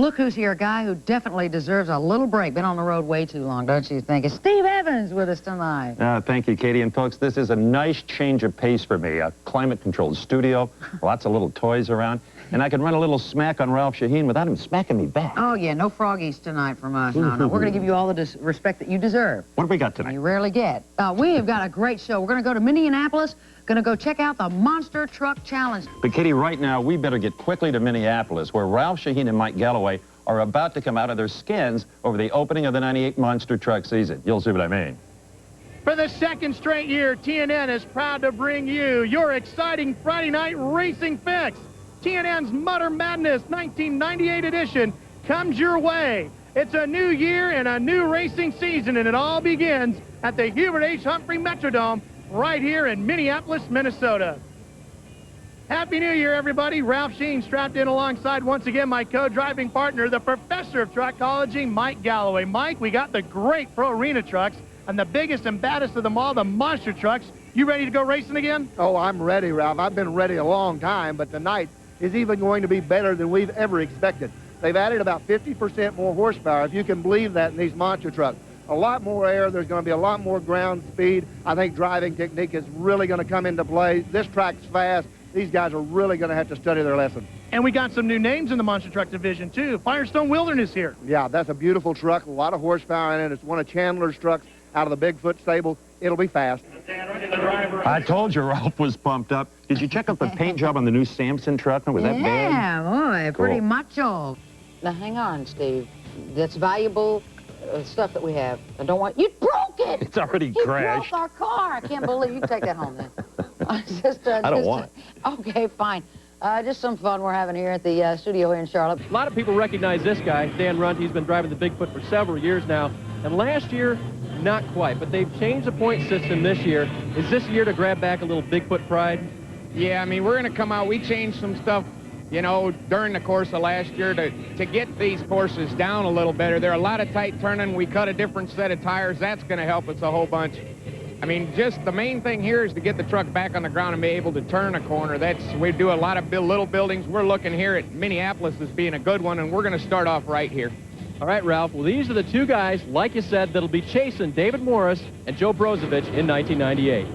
Look who's here, a guy who definitely deserves a little break. Been on the road way too long, don't you think? It's Steve Evans with us tonight. Thank you, Katie. And folks, this is a nice change of pace for me. A climate-controlled studio, lots of little toys around, and I can run a little smack on Ralph Shaheen without him smacking me back. Oh, yeah, no froggies tonight from us. No, no. We're going to give you all the respect that you deserve. What have we got tonight? You rarely get. We have got a great show. We're going to go to Minneapolis, going to go check out the Monster Truck Challenge. But, Katie, right now, we better get quickly to Minneapolis, where Ralph Shaheen and Mike Galloway are about to come out of their skins over the opening of the '98 Monster Truck season. You'll see what I mean. For the second straight year, TNN is proud to bring you your exciting Friday night racing fix. TNN's Motor Madness 1998 edition comes your way. It's a new year and a new racing season, and it all begins at the Hubert H. Humphrey Metrodome right here in Minneapolis, Minnesota. Happy New Year, everybody. Ralph Shaheen strapped in alongside, once again, my co-driving partner, the professor of truckology, Mike Galloway. Mike, we got the great Pro Arena trucks and the biggest and baddest of them all, the monster trucks. You ready to go racing again? Oh, I'm ready, Ralph. I've been ready a long time, but tonight is even going to be better than we've ever expected. They've added about 50% more horsepower, if you can believe that, in these monster trucks. A lot more air. There's going to be a lot more ground speed. I think driving technique is really going to come into play. This track's fast. These guys are really going to have to study their lesson. And we got some new names in the monster truck division, too. Firestone Wilderness here. Yeah, that's a beautiful truck. A lot of horsepower in it. It's one of Chandler's trucks out of the Bigfoot stable. It'll be fast. I told you Ralph was pumped up. Did you check out the paint job on the new Samson truck? Was that bad? Yeah, boy, Cool. pretty macho. Now, hang on, Steve. That's valuable stuff that we have. I don't want... You broke it! It's already He crashed. broke our car. I can't believe you can take that home, then. I don't want it. Okay, fine. Just some fun we're having here at the studio here in Charlotte. A lot of people recognize this guy, Dan Runt. He's been driving the Bigfoot for several years now. And last year, not quite, but they've changed the point system this year. Is this year to grab back a little Bigfoot pride? Yeah, I mean, we're going to come out. We changed some stuff, you know, during the course of last year to get these horses down a little better. They're a lot of tight turning. We cut a different set of tires. That's going to help us a whole bunch. I mean, just the main thing here is to get the truck back on the ground and be able to turn a corner. We do a lot of little buildings. We're looking here at Minneapolis as being a good one, and we're going to start off right here. All right, Ralph. Well, these are the two guys, like you said, that'll be chasing David Morris and Joe Brozovich in 1998.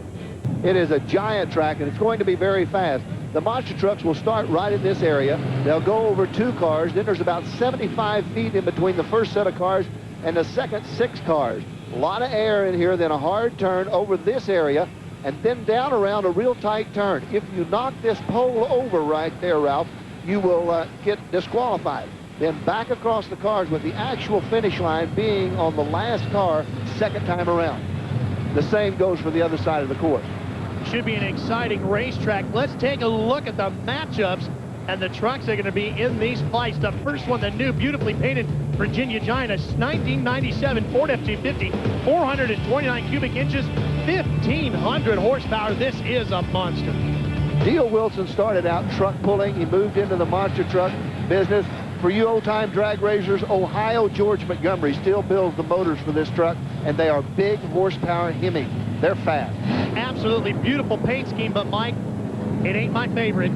It is a giant track, and it's going to be very fast. The monster trucks will start right in this area. They'll go over 2 cars. Then there's about 75 feet in between the first set of cars and the second 6 cars. A lot of air in here, then a hard turn over this area, and then down around a real tight turn. If you knock this pole over right there, Ralph, you will get disqualified. Then back across the cars with the actual finish line being on the last car second time around. The same goes for the other side of the course. Should be an exciting racetrack. Let's take a look at the matchups and the trucks that are going to be in these fights. The first one, the new beautifully painted Virginia Giant, a 1997 Ford F-250, 429 cubic inches, 1,500 horsepower. This is a monster. Dale Wilson started out truck pulling. He moved into the monster truck business. For you old-time drag racers, Ohio George Montgomery still builds the motors for this truck, and they are big horsepower Hemi. They're fast. Absolutely beautiful paint scheme, but Mike, it ain't my favorite.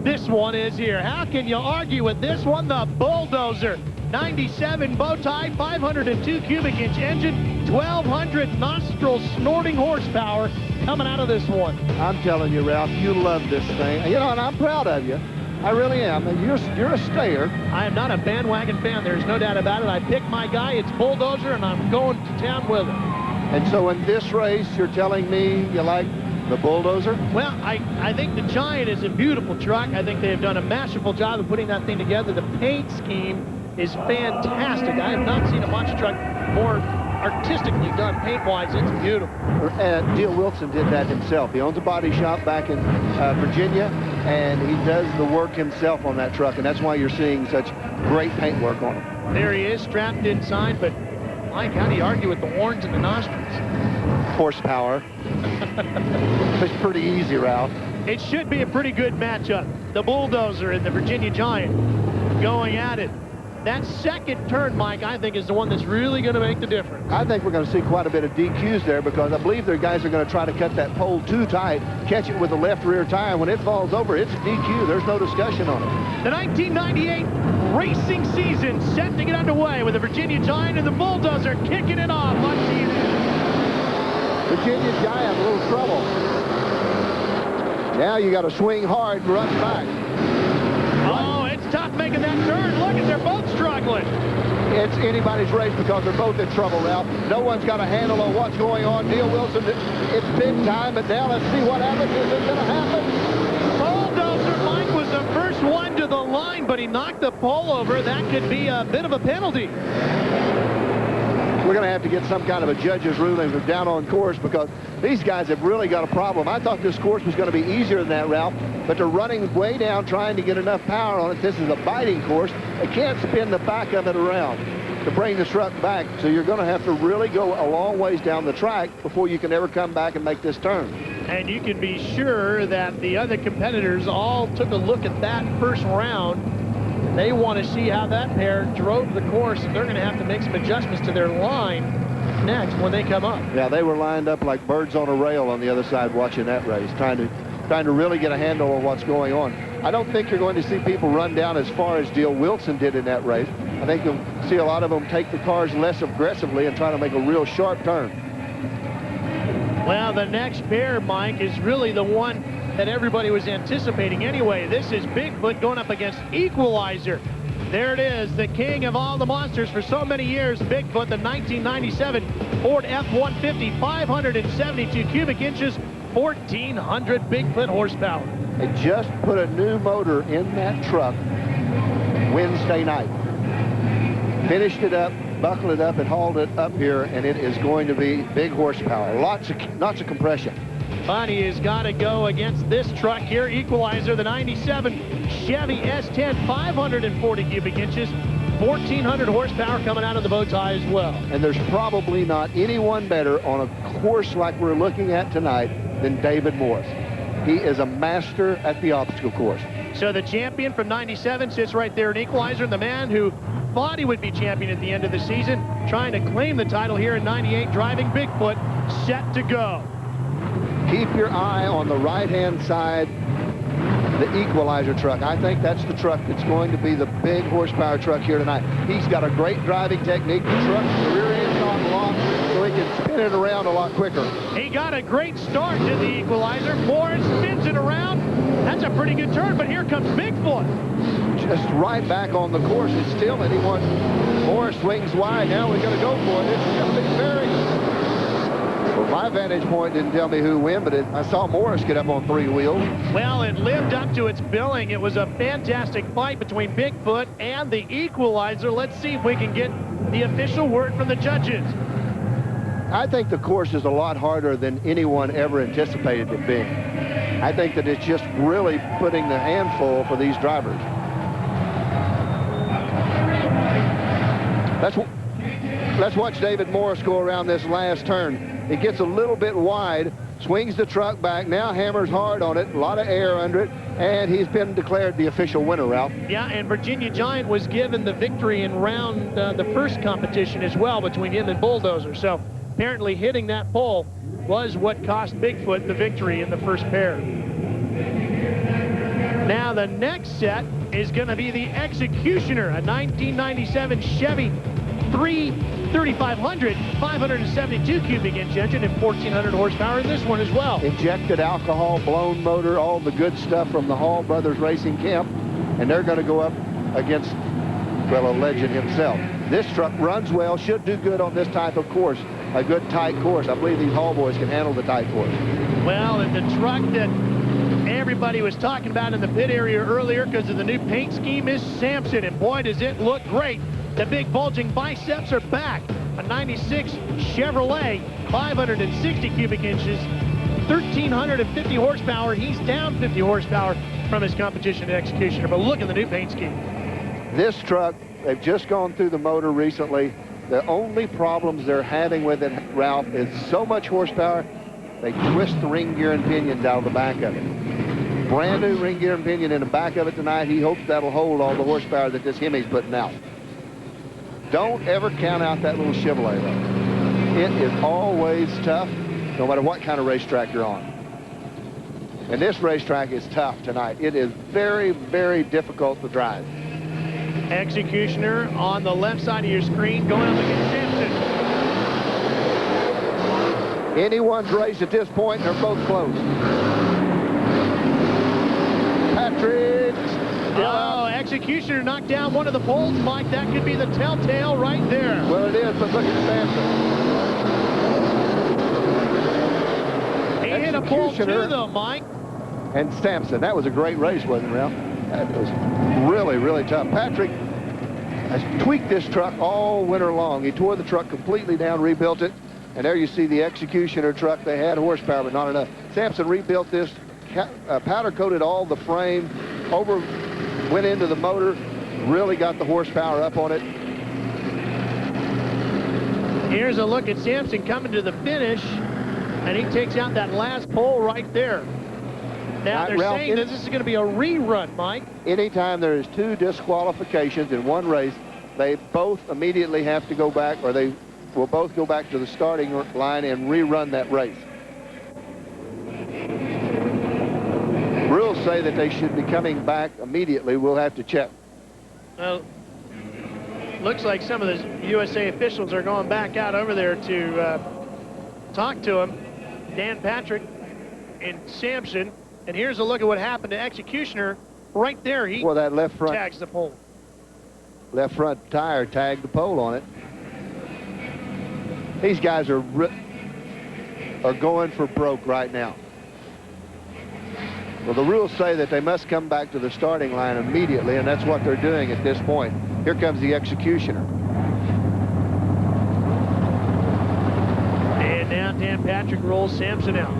This one is here. How can you argue with this one? The Bulldozer. 97 bow tie, 502 cubic inch engine, 1,200 nostril snorting horsepower coming out of this one. I'm telling you, Ralph, you love this thing. You know, and I'm proud of you. I really am. And you're a stayer. I am not a bandwagon fan. There's no doubt about it. I picked my guy. It's Bulldozer, and I'm going to town with him. And so in this race, you're telling me you like the Bulldozer? Well, I think the Giant is a beautiful truck. I think they have done a masterful job of putting that thing together. The paint scheme is fantastic. I have not seen a monster truck more artistically done paint-wise. It's beautiful. Dale Wilson did that himself. He owns a body shop back in Virginia, and he does the work himself on that truck, and that's why you're seeing such great paint work on it. There he is, strapped inside, but Mike, how do you argue with the horns and the nostrils? Horsepower. It's pretty easy, Ralph. It should be a pretty good matchup. The Bulldozer and the Virginia Giant going at it. That second turn, Mike, I think is the one that's really going to make the difference. I think we're going to see quite a bit of DQs there, because I believe their guys are going to try to cut that pole too tight, catch it with the left rear tire. When it falls over, it's a DQ. There's no discussion on it. The 1998 racing season set to get underway with the Virginia Giant and the Bulldozer kicking it off on TNN. Virginia Giant, a little trouble. Now you got to swing hard and run back. Oh, it's tough making that turn. Look, they're both struggling. It's anybody's race because they're both in trouble, Ralph. No one's got a handle on what's going on. Neil Wilson, it's big time, but now let's see what happens. Is it going to happen? Bulldozer Mike was the first one to the line, but he knocked the pole over. That could be a bit of a penalty. We're going to have to get some kind of a judge's ruling from down on course because these guys have really got a problem. I thought this course was going to be easier than that, Ralph, but they're running way down trying to get enough power on it. This is a biting course. They can't spin the back of it around to bring the truck back, so you're going to have to really go a long ways down the track before you can ever come back and make this turn. And you can be sure that the other competitors all took a look at that first round. They want to see how that pair drove the course, and they're going to have to make some adjustments to their line next when they come up. Yeah, they were lined up like birds on a rail on the other side watching that race, trying to really get a handle on what's going on. I don't think you're going to see people run down as far as Neil Wilson did in that race. I think you'll see a lot of them take the cars less aggressively and try to make a real sharp turn. Well, the next pair, Mike, is really the one that everybody was anticipating anyway. This is Bigfoot going up against Equalizer. There it is, the king of all the monsters for so many years, Bigfoot, the 1997 Ford F-150, 572 cubic inches, 1,400 Bigfoot horsepower. They just put a new motor in that truck Wednesday night. Finished it up, buckled it up, and hauled it up here, and it is going to be big horsepower. Lots of compression. But he has got to go against this truck here, Equalizer, the 97 Chevy S10, 540 cubic inches, 1,400 horsepower coming out of the bow tie as well. And there's probably not anyone better on a course like we're looking at tonight than David Morris. He is a master at the obstacle course. So the champion from 97 sits right there in Equalizer, and the man who thought he would be champion at the end of the season, trying to claim the title here in 98, driving Bigfoot, set to go. Keep your eye on the right-hand side, the Equalizer truck. I think that's the truck that's going to be the big horsepower truck here tonight. He's got a great driving technique. The truck, the rear end's on lock, so he can spin it around a lot quicker. He got a great start to the Equalizer. Morris spins it around. That's a pretty good turn, but here comes Bigfoot. Just right back on the course. It's still anyone. Morris swings wide. Now we're going to go for it. This is going to be very... Well, my vantage point didn't tell me who won, but I saw Morris get up on three wheels. Well, it lived up to its billing. It was a fantastic fight between Bigfoot and the Equalizer. Let's see if we can get the official word from the judges. I think the course is a lot harder than anyone ever anticipated it being. I think that it's just really putting the handful for these drivers. Let's watch David Morris go around this last turn. It gets a little bit wide, swings the truck back, now hammers hard on it, a lot of air under it, and he's been declared the official winner, Ralph. Yeah, and Virginia Giant was given the victory in round the first competition as well between him and Bulldozer. So apparently hitting that pole was what cost Bigfoot the victory in the first pair. Now the next set is going to be the Executioner, a 1997 Chevy 3500, 572 cubic inch engine and 1,400 horsepower in this one as well. Injected alcohol, blown motor, all the good stuff from the Hall Brothers Racing Camp, and they're going to go up against, well, a legend himself. This truck runs well, should do good on this type of course, a good tight course. I believe these Hall boys can handle the tight course. Well, and the truck that everybody was talking about in the pit area earlier because of the new paint scheme is Samson, and boy, does it look great. The big bulging biceps are back. A 96 Chevrolet, 560 cubic inches, 1,350 horsepower. He's down 50 horsepower from his competition at Executioner, but look at the new paint scheme. This truck, they've just gone through the motor recently. The only problems they're having with it, Ralph, is so much horsepower, they twist the ring gear and pinions out of the back of it. Brand new ring gear and pinion in the back of it tonight. He hopes that'll hold all the horsepower that this Hemi's putting out. Don't ever count out that little Chevrolet, though. It is always tough, no matter what kind of racetrack you're on. And this racetrack is tough tonight. It is very, very difficult to drive. Executioner on the left side of your screen going up against Sampson. Anyone's race at this point, they're both close. Patrick. Oh, Executioner knocked down one of the poles, Mike. That could be the telltale right there. Well, it is, but look at Sampson. He hit a pole too, though, Mike. And Sampson. That was a great race, wasn't it, Ralph? That was really, really tough. Patrick has tweaked this truck all winter long. He tore the truck completely down, rebuilt it, and there you see the Executioner truck. They had horsepower, but not enough. Sampson rebuilt this, powder-coated all the frame, went into the motor, really got the horsepower up on it. Here's a look at Sampson coming to the finish, and he takes out that last pole right there. Now, they're Ralph, saying that this is going to be a rerun, Mike. Anytime there is 2 disqualifications in one race, they both immediately have to go back, or they will both go back to the starting line and rerun that race. Rules say that they should be coming back immediately. We'll have to check. Well, looks like some of the USA officials are going back out over there to talk to him. Dan Patrick and Sampson. And here's a look at what happened to Executioner. Right there, he Well, that left front tags the pole. Left front tire tagged the pole on it. These guys are going for broke right now. Well, the rules say that they must come back to the starting line immediately, and that's what they're doing at this point. Here comes the Executioner. And now Dan Patrick rolls Sampson out.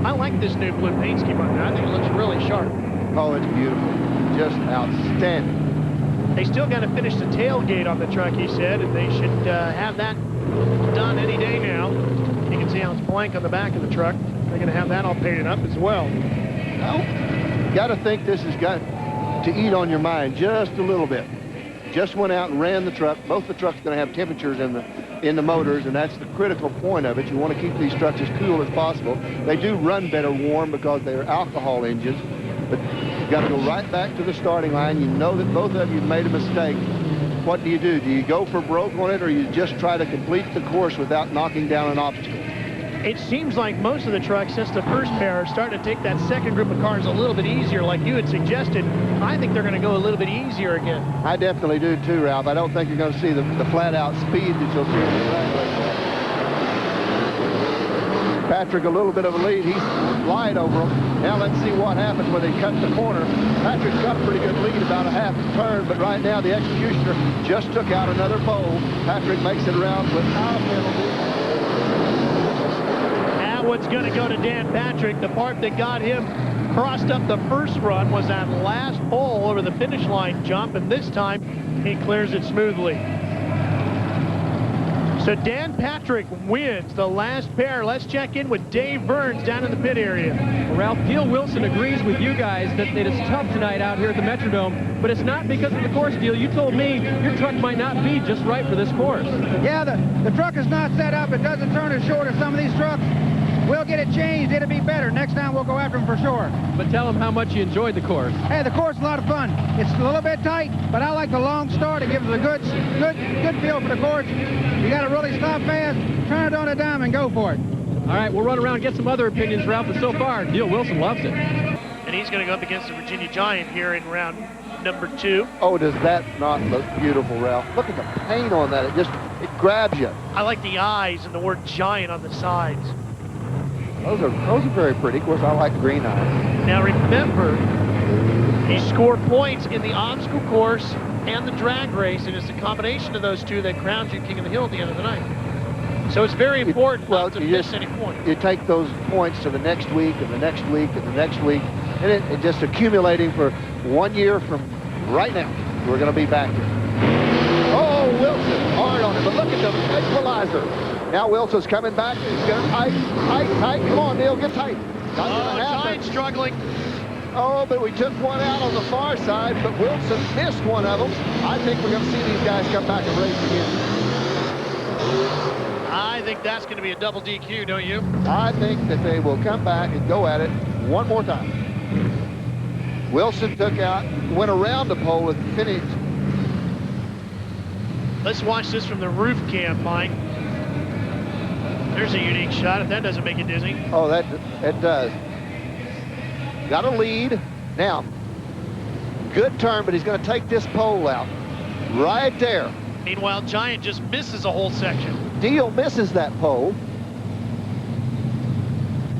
I like this new blue paint scheme on there. I think it looks really sharp. Oh, it's beautiful. Just outstanding. They still got to finish the tailgate on the truck, he said, and they should have that done any day now. You can see how it's blank on the back of the truck. They're going to have that all painted up as well. Well, got to think this has got to eat on your mind just a little bit. Just went out and ran the truck. Both the trucks going to have temperatures in the motors, and that's the critical point of it. You want to keep these trucks as cool as possible. They do run better warm because they're alcohol engines, but you've got to go right back to the starting line. You know that both of you made a mistake. What do? Do you go for broke on it, or you just try to complete the course without knocking down an obstacle? It seems like most of the trucks, since the first pair, are starting to take that second group of cars a little bit easier, like you had suggested. I think they're going to go a little bit easier again. I definitely do too, Ralph. I don't think you're going to see the flat-out speed that you'll see in the track like that. Patrick, a little bit of a lead. He's light over him. Now let's see what happens when they cut the corner. Patrick's got a pretty good lead, about a half turn, but right now the Executioner just took out another pole. Patrick makes it around without a penalty. What's going to go to Dan Patrick. The part that got him crossed up the first run was that last pole over the finish line jump, and this time he clears it smoothly. So Dan Patrick wins the last pair. Let's check in with Dave Burns down in the pit area. Well, Ralph, Gil Wilson agrees with you guys that it is tough tonight out here at the Metrodome, but it's not because of the course, Gil. You told me your truck might not be just right for this course. Yeah, the truck is not set up. It doesn't turn as short as some of these trucks. We'll get it changed. It'll be better. Next time we'll go after them for sure. But tell them how much you enjoyed the course. Hey, the course is a lot of fun. It's a little bit tight, but I like the long start. It gives us a good feel for the course. You got to really stop fast, turn it on a dime, and go for it. All right, we'll run around and get some other opinions, Ralph, but so far, Gil Wilson loves it. And he's going to go up against the Virginia Giant here in round number 2. Oh, does that not look beautiful, Ralph? Look at the paint on that. It grabs you. I like the eyes and the word Giant on the sides. Those are very pretty. Of course, I like the green eyes. Now remember, you score points in the obstacle course and the drag race, and it's a combination of those two that crowns you King of the Hill at the end of the night. So it's very important not to miss any points. You take those points to the next week and the next week and the next week, and it just accumulating for 1 year from right now. We're going to be back here. Oh, Wilson, hard on it, but look at the equalizer. Now Wilson's coming back. He's going tight. Come on, Neil, get tight. Giant struggling. Oh, but we took one out on the far side, but Wilson missed one of them. I think we're going to see these guys come back and race again. I think that's going to be a double DQ, don't you? I think that they will come back and go at it one more time. Wilson took out, went around the pole at the finish, Let's watch this from the roof cam, Mike. There's a unique shot, if that doesn't make you dizzy. Oh, it does. Got a lead. Now, good turn, but he's going to take this pole out. Right there. Meanwhile, Giant just misses a whole section. Deal misses that pole.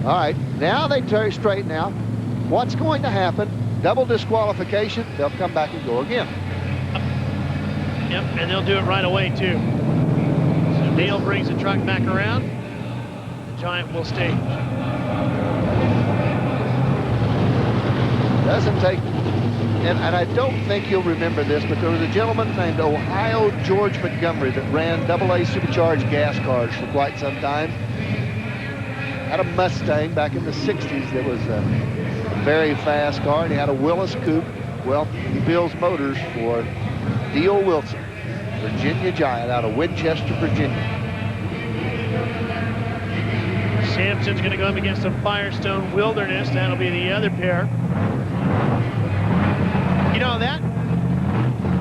All right, now they straighten out. What's going to happen? Double disqualification. They'll come back and go again. Yep, and they'll do it right away, too. So Deal brings the truck back around. The Giant will stage. Doesn't take, and I don't think you'll remember this, but there was a gentleman named Ohio George Montgomery that ran AA supercharged gas cars for quite some time. Had a Mustang back in the 60s that was a very fast car, and he had a Willis coupe. Well, he builds motors for Deal Wilson, Virginia Giant out of Winchester, Virginia. Sampson's going to go up against the Firestone Wilderness. That'll be the other pair. You know, that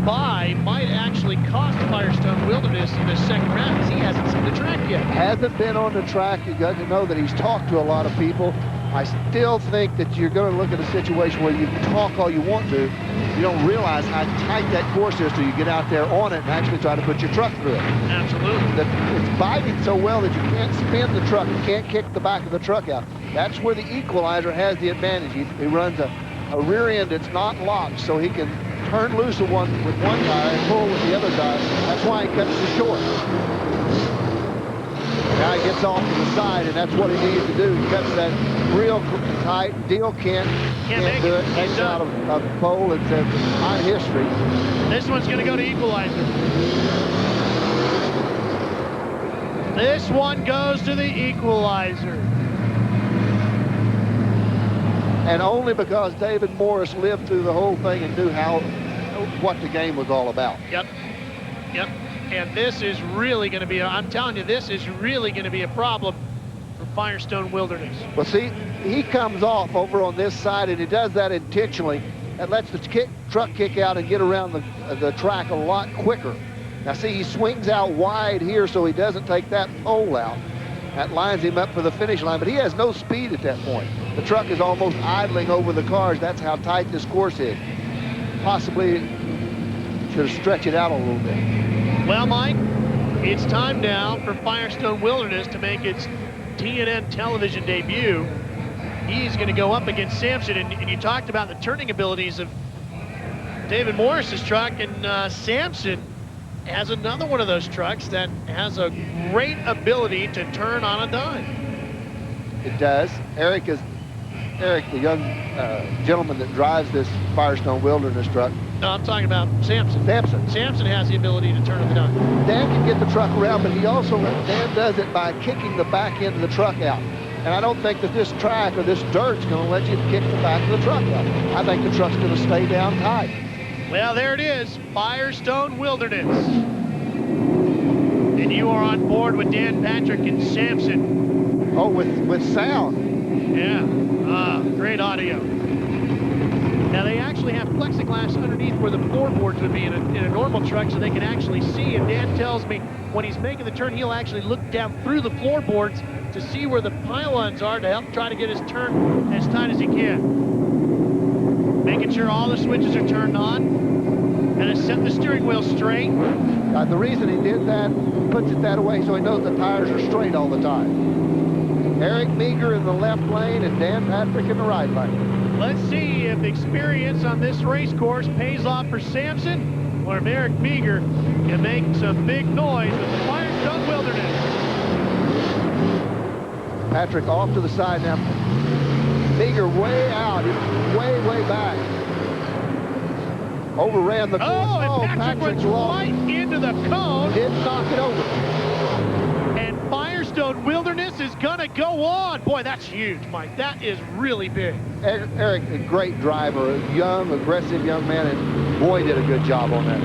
bye might actually cost Firestone Wilderness in the second round because he hasn't seen the track yet. Hasn't been on the track. You got to know that he's talked to a lot of people. I still think that you're going to look at a situation where you talk all you want to. You don't realize how tight that course is till you get out there on it and actually try to put your truck through it. Absolutely. It's biting so well that you can't spin the truck. You can't kick the back of the truck out. That's where the equalizer has the advantage. He runs a rear end that's not locked, so he can turn loose with one tire and pull with the other tire. That's why he cuts it short. Now he gets off to the side, and that's what he needs to do. He cuts that real tight. Deal can't do it. Takes out a pole and says, "I'm history." This one's going to go to equalizer. This one goes to the equalizer. And only because David Morris lived through the whole thing and knew what the game was all about. Yep. And this is really going to be, I'm telling you, this is really going to be a problem for Firestone Wilderness. Well, see, he comes off over on this side, and he does that intentionally. That lets the truck kick out and get around the track a lot quicker. Now, see, he swings out wide here so he doesn't take that pole out. That lines him up for the finish line, but he has no speed at that point. The truck is almost idling over the cars. That's how tight this course is. Possibly should have stretched it out a little bit. Well, Mike, it's time now for Firestone Wilderness to make its TNN television debut. He's going to go up against Sampson, and you talked about the turning abilities of David Morris's truck, and Sampson has another one of those trucks that has a great ability to turn on a dime. It does. Eric, the young gentleman that drives this Firestone Wilderness truck. No, I'm talking about Sampson. Sampson has the ability to turn on the dime. Dan can get the truck around, but Dan does it by kicking the back end of the truck out. And I don't think that this track or this dirt's going to let you kick the back of the truck out. I think the truck's going to stay down tight. Well, there it is, Firestone Wilderness. And you are on board with Dan Patrick and Sampson. Oh, with sound. Yeah, great audio. Now, they actually have plexiglass underneath where the floorboards would be in a normal truck, so they can actually see. And Dan tells me when he's making the turn, he'll actually look down through the floorboards to see where the pylons are to help try to get his turn as tight as he can. Making sure all the switches are turned on and has set the steering wheel straight. The reason he did that, puts it that way so he knows the tires are straight all the time. Eric Meager in the left lane and Dan Patrick in the right lane. Let's see if experience on this race course pays off for Sampson, or if Eric Meager can make some big noise with the Firestone Wilderness. Patrick off to the side now. Meager way out. He's way back. Overran the course. Oh, and Patrick went right into the cone. Didn't knock it over. And Firestone Wilderness is going to go on. Boy, that's huge, Mike. That is really big. Eric, a great driver, a young, aggressive young man, and boy, did a good job on that.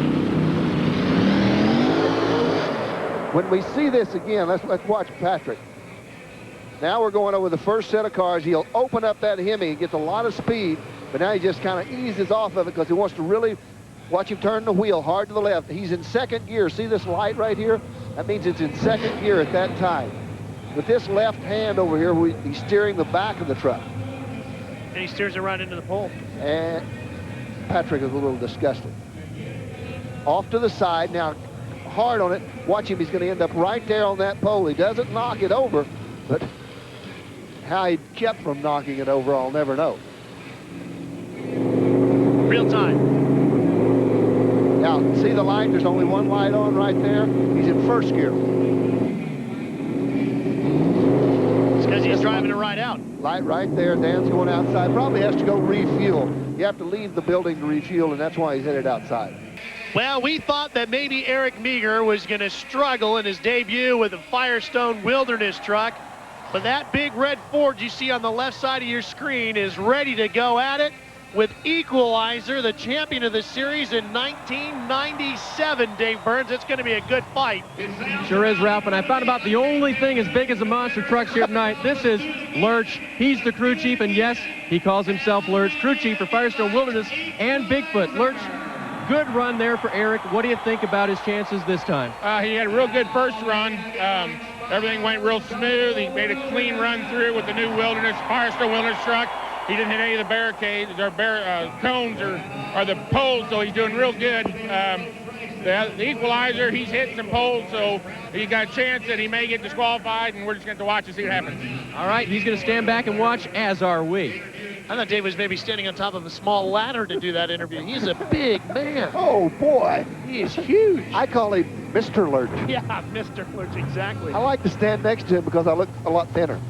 When we see this again, let's watch Patrick. Now we're going over the first set of cars. He'll open up that Hemi. He gets a lot of speed, but now he just kind of eases off of it because he wants to really Watch him turn the wheel hard to the left. He's in second gear. See this light right here? That means it's in second gear at that time. With this left hand over here, he's steering the back of the truck. And he steers it right into the pole. And Patrick is a little disgusted. Off to the side. Now, hard on it. Watch him. He's going to end up right there on that pole. He doesn't knock it over, but how he kept from knocking it over, I'll never know. Real time. Now, see the light? There's only one light on right there. He's in first gear. It's because he's driving it right out. Light right there. Dan's going outside. Probably has to go refuel. You have to leave the building to refuel, and that's why he's headed outside. Well, we thought that maybe Eric Meager was going to struggle in his debut with the Firestone Wilderness truck, but that big red Ford you see on the left side of your screen is ready to go at it with Equalizer, the champion of the series in 1997, Dave Burns. It's going to be a good fight. Sure is, Ralph, and I found about the only thing as big as the monster trucks here tonight. This is Lurch. He's the crew chief, and yes, he calls himself Lurch, crew chief for Firestone Wilderness and Bigfoot. Lurch, good run there for Eric. What do you think about his chances this time? He had a real good first run. Everything went real smooth. He made a clean run through with the new Firestone Wilderness truck. He didn't hit any of the barricades or cones or the poles, so he's doing real good. The Equalizer, he's hitting some poles, so he got a chance that he may get disqualified, and we're just going to watch and see what happens. All right, he's going to stand back and watch, as are we. I thought Dave was maybe standing on top of a small ladder to do that interview. He's a big man. Oh, boy. He is huge. I call him Mr. Lurch. Yeah, Mr. Lurch, exactly. I like to stand next to him because I look a lot thinner.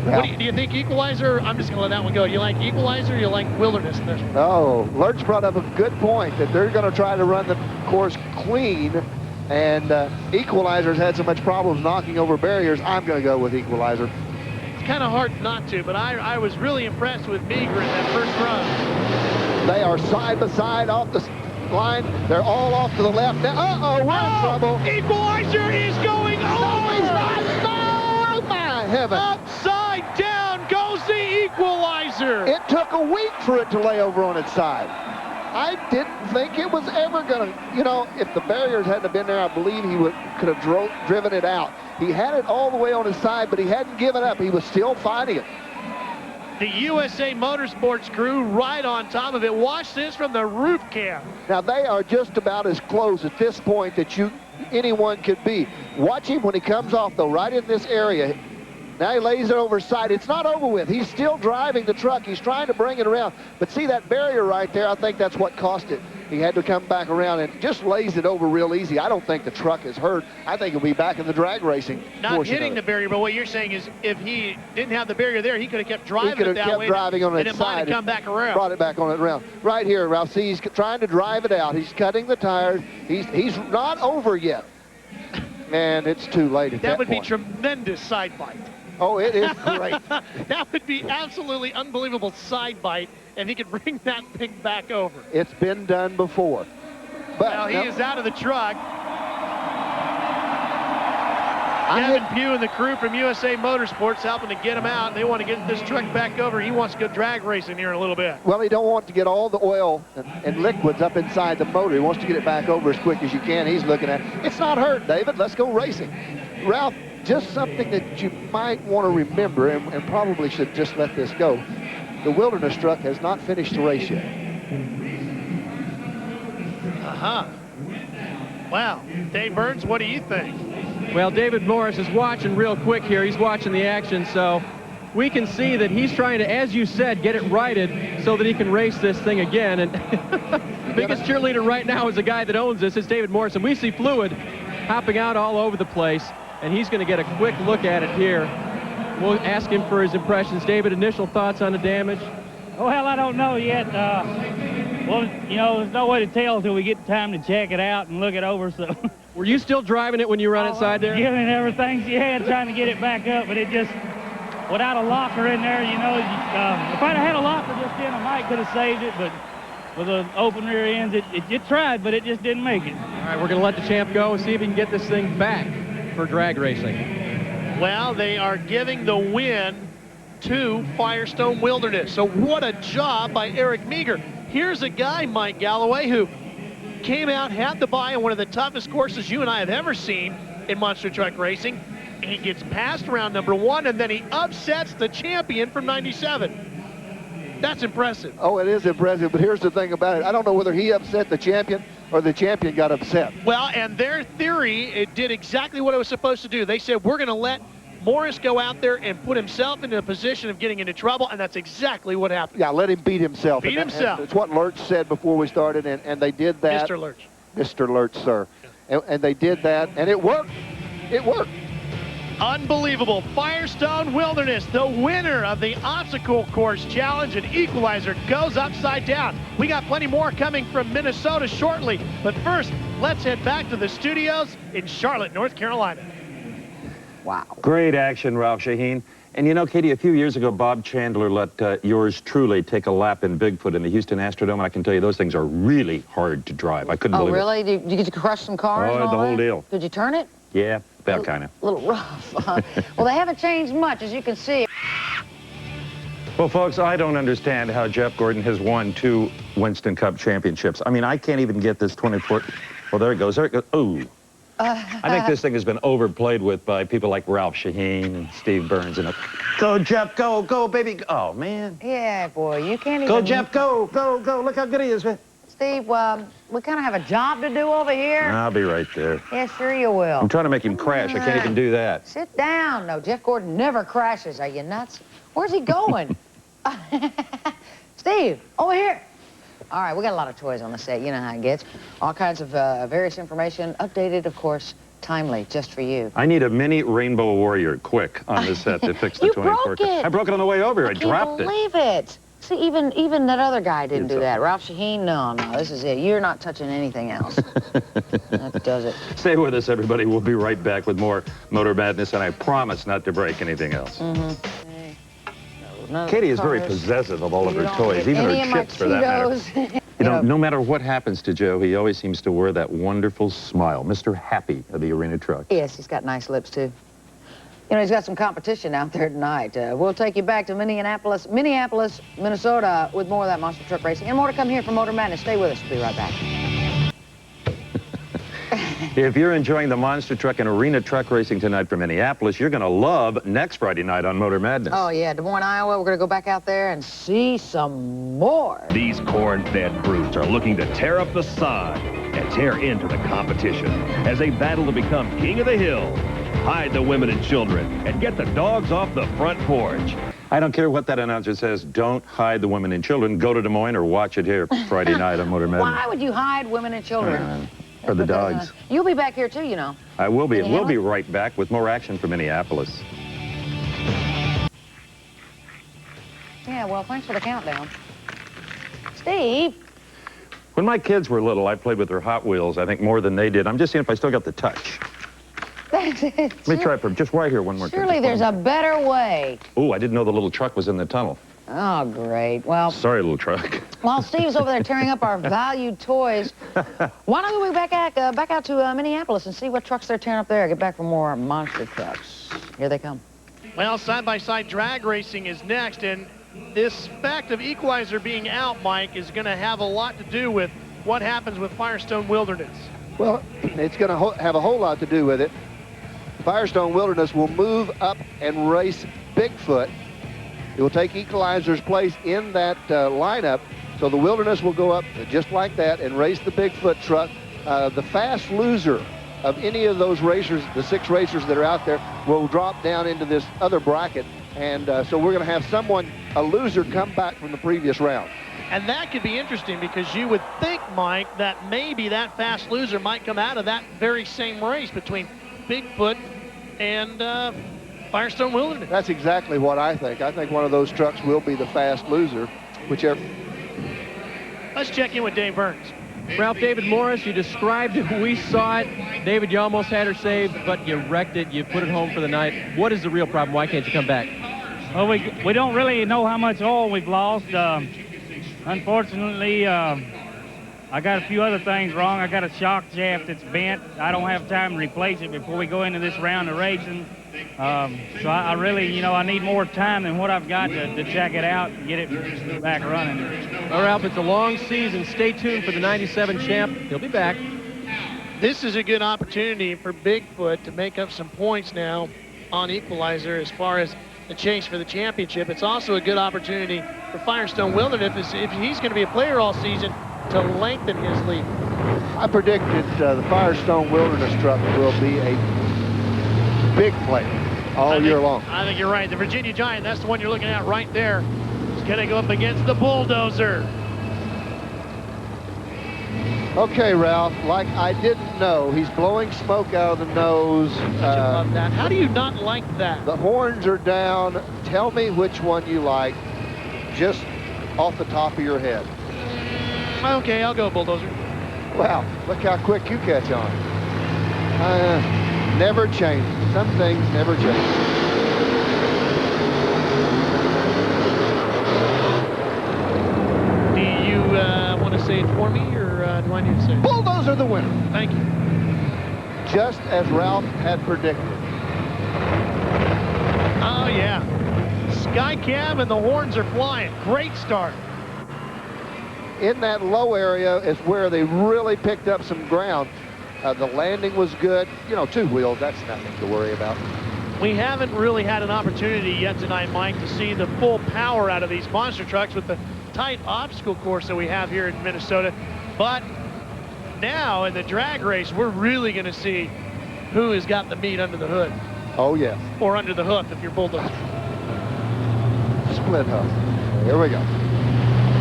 What do you think Equalizer? I'm just going to let that one go. Do you like Equalizer or you like Wilderness in this one? Oh, Lurch brought up a good point that they're going to try to run the course clean, and Equalizer's had so much problems knocking over barriers. I'm going to go with Equalizer. It's kind of hard not to, but I was really impressed with Meager in that first run. They are side by side off the line. They're all off to the left now. Uh-oh, we're in trouble. Equalizer is going over! No, he's not. No, my heaven. Upside down goes the Equalizer. It took a week for it to lay over on its side. I didn't think it was ever going to, you know, if the barriers hadn't been there, I believe he could have driven it out. He had it all the way on his side, but he hadn't given up. He was still fighting it. The USA Motorsports crew right on top of it. Watch this from the roof cam. Now, they are just about as close at this point that anyone could be. Watch him when he comes off, though, right in this area. Now he lays it over his side. It's not over with. He's still driving the truck. He's trying to bring it around. But see that barrier right there? I think that's what cost it. He had to come back around and just lays it over real easy. I don't think the truck is hurt. I think he'll be back in the drag racing. Not hitting the barrier, but what you're saying is if he didn't have the barrier there, he could have kept driving it that way. He could have kept driving on its side. And it might have come back around. Brought it back on it around. Right here, Ralph. See, he's trying to drive it out. He's cutting the tires. He's not over yet. And it's too late at that That would point. be tremendous side bite. Oh, it is great. That would be absolutely unbelievable side bite, and he could bring that thing back over. It's been done before. But now he is out of the truck. Kevin Pugh and the crew from USA Motorsports helping to get him out. They want to get this truck back over. He wants to go drag racing here in a little bit. Well, he don't want to get all the oil and liquids up inside the motor. He wants to get it back over as quick as you can. He's looking at it. It's not hurt, David. Let's go racing. Ralph, just something that you might want to remember, and probably should just let this go. The Wilderness truck has not finished the race yet. Wow. Dave Burns, what do you think? Well, David Morris is watching real quick here. He's watching the action, so we can see that he's trying to, as you said, get it righted so that he can race this thing again. And biggest cheerleader right now is the guy that owns this. It's David Morris, and we see fluid hopping out all over the place, and he's going to get a quick look at it here. We'll ask him for his impressions. David, initial thoughts on the damage? Well, I don't know yet. Well, you know, there's no way to tell until we get time to check it out and look it over, so. Were you still driving it when you were on its side there? Giving everything she had, trying to get it back up, but it just, without a locker in there, you know, if I'd have had a locker just in, I might could have saved it, but with an open rear ends, it tried, but it just didn't make it. All right, we're going to let the champ go and see if he can get this thing back for drag racing. Well, they are giving the win to Firestone Wilderness. So what a job by Eric Meager. here's a guy, Mike Galloway, who came out, had the bye on one of the toughest courses you and I have ever seen in monster truck racing. He gets past round number 1, and then he upsets the champion from 97. That's impressive. Oh, it is impressive, but here's the thing about it. I don't know whether he upset the champion or the champion got upset. Well, and their theory, it did exactly what it was supposed to do. They said, we're going to let Morris go out there and put himself into a position of getting into trouble, and that's exactly what happened. Yeah, let him beat himself. Beat himself. It's what Lurch said before we started, and they did that. Mr. Lurch. Mr. Lurch, sir. And they did that, and it worked. It worked. Unbelievable. Firestone Wilderness, the winner of the Obstacle Course Challenge, and Equalizer goes upside down. We got plenty more coming from Minnesota shortly. But first, let's head back to the studios in Charlotte, North Carolina. Wow. Great action, Ralph Shaheen. And you know, Katie, a few years ago, Bob Chandler let yours truly take a lap in Bigfoot in the Houston Astrodome, and I can tell you those things are really hard to drive. I couldn't believe it. Oh, really? Did you get to crush some cars? Oh, and all the whole that? deal. Did you turn it? Yeah, that kind of. A little rough. Well, they haven't changed much, as you can see. Well, folks, I don't understand how Jeff Gordon has won 2 Winston Cup championships. I mean, I can't even get this 24. Well, there it goes. There it goes. Ooh. I think this thing has been overplayed with by people like Ralph Shaheen and Steve Burns. And go, Jeff, go, go, baby. Oh, man. Yeah, boy, you can't even... Go, Jeff, go, go, go. Look how good he is, man. Steve, we kind of have a job to do over here. I'll be right there. Yeah, sure you will. I'm trying to make him crash. I can't even do that. Sit down. No, Jeff Gordon never crashes. Are you nuts? Where's he going? Steve, over here. All right, we got a lot of toys on the set. You know how it gets. All kinds of various information, updated, of course, timely, just for you. I need a mini Rainbow Warrior, quick, on the set to fix the 24. You broke it. I broke it on the way over. I dropped it. I can't believe it. See, even that other guy didn't do that. Ralph Shaheen, no, this is it. You're not touching anything else. That does it. Stay with us, everybody. We'll be right back with more Motor Madness, and I promise not to break anything else. Katie is very possessive of all of her toys, even her chips, for that matter. You know, no matter what happens to Joe, he always seems to wear that wonderful smile. Mr. Happy of the arena truck. Yes, he's got nice lips, too. You know, he's got some competition out there tonight. We'll take you back to Minneapolis, Minnesota, with more of that monster truck racing. And more to come here from Motor Madness. Stay with us. We'll be right back. If you're enjoying the monster truck and arena truck racing tonight from Minneapolis, you're going to love next Friday night on Motor Madness. Oh, yeah, Des Moines, Iowa. We're going to go back out there and see some more. These corn-fed brutes are looking to tear up the sod and tear into the competition as they battle to become king of the hill. Hide the women and children and get the dogs off the front porch. I don't care what that announcer says. Don't hide the women and children. Go to Des Moines or watch it here Friday night on Motor Madness. Why would you hide women and children? For the dogs. You'll be back here, too, you know. I will be, and we'll be right back with more action from Minneapolis. Yeah, well, thanks for the countdown. Steve. When my kids were little, I played with their Hot Wheels, I think, more than they did. I'm just seeing if I still got the touch. Let me try it for just right here one more time. Surely there's a better way. Oh, I didn't know the little truck was in the tunnel. Oh, great. Well, sorry, little truck. While Steve's over there tearing up our valued toys, why don't we go back out to Minneapolis and see what trucks they're tearing up there? Get back for more monster trucks. Here they come. Well, side-by-side drag racing is next, and this fact of Equalizer being out, Mike, is going to have a lot to do with what happens with Firestone Wilderness. Well, it's going to have a whole lot to do with it. Firestone Wilderness will move up and race Bigfoot. It will take Equalizer's place in that lineup, so the Wilderness will go up just like that and race the Bigfoot truck. The fast loser of any of those racers, the 6 racers that are out there, will drop down into this other bracket, and so we're going to have a loser come back from the previous round. And that could be interesting because you would think, Mike, that maybe that fast loser might come out of that very same race between Bigfoot and Firestone Wilderness. That's exactly what I think. I think one of those trucks will be the fast loser, whichever. Let's check in with Dave Burns. Ralph, David Morris, you described it. We saw it. David, you almost had her saved, but you wrecked it. You put it home for the night. What is the real problem? Why can't you come back? Well, we don't really know how much oil we've lost. Unfortunately, I I got a few other things wrong. I got a shock shaft that's bent. I don't have time to replace it before we go into this round of racing. So I really, you know, I need more time than what I've got to check it out and get it back running. Well, Ralph, it's a long season. Stay tuned for the 97 champ. He'll be back. This is a good opportunity for Bigfoot to make up some points now on Equalizer as far as the chase for the championship. It's also a good opportunity for Firestone Wilderness if he's going to be a player all season to lengthen his lead. I predicted the Firestone Wilderness truck will be a big player all year long. I think you're right. The Virginia Giant, that's the one you're looking at right there. It's going to go up against the Bulldozer. Okay, Ralph, like I didn't know, he's blowing smoke out of the nose. Love that. How do you not like that? The horns are down. Tell me which one you like, just off the top of your head. Okay, I'll go Bulldozer. Wow, look how quick you catch on. Never change. Some things never change. Do you want to say it for me, or do I need to say it? Bulldozer the winner. Thank you. Just as Ralph had predicted. Oh, yeah. Sky cab and the horns are flying. Great start. In that low area is where they really picked up some ground. The landing was good. You know, two wheels, that's nothing to worry about. We haven't really had an opportunity yet tonight, Mike, to see the full power out of these monster trucks with the tight obstacle course that we have here in Minnesota. But now in the drag race, we're really going to see who has got the meat under the hood. Oh, yeah. Or under the hoof if you're Bulldozer. Split hoof. Here we go.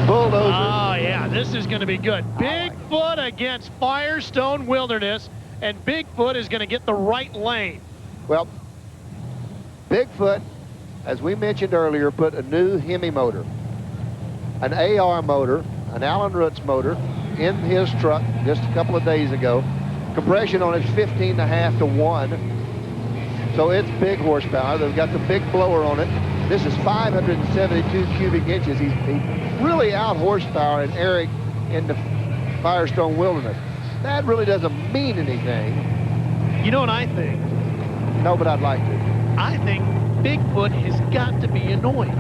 Bulldozer. Oh, yeah, this is going to be good. Bigfoot against Firestone Wilderness, and Bigfoot is going to get the right lane. Well, Bigfoot, as we mentioned earlier, put a new Hemi motor, an AR motor, an Allen Roots motor in his truck just a couple of days ago. Compression on it's 15.5 to 1. So it's big horsepower. They've got the big blower on it. This is 572 cubic inches. He's really out horsepower and Eric in the Firestone Wilderness. That really doesn't mean anything. You know what I think? No, but I'd like to. I think Bigfoot has got to be annoyed.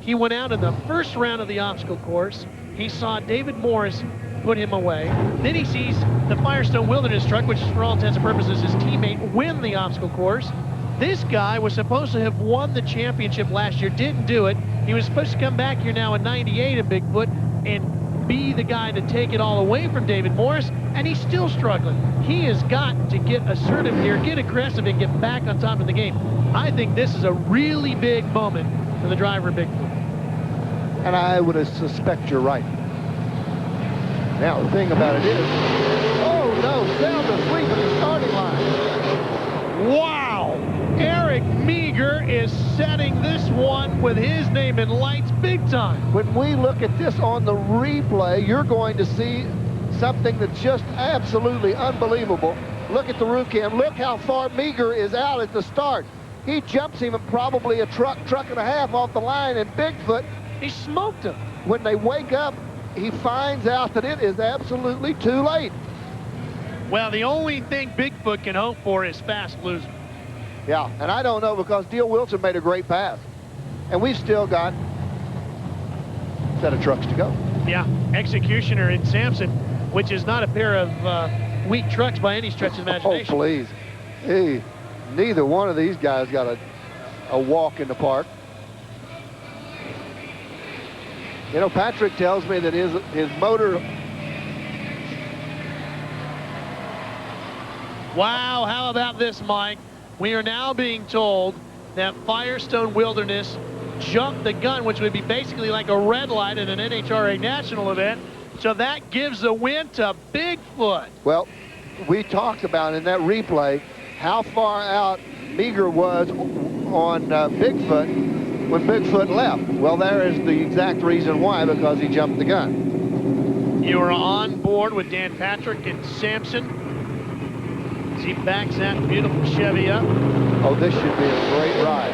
He went out in the first round of the obstacle course. He saw David Morris put him away. Then he sees the Firestone Wilderness truck, which is for all intents and purposes his teammate, win the obstacle course. This guy was supposed to have won the championship last year, didn't do it. He was supposed to come back here now in 98 in Bigfoot and be the guy to take it all away from David Morris, and he's still struggling. He has got to get assertive here, get aggressive, and get back on top of the game. I think this is a really big moment for the driver of Bigfoot. And I would suspect you're right. Now, the thing about it is, oh no, sound asleep at the starting line. Wow! Eric Meager is setting this one with his name in lights big time. When we look at this on the replay, you're going to see something that's just absolutely unbelievable. Look at the roof cam. Look how far Meager is out at the start. He jumps him probably a truck and a half off the line, and Bigfoot, he smoked him. When they wake up, he finds out that it is absolutely too late. Well, the only thing Bigfoot can hope for is fast loser. Yeah, and I don't know, because Dale Wilson made a great pass. And we've still got a set of trucks to go. Yeah, Executioner and Sampson, which is not a pair of weak trucks by any stretch of imagination. Oh, please. Hey, neither one of these guys got a walk in the park. You know, Patrick tells me that his motor... Wow, how about this, Mike? We are now being told that Firestone Wilderness jumped the gun, which would be basically like a red light at an NHRA national event. So that gives the win to Bigfoot. Well, we talked about in that replay how far out Meager was on Bigfoot when Bigfoot left. Well, there is the exact reason why, because he jumped the gun. You are on board with Dan Patrick and Sampson. As he backs that beautiful Chevy up. Oh, this should be a great ride.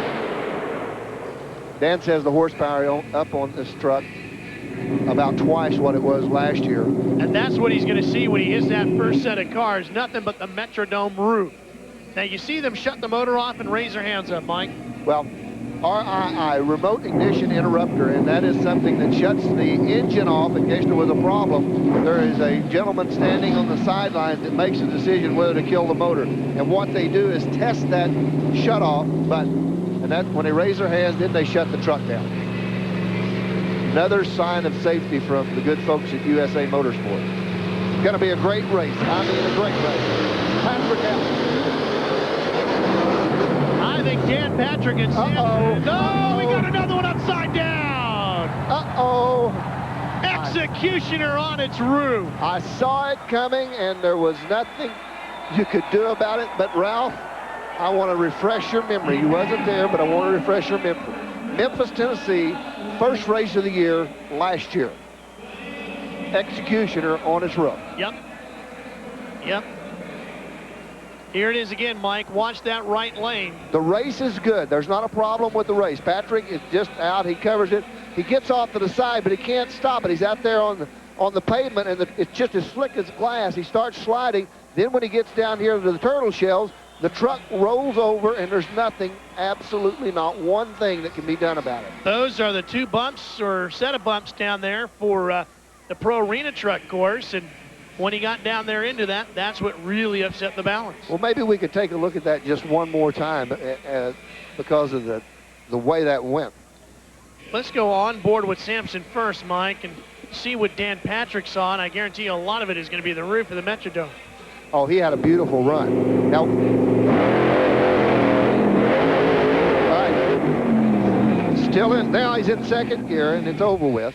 Dan says the horsepower up on this truck about twice what it was last year. And that's what he's going to see when he hits that first set of cars, nothing but the Metrodome roof. Now, you see them shut the motor off and raise their hands up, Mike. Well, RII, remote ignition interrupter, and that is something that shuts the engine off in case there was a problem. There is a gentleman standing on the sidelines that makes a decision whether to kill the motor. And what they do is test that shut-off button. And that, when they raise their hands, then they shut the truck down. Another sign of safety from the good folks at USA Motorsports. It's going to be a great race. I mean, a great race. Patrick Allen. I think Dan Patrick and Sam. No, we got another one upside down. Uh-oh. Executioner on its roof. I saw it coming, and there was nothing you could do about it. But, Ralph, I want to refresh your memory. You wasn't there, but I want to refresh your memory. Memphis, Tennessee, first race of the year last year. Executioner on its roof. Yep. Yep. Here it is again, Mike. Watch that right lane. The race is good. There's not a problem with the race. Patrick is just out. He covers it. He gets off to the side, but he can't stop it. He's out there on the pavement, and it's just as slick as glass. He starts sliding. Then when he gets down here to the turtle shells, the truck rolls over, and there's nothing, absolutely not one thing that can be done about it. Those are the two bumps or set of bumps down there for the Pro Arena truck course, and when he got down there into that, that's what really upset the balance. Well, maybe we could take a look at that just one more time because of the way that went. Let's go on board with Sampson first, Mike, and see what Dan Patrick saw, and I guarantee you a lot of it is going to be the roof of the Metrodome. Oh, he had a beautiful run. Now, all right. Still in. Now he's in second gear, and it's over with.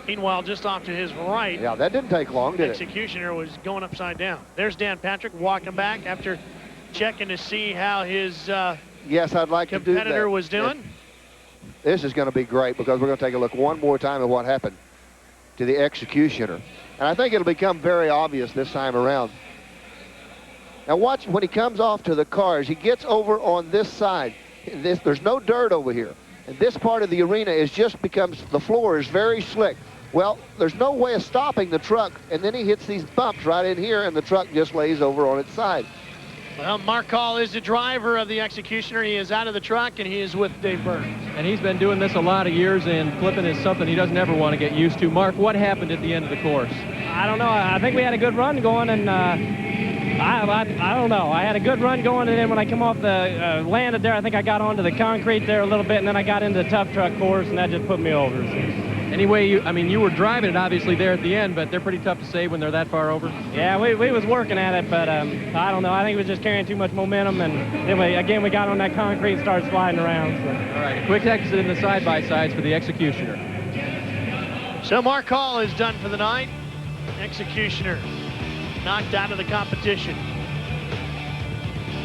Meanwhile, just off to his right. Yeah, that didn't take long, did it? Executioner was going upside down. There's Dan Patrick walking back after checking to see how his yes, I'd like competitor to do that. was doing. This is going to be great because we're going to take a look one more time at what happened to the Executioner. And I think it'll become very obvious this time around. Now watch when he comes off to the cars. He gets over on this side. There's no dirt over here. And this part of the arena is just the floor is very slick. Well, there's no way of stopping the truck, and then he hits these bumps right in here, and the truck just lays over on its side. Well, Mark Hall is the driver of the Executioner. He is out of the truck, and he is with Dave Burns. And he's been doing this a lot of years, and flipping is something he doesn't ever want to get used to. Mark, what happened at the end of the course? I don't know. I think we had a good run going, and I don't know. I had a good run going, and then when I come off the landed there, I think I got onto the concrete there a little bit, and then I got into the tough truck course, and that just put me over. Anyway, you were driving it obviously there at the end, but they're pretty tough to save when they're that far over. Yeah, we was working at it, but I don't know. I think it was just carrying too much momentum, and then we got on that concrete and started sliding around. So. All right, a quick exit in the side-by-sides for the Executioner. So Mark Hall is done for the night. Executioner knocked out of the competition.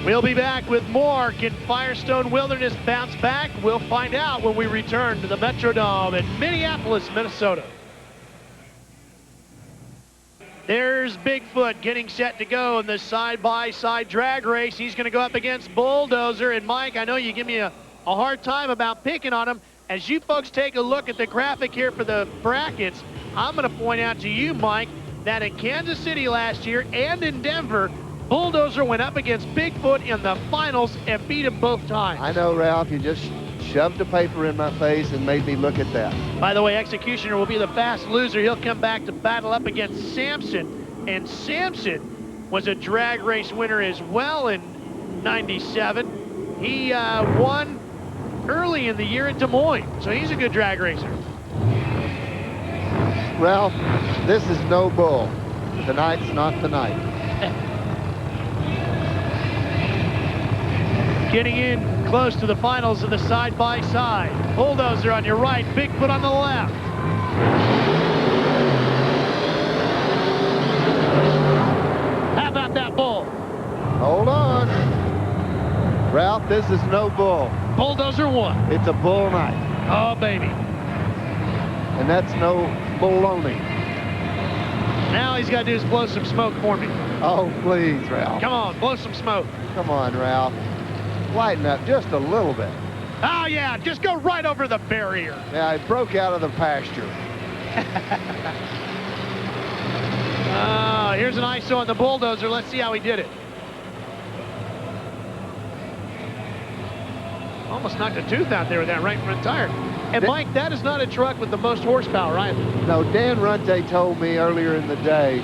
We'll be back with more. Can Firestone Wilderness bounce back? We'll find out when we return to the Metrodome in Minneapolis, Minnesota. There's Bigfoot getting set to go in the side-by-side drag race. He's going to go up against Bulldozer. And Mike, I know you give me a hard time about picking on him. As you folks take a look at the graphic here for the brackets, I'm going to point out to you, Mike, that in Kansas City last year and in Denver, Bulldozer went up against Bigfoot in the finals and beat him both times. I know, Ralph. You just shoved the paper in my face and made me look at that. By the way, Executioner will be the fast loser. He'll come back to battle up against Sampson. And Sampson was a drag race winner as well in '97. He won early in the year at Des Moines, so he's a good drag racer. Ralph, this is no bull. Tonight's not the night. Getting in close to the finals of the side-by-side. Bulldozer on your right, Bigfoot on the left. How about that bull? Hold on. Ralph, this is no bull. Bulldozer won. It's a bull night. Oh, baby. And that's no baloney. Now he's got to do is blow some smoke for me. Oh, please, Ralph. Come on, blow some smoke. Come on, Ralph. Lighten up just a little bit. Oh, yeah, just go right over the barrier. Yeah, it broke out of the pasture. Here's an ISO on the bulldozer. Let's see how he did it. Almost knocked a tooth out there with that right front tire. And Mike, that is not a truck with the most horsepower either. No, Dan Runte told me earlier in the day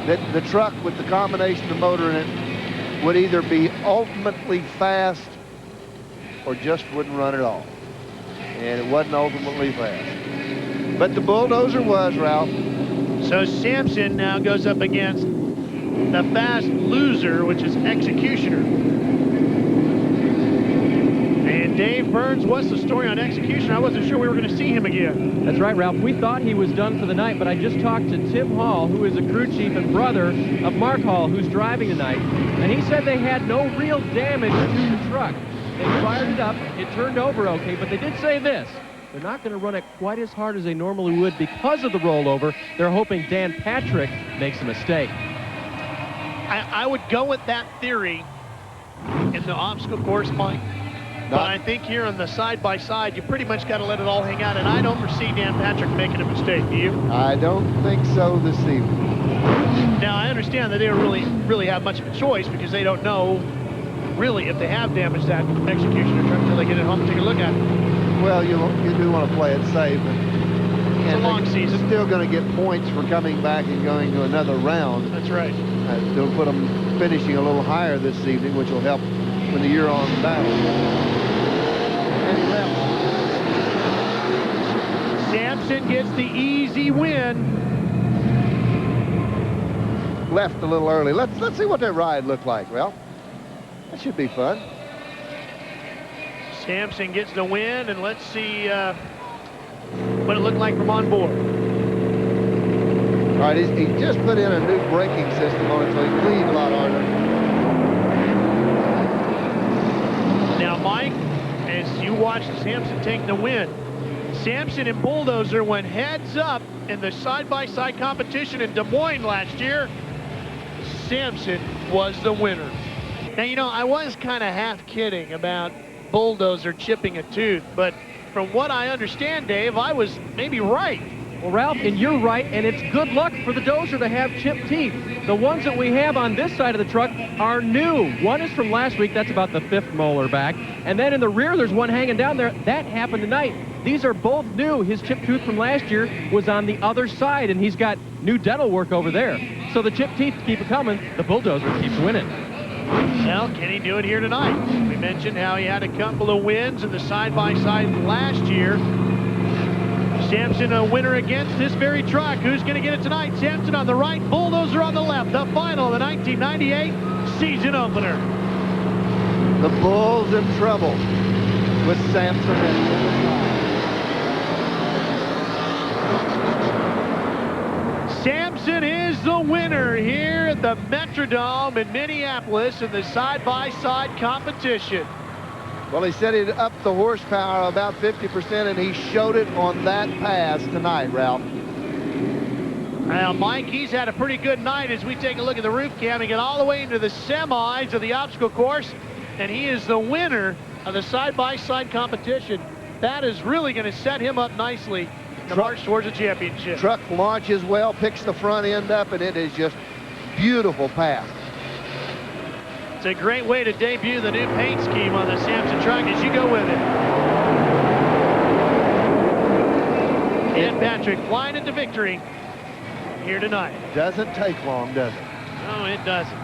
that the truck with the combination of motor in it would either be ultimately fast or just wouldn't run at all. And it wasn't ultimately fast. But the bulldozer was, Ralph. So Sampson now goes up against the fast loser, which is Executioner. And Dave Burns, what's the story on Executioner? I wasn't sure we were going to see him again. That's right, Ralph. We thought he was done for the night, but I just talked to Tim Hall, who is a crew chief and brother of Mark Hall, who's driving tonight, and he said they had no real damage to the truck. They fired it up, it turned over okay, but they did say this. They're not going to run it quite as hard as they normally would because of the rollover. They're hoping Dan Patrick makes a mistake. I would go with that theory in the obstacle course, Mike. But I think here on the side-by-side, you pretty much got to let it all hang out, and I don't foresee Dan Patrick making a mistake, do you? I don't think so this evening. Now, I understand that they don't really have much of a choice because they don't know, really, if they have damaged that Executioner truck until they get it home and take a look at it. Well, you do want to play it safe. It's a long season. Still going to get points for coming back and going to another round. That's right. Still put them finishing a little higher this evening, which will help when the year-on battle. Sampson gets the easy win. Left a little early. Let's see what that ride looked like. Well, that should be fun. Sampson gets the win, and let's see what it looked like from on board. All right, he just put in a new braking system on it, so he cleaned a lot harder. Now, Mike, as you watched Sampson take the win, Sampson and Bulldozer went heads up in the side-by-side competition in Des Moines last year. Sampson was the winner. Now, you know, I was kind of half kidding about Bulldozer chipping a tooth, but from what I understand, Dave, I was maybe right. Well, Ralph, and you're right, and it's good luck for the Dozer to have chipped teeth. The ones that we have on this side of the truck are new. One is from last week, that's about the 5th molar back, and then in the rear there's one hanging down there. That happened tonight. These are both new. His chipped tooth from last year was on the other side, and he's got new dental work over there. So the chipped teeth keep it coming. The Bulldozer keeps winning. Well, can he do it here tonight? We mentioned how he had a couple of wins in the side-by-side last year. Sampson a winner against this very truck. Who's going to get it tonight? Sampson on the right, Bulldozer on the left. The final of the 1998 season opener. The Bulls in trouble with Sampson in the Sampson is the winner here at the Metrodome in Minneapolis in the side-by-side competition. Well, he said he'd up the horsepower about 50%, and he showed it on that pass tonight, Ralph. Now, Mike, he's had a pretty good night as we take a look at the roof cam and get all the way into the semis of the obstacle course, and he is the winner of the side-by-side competition. That is really going to set him up nicely to march towards a championship. Truck launches well, picks the front end up, and it is just beautiful path. It's a great way to debut the new paint scheme on the Sampson truck as you go with it. And Patrick flying into victory here tonight. Doesn't take long, does it? No, it doesn't.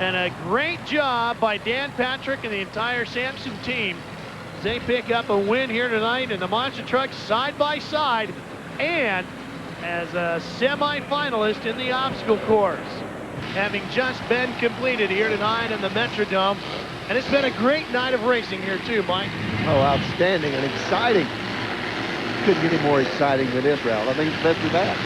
And a great job by Dan Patrick and the entire Sampson team as they pick up a win here tonight in the monster truck side by side and as a semi-finalist in the obstacle course, having just been completed here tonight in the Metrodome. And it's been a great night of racing here too, Mike. Oh, outstanding and exciting. Couldn't get any more exciting than this, Ralph. I think it's better than that.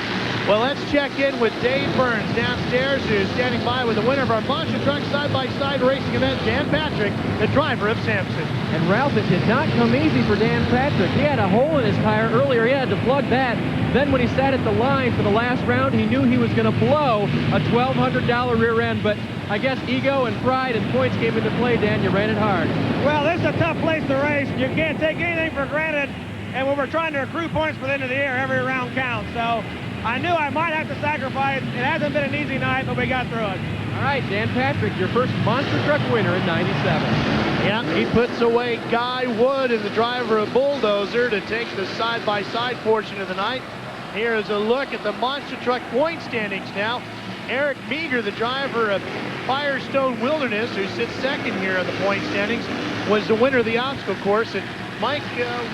Well, let's check in with Dave Burns downstairs, who's standing by with the winner of our monster truck side-by-side racing event, Dan Patrick, the driver of Sampson. And Ralph, it did not come easy for Dan Patrick. He had a hole in his tire earlier. He had to plug that. Then when he sat at the line for the last round, he knew he was going to blow a $1,200 rear end. But I guess ego and pride and points came into play, Dan. You ran it hard. Well, this is a tough place to race. You can't take anything for granted. and when we're trying to accrue points for the end of the year, every round counts. So I knew I might have to sacrifice. It hasn't been an easy night, but we got through it. All right, Dan Patrick, your first monster truck winner in '97. Yeah, he puts away Guy Wood and the driver of Bulldozer to take the side-by-side portion of the night. Here is a look at the monster truck point standings now. Eric Meager, the driver of Firestone Wilderness, who sits second here on the point standings, was the winner of the obstacle course. And Mike,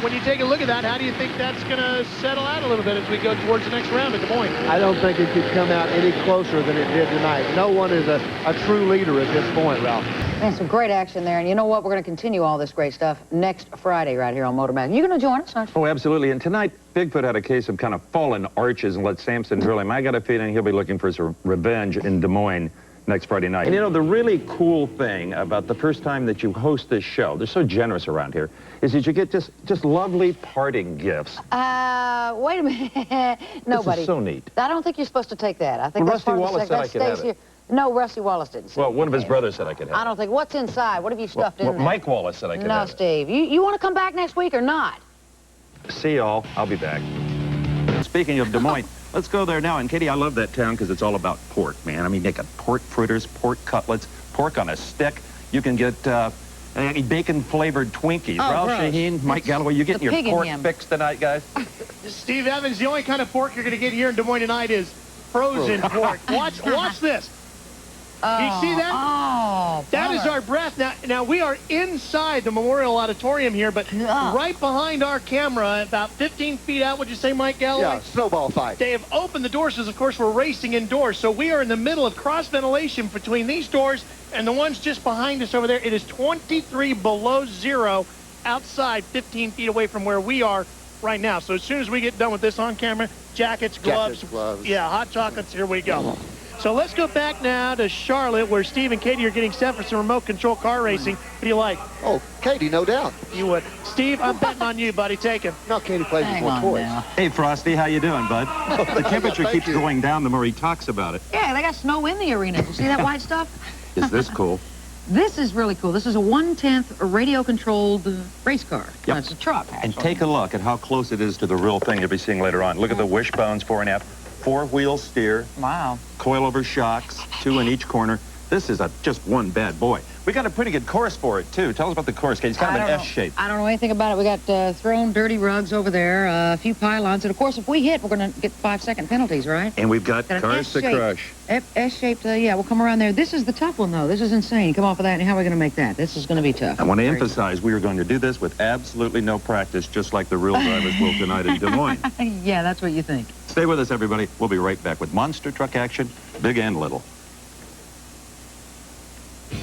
when you take a look at that, how do you think that's going to settle out a little bit as we go towards the next round at Des Moines? I don't think it could come out any closer than it did tonight. No one is a true leader at this point, Ralph. Man, some great action there. And you know what? We're going to continue all this great stuff next Friday right here on Motor Magazine. You're going to join us, aren't you? Oh, absolutely. And tonight, Bigfoot had a case of kind of fallen arches and let Samson drill him. I got a feeling he'll be looking for his revenge in Des Moines next Friday night. And you know, the really cool thing about the first time that you host this show, they're so generous around here, is that you get just lovely parting gifts. Wait a minute. Nobody. This is so neat. I don't think you're supposed to take that. I think Well, that's part Rusty of the Wallace said I could have here. it. No, Rusty Wallace didn't say Well, one of his brothers said I could have I don't think. What's inside? What have you stuffed in there? Mike Wallace said I could No, have Steve. You want to come back next week or not? it. See y'all. I'll be back. Speaking of Des Moines, let's go there now. And Katie, I love that town because it's all about pork, man. I mean, they got pork fritters, pork cutlets, pork on a stick. You can get any bacon-flavored Twinkies. Oh, Ralph gross. Shaheen, Mike Galloway, you getting The your pig in pork him. fix tonight, guys? Steve Evans, the only kind of pork you're going to get here in Des Moines tonight is frozen pork. Watch this. Do you see that? Oh, That is bummer. our breath. Now we are inside the Memorial Auditorium here, but right behind our camera, about 15 feet out, would you say, Mike Galloway? Yeah, snowball fight. They have opened the doors because, of course, we're racing indoors. So we are in the middle of cross-ventilation between these doors and the ones just behind us over there. It is 23 below zero outside, 15 feet away from where we are right now. So as soon as we get done with this on camera, jackets, gloves. Yeah, hot chocolates, here we go. So let's go back now to Charlotte, where Steve and Katie are getting set for some remote control car racing. What do you like? Oh, Katie, no doubt. You would. Steve, I'm betting on you, buddy. Take him. No, Katie plays with Hang more on toys. now. Hey, Frosty, how you doing, bud? The temperature Thank keeps you. going down the more he talks about it. Yeah, they got snow in the arena. You see that white stuff? Is this cool? This is really cool. This is a 1/10 radio-controlled race car. Yep. It's a truck, actually. And take a look at how close it is to the real thing you'll be seeing later on. Look at the wishbones, 4.5, four-wheel steer, Wow. coilover shocks, 2 in each corner. This is just one bad boy. We got a pretty good course for it, too. Tell us about the course, Kate. It's kind of an S shape. I don't know anything about it. We got thrown dirty rugs over there, a few pylons, and of course, if we hit, we're going to get 5-second penalties, right? And we've got Got an cars to S-shape. crush. S-shaped, yeah, we'll come around there. This is the tough one, though. This is insane. Come off of that, and how are we going to make that? This is going to be tough. I want to emphasize we are going to do this with absolutely no practice, just like the real drivers will tonight in Des Moines. Yeah, that's what you think. Stay with us, everybody. We'll be right back with monster truck action, big and little.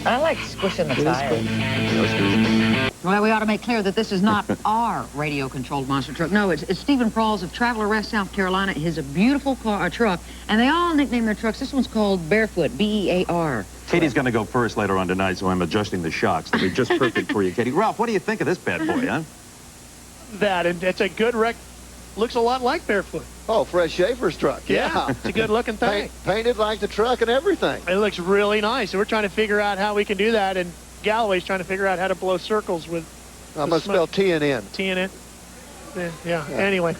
I like squishing the tires. Well, we ought to make clear that this is not our radio-controlled monster truck. No, it's Stephen Prall's of Traveler Rest, South Carolina. His a beautiful truck, and they all nickname their trucks. This one's called Barefoot, B-E-A-R. Katie's going to go first later on tonight, so I'm adjusting the shocks. They'll be just perfect for you, Katie. Ralph, what do you think of this bad boy, huh? And it's a good wreck. Looks a lot like Barefoot. Oh, Fred Schaefer's truck. Yeah, it's a good-looking thing. Painted like the truck and everything. It looks really nice. And we're trying to figure out how we can do that. And Galloway's trying to figure out how to blow circles with I'm going to spell TNN. TNN. Yeah. Anyway,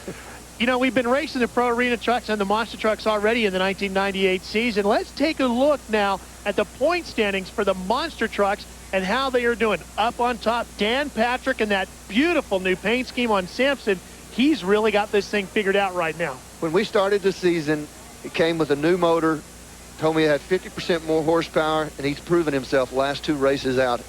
you know, we've been racing the Pro Arena trucks and the monster trucks already in the 1998 season. Let's take a look now at the point standings for the monster trucks and how they are doing. Up on top, Dan Patrick and that beautiful new paint scheme on Sampson. He's really got this thing figured out right now. When we started the season, it came with a new motor. Told me it had 50% more horsepower, and he's proven himself last 2 races out.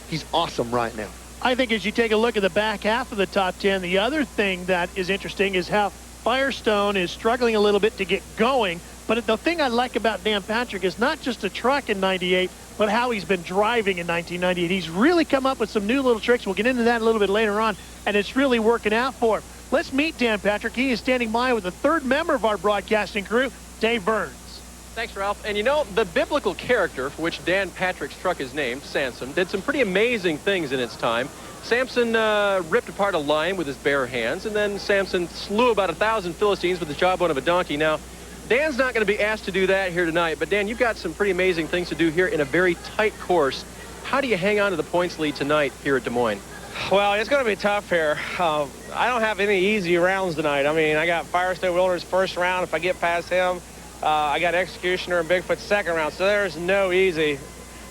He's awesome right now. I think as you take a look at the back half of the top 10, the other thing that is interesting is how Firestone is struggling a little bit to get going. But the thing I like about Dan Patrick is not just a truck in 98, but how he's been driving in 1998. He's really come up with some new little tricks. We'll get into that a little bit later on, and it's really working out for him. Let's meet Dan Patrick. He is standing by with the third member of our broadcasting crew, Dave Burns. Thanks, Ralph. And you know, the biblical character for which Dan Patrick's truck is named, Samson, did some pretty amazing things in its time. Samson ripped apart a lion with his bare hands, and then Samson slew about 1,000 Philistines with the jawbone of a donkey. Now, Dan's not going to be asked to do that here tonight, but Dan, you've got some pretty amazing things to do here in a very tight course. How do you hang on to the points lead tonight here at Des Moines? Well, it's going to be tough here. I don't have any easy rounds tonight. I mean, I got Firestone Wilderness first round. If I get past him, I got Executioner and Bigfoot second round. So there's no easy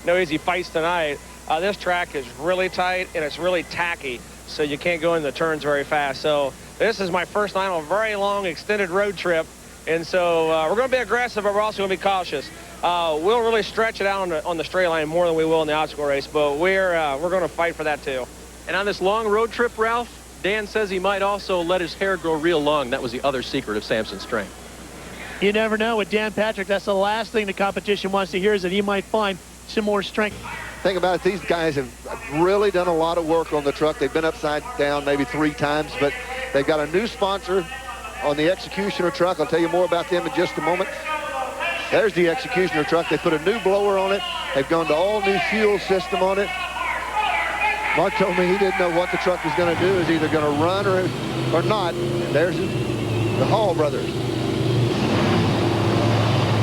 fights tonight. This track is really tight and it's really tacky, so you can't go in the turns very fast. So this is my first night on a very long, extended road trip, and so we're going to be aggressive, but we're also going to be cautious. We'll really stretch it out on the straight line more than we will in the obstacle race, but we're going to fight for that too. And on this long road trip, Ralph, Dan says he might also let his hair grow real long. That was the other secret of Samson's strength. You never know with Dan Patrick. That's the last thing the competition wants to hear, is that he might find some more strength. Think about it. These guys have really done a lot of work on the truck. They've been upside down maybe 3 times, but they've got a new sponsor on the Executioner truck. I'll tell you more about them in just a moment. There's the Executioner truck. They put a new blower on it. They've gone to all new fuel system on it. Mark told me he didn't know what the truck was going to do. Is either going to run or not. There's the Hall brothers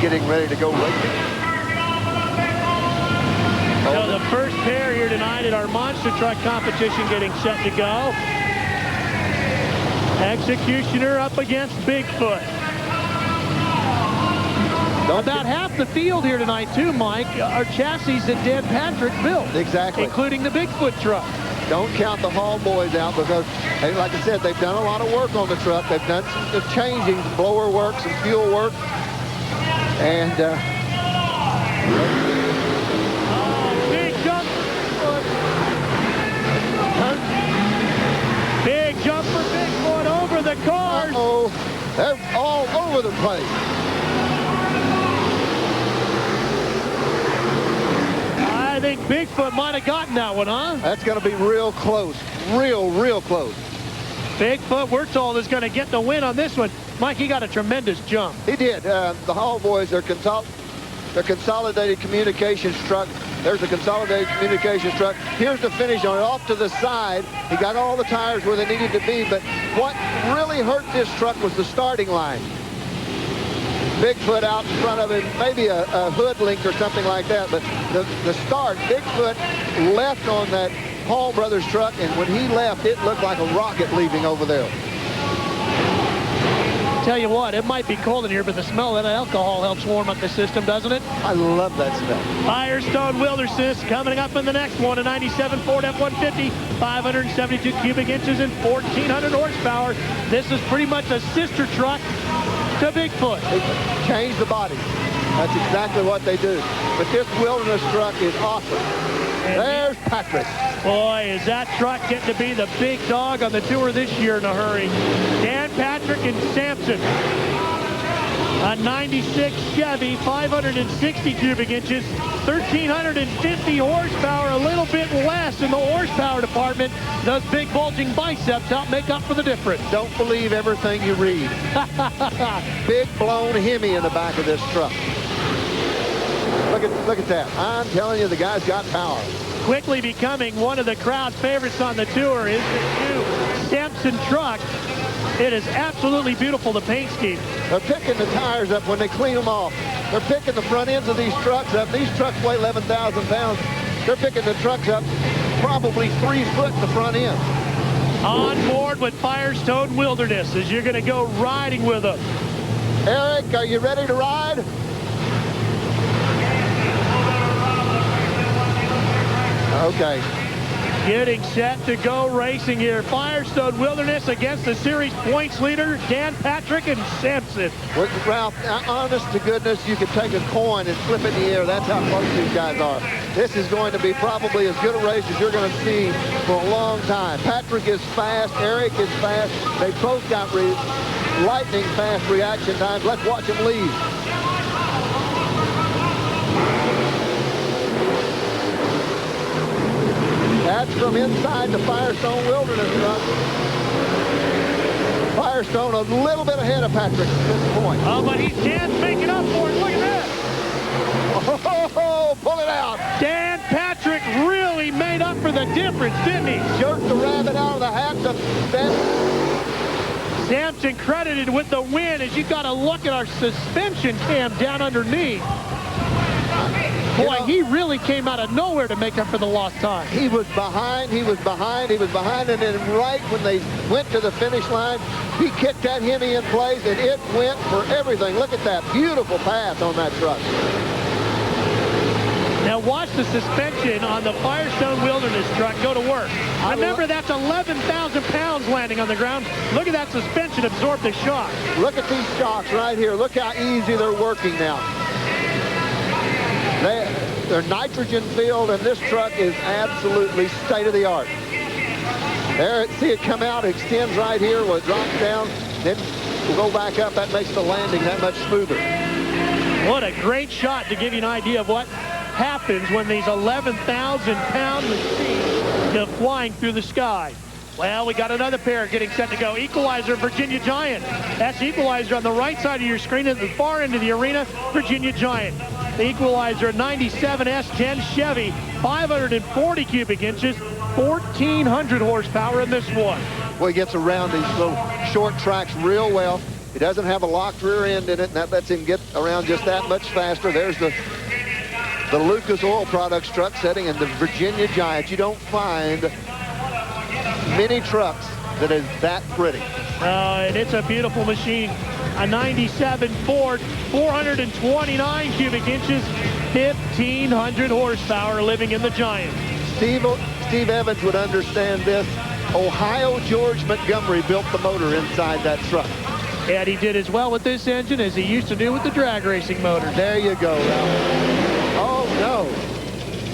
getting ready to go racing. So the first pair here tonight at our monster truck competition getting set to go. Executioner up against Bigfoot. About half the field here tonight, too, Mike, are chassis that Dan Patrick built. Exactly. Including the Bigfoot truck. Don't count the Hall boys out because, hey, like I said, they've done a lot of work on the truck. They've done some changing, blower work, some fuel work. And, big jump. Big jump for Bigfoot over the cars. Uh-oh. They're all over the place. I think Bigfoot might have gotten that one, huh? That's going to be real close. Real close. Bigfoot, we're told, is going to get the win on this one. Mike, he got a tremendous jump. He did. The Hall boys, their consolidated communications truck. There's the consolidated communications truck. Here's the finish on it, off to the side. He got all the tires where they needed to be, but what really hurt this truck was the starting line. Bigfoot out in front of him, maybe a hood link or something like that, but the start, Bigfoot left on that Hall Brothers truck, and when he left, it looked like a rocket leaving over there. Tell you what, it might be cold in here, but the smell of that alcohol helps warm up the system, doesn't it? I love that smell. Firestone Wilderness coming up in the next one, a 97 Ford F-150, 572 cubic inches and 1,400 horsepower. This is pretty much a sister truck to Bigfoot. They change the body. That's exactly what they do. But this Wilderness truck is awesome. There's Patrick. Boy, is that truck getting to be the big dog on the tour this year in a hurry. Dan Patrick and Samson. A 96 Chevy, 560 cubic inches, 1,350 horsepower, a little bit less in the horsepower department. Those big bulging biceps help make up for the difference. Don't believe everything you read. Big blown Hemi in the back of this truck. Look at that. I'm telling you, the guy's got power. Quickly becoming one of the crowd favorites on the tour is the new Samson truck. It is absolutely beautiful, the paint scheme. They're picking the tires up when they clean them off. They're picking the front ends of these trucks up. These trucks weigh 11,000 pounds. They're picking the trucks up probably 3 foot in the front end. On board with Firestone Wilderness as you're going to go riding with them. Eric, are you ready to ride? Okay. Getting set to go racing here. Firestone Wilderness against the series points leader, Dan Patrick and Samson. Well, Ralph, honest to goodness, you could take a coin and flip it in the air. That's how close these guys are. This is going to be probably as good a race as you're going to see for a long time. Patrick is fast. Eric is fast. They both got lightning fast reaction times. Let's watch them lead. That's from inside the Firestone Wilderness truck. Firestone a little bit ahead of Patrick at this point. Oh, but he can't make it up for it. Look at that. Oh, pull it out. Dan Patrick really made up for the difference, didn't he? Jerked the rabbit out of the hat. Samson credited with the win as you got to look at our suspension cam down underneath. Boy, he really came out of nowhere to make up for the lost time. He was behind, and then right when they went to the finish line, he kicked that Hemi in place, and it went for everything. Look at that beautiful path on that truck. Now watch the suspension on the Firestone Wilderness truck go to work. Remember, that's 11,000 pounds landing on the ground. Look at that suspension absorb the shock. Look at these shocks right here. Look how easy they're working now. They're nitrogen filled, and this truck is absolutely state-of-the-art. There, see it come out, it extends right here, well, it drops down, then we'll go back up. That makes the landing that much smoother. What a great shot to give you an idea of what happens when these 11,000-pound machines go flying through the sky. Well, we got another pair getting set to go. Equalizer, Virginia Giant. That's Equalizer on the right side of your screen at the far end of the arena, Virginia Giant. The Equalizer, 97 S10 Chevy, 540 cubic inches, 1,400 horsepower in this one. Well, he gets around these little short tracks real well. He doesn't have a locked rear end in it, and that lets him get around just that much faster. There's the Lucas Oil Products truck setting in the Virginia Giant. You don't find many trucks that is that pretty. And it's a beautiful machine. A 97 Ford, 429 cubic inches, 1,500 horsepower living in the Giant. Steve Evans would understand this. Ohio George Montgomery built the motor inside that truck. And he did as well with this engine as he used to do with the drag racing motors. There you go, Ralph. Oh, no.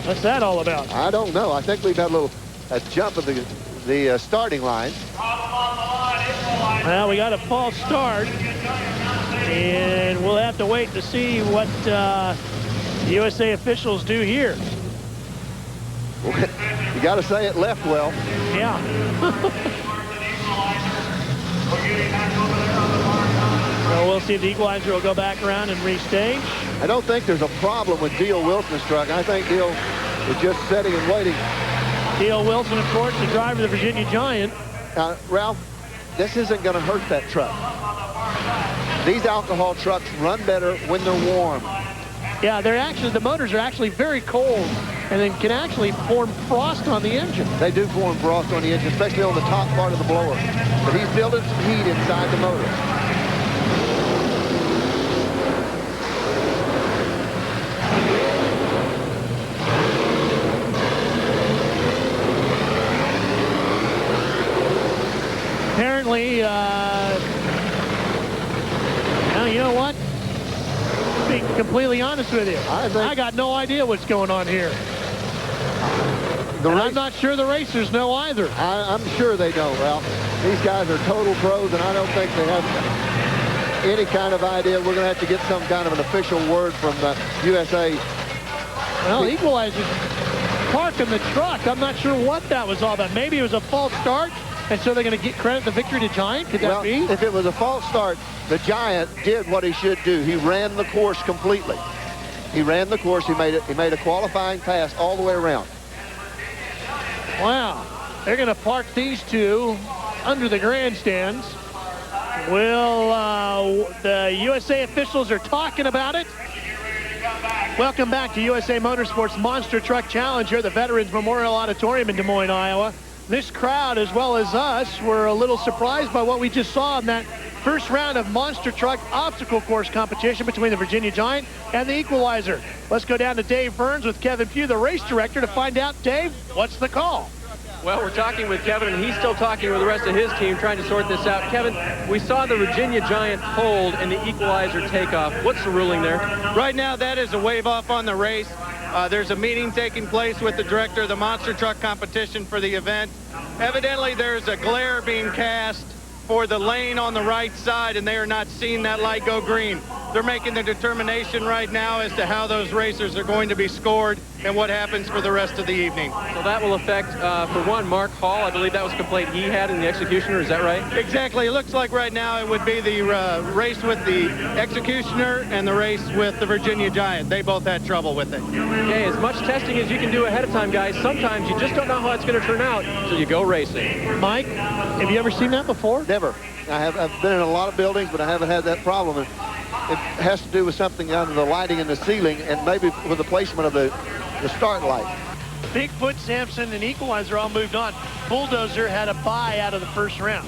What's that all about? I don't know. I think we've had a jump of the starting line. Well, we got a false start, and we'll have to wait to see what the USA officials do here. You got to say it left well. Yeah. So we'll see if the Equalizer will go back around and restage. I don't think there's a problem with Deal Wilson's truck. I think Deal is just sitting and waiting. Deal Wilson, of course, the driver of the Virginia Giant. Ralph, this isn't going to hurt that truck. These alcohol trucks run better when they're warm. Yeah, the motors are actually very cold and then can actually form frost on the engine. They do form frost on the engine, especially on the top part of the blower. But he's building some heat inside the motor. Apparently, now you know what? Being completely honest with you, I got no idea what's going on here. I'm not sure the racers know either. I'm sure they don't, Ralph. These guys are total pros, and I don't think they have any kind of idea. We're going to have to get some kind of an official word from the USA. Well, Equalizer's parking the truck. I'm not sure what that was all about. Maybe it was a false start, and so they're going to credit the victory to Giant? Could that be? If it was a false start, the Giant did what he should do. He ran the course completely. He ran the course. He made a qualifying pass all the way around. Wow. They're going to park these two under the grandstands. Well, the USA officials are talking about it. Welcome back to USA Motorsports Monster Truck Challenge here at the Veterans Memorial Auditorium in Des Moines, Iowa. This crowd, as well as us, were a little surprised by what we just saw in that first round of Monster Truck Obstacle Course competition between the Virginia Giant and the Equalizer. Let's go down to Dave Burns with Kevin Pugh, the race director, to find out, Dave, what's the call? Well, we're talking with Kevin, and he's still talking with the rest of his team, trying to sort this out. Kevin, we saw the Virginia Giant hold and the Equalizer takeoff. What's the ruling there? Right now, that is a wave off on the race. There's a meeting taking place with the director of the monster truck competition for the event. Evidently, there's a glare being cast for the lane on the right side, and they are not seeing that light go green. They're making the determination right now as to how those racers are going to be scored and what happens for the rest of the evening. So that will affect, for one, Mark Hall. I believe that was a complaint he had in the Executioner. Is that right? Exactly. It looks like right now it would be the race with the Executioner and the race with the Virginia Giant. They both had trouble with it. Okay, as much testing as you can do ahead of time, guys. Sometimes you just don't know how it's going to turn out, so you go racing. Mike, have you ever seen that before? Never. I've been in a lot of buildings, but I haven't had that problem. And it has to do with something under the lighting in the ceiling and maybe with the placement of the start light. Bigfoot, Sampson, and Equalizer all moved on. Bulldozer had a bye out of the first round.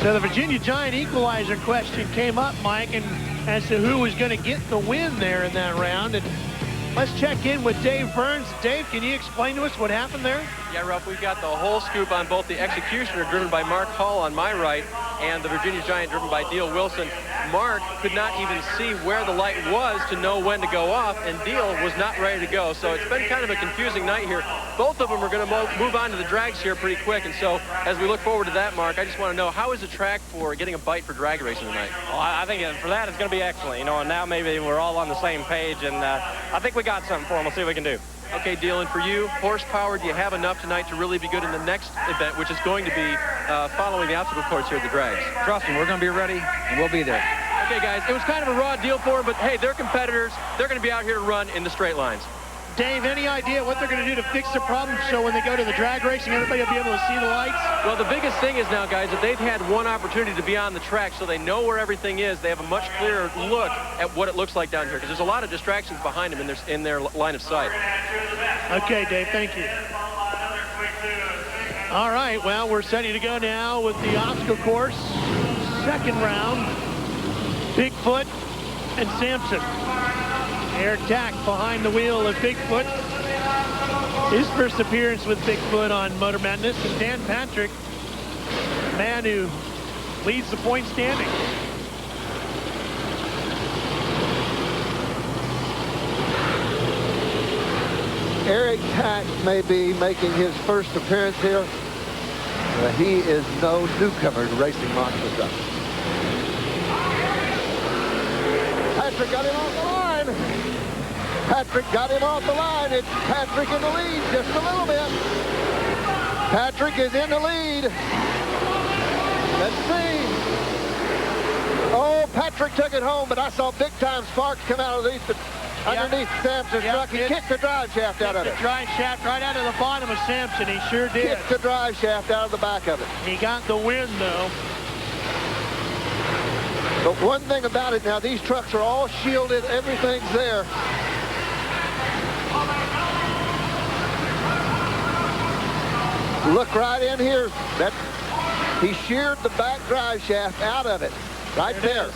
So the Virginia Giant Equalizer question came up, Mike, and as to who was going to get the win there in that round. And let's check in with Dave Burns. Dave, can you explain to us what happened there? Yeah, Ralph, we've got the whole scoop on both the Executioner, driven by Mark Hall on my right, and the Virginia Giant, driven by Deal Wilson. Mark could not even see where the light was to know when to go off, and Deal was not ready to go. So it's been kind of a confusing night here. Both of them are going to move on to the drags here pretty quick. And so as we look forward to that, Mark, I just want to know, how is the track for getting a bite for drag racing tonight? Well, I think for that it's going to be excellent, you know, and now maybe we're all on the same page, and I think we got something for them. We'll see what we can do. Okay, Deal, and for you, horsepower, do you have enough tonight to really be good in the next event, which is going to be following the obstacle course here at the drags? Trust me, we're going to be ready, and we'll be there. Okay, guys, it was kind of a raw deal for them, but hey, they're competitors. They're going to be out here to run in the straight lines. Dave, any idea what they're going to do to fix the problem so when they go to the drag racing, everybody will be able to see the lights? Well, the biggest thing is now, guys, that they've had one opportunity to be on the track, so they know where everything is. They have a much clearer look at what it looks like down here, because there's a lot of distractions behind them in their line of sight. Okay, Dave, thank you. All right, well, we're ready to go now with the obstacle course. Second round, Bigfoot and Sampson. Eric Tack behind the wheel of Bigfoot. His first appearance with Bigfoot on Motor Madness. And Dan Patrick, the man who leads the point standing. Eric Tack may be making his first appearance here. He is no newcomer to racing monster trucks. Patrick got him off the line. Patrick got him off the line. It's Patrick in the lead just a little bit. Patrick is in the lead. Let's see. Oh, Patrick took it home, but I saw big-time sparks come out of underneath Sampson's truck. He kicked the drive shaft out of it. The drive shaft right out of the bottom of Sampson. He sure did. Kicked the drive shaft out of the back of it. He got the win, though. But one thing about it now, these trucks are all shielded. Everything's there. Look right in here. He sheared the back drive shaft out of it. Right there.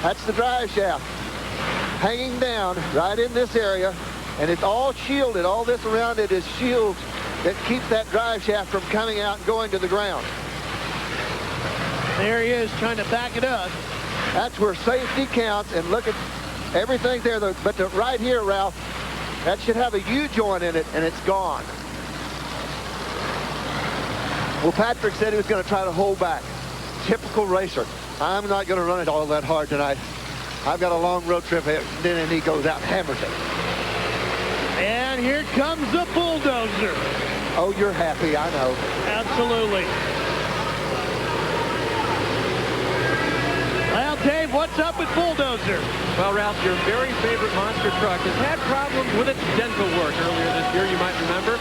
That's the drive shaft. Hanging down right in this area. And it's all shielded. All this around it is shields that keep that drive shaft from coming out and going to the ground. There he is trying to back it up. That's where safety counts, and look at everything there. But right here, Ralph, that should have a U-joint in it, and it's gone. Well, Patrick said he was going to try to hold back. Typical racer. I'm not going to run it all that hard tonight. I've got a long road trip ahead, and he goes out and hammers it. And here comes the bulldozer. Oh, you're happy, I know. Absolutely. Well, Dave, what's up with Bulldozer? Well, Ralph, your very favorite monster truck has had problems with its dental work earlier this year, you might remember.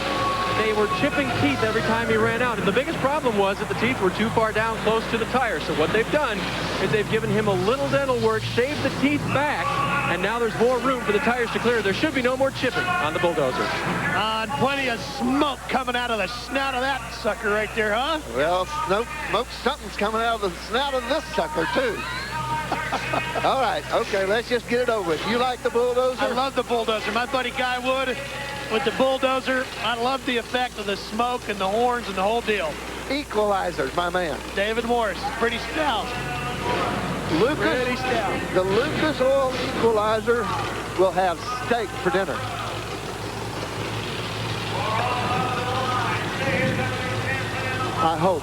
They were chipping teeth every time he ran out, and the biggest problem was that the teeth were too far down close to the tire. So what they've done is they've given him a little dental work, shaved the teeth back, and now there's more room for the tires to clear. There should be no more chipping on the Bulldozer. And plenty of smoke coming out of the snout of that sucker right there, huh? Well, something's coming out of the snout of this sucker, too. All right, okay, let's just get it over with. You like the Bulldozer? I love the Bulldozer. My buddy Guy Wood with the Bulldozer. I love the effect of the smoke and the horns and the whole deal. Equalizers, my man. David Morris, pretty stout. Pretty stout. The Lucas Oil Equalizer will have steak for dinner. I hope.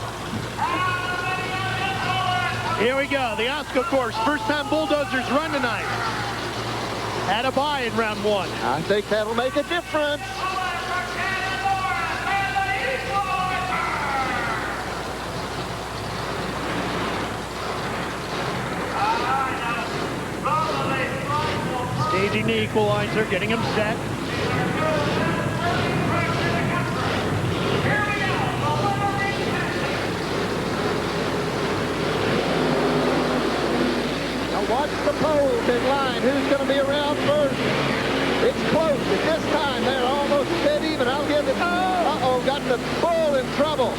Here we go, the obstacle course. First time Bulldozers run tonight. Had a bye in round one. I think that'll make a difference. Staging the equalizer, getting him set. Watch the poles in line. Who's going to be around first? It's close. At this time, they're almost dead even. I'll give it. Uh-oh, got the bull in trouble.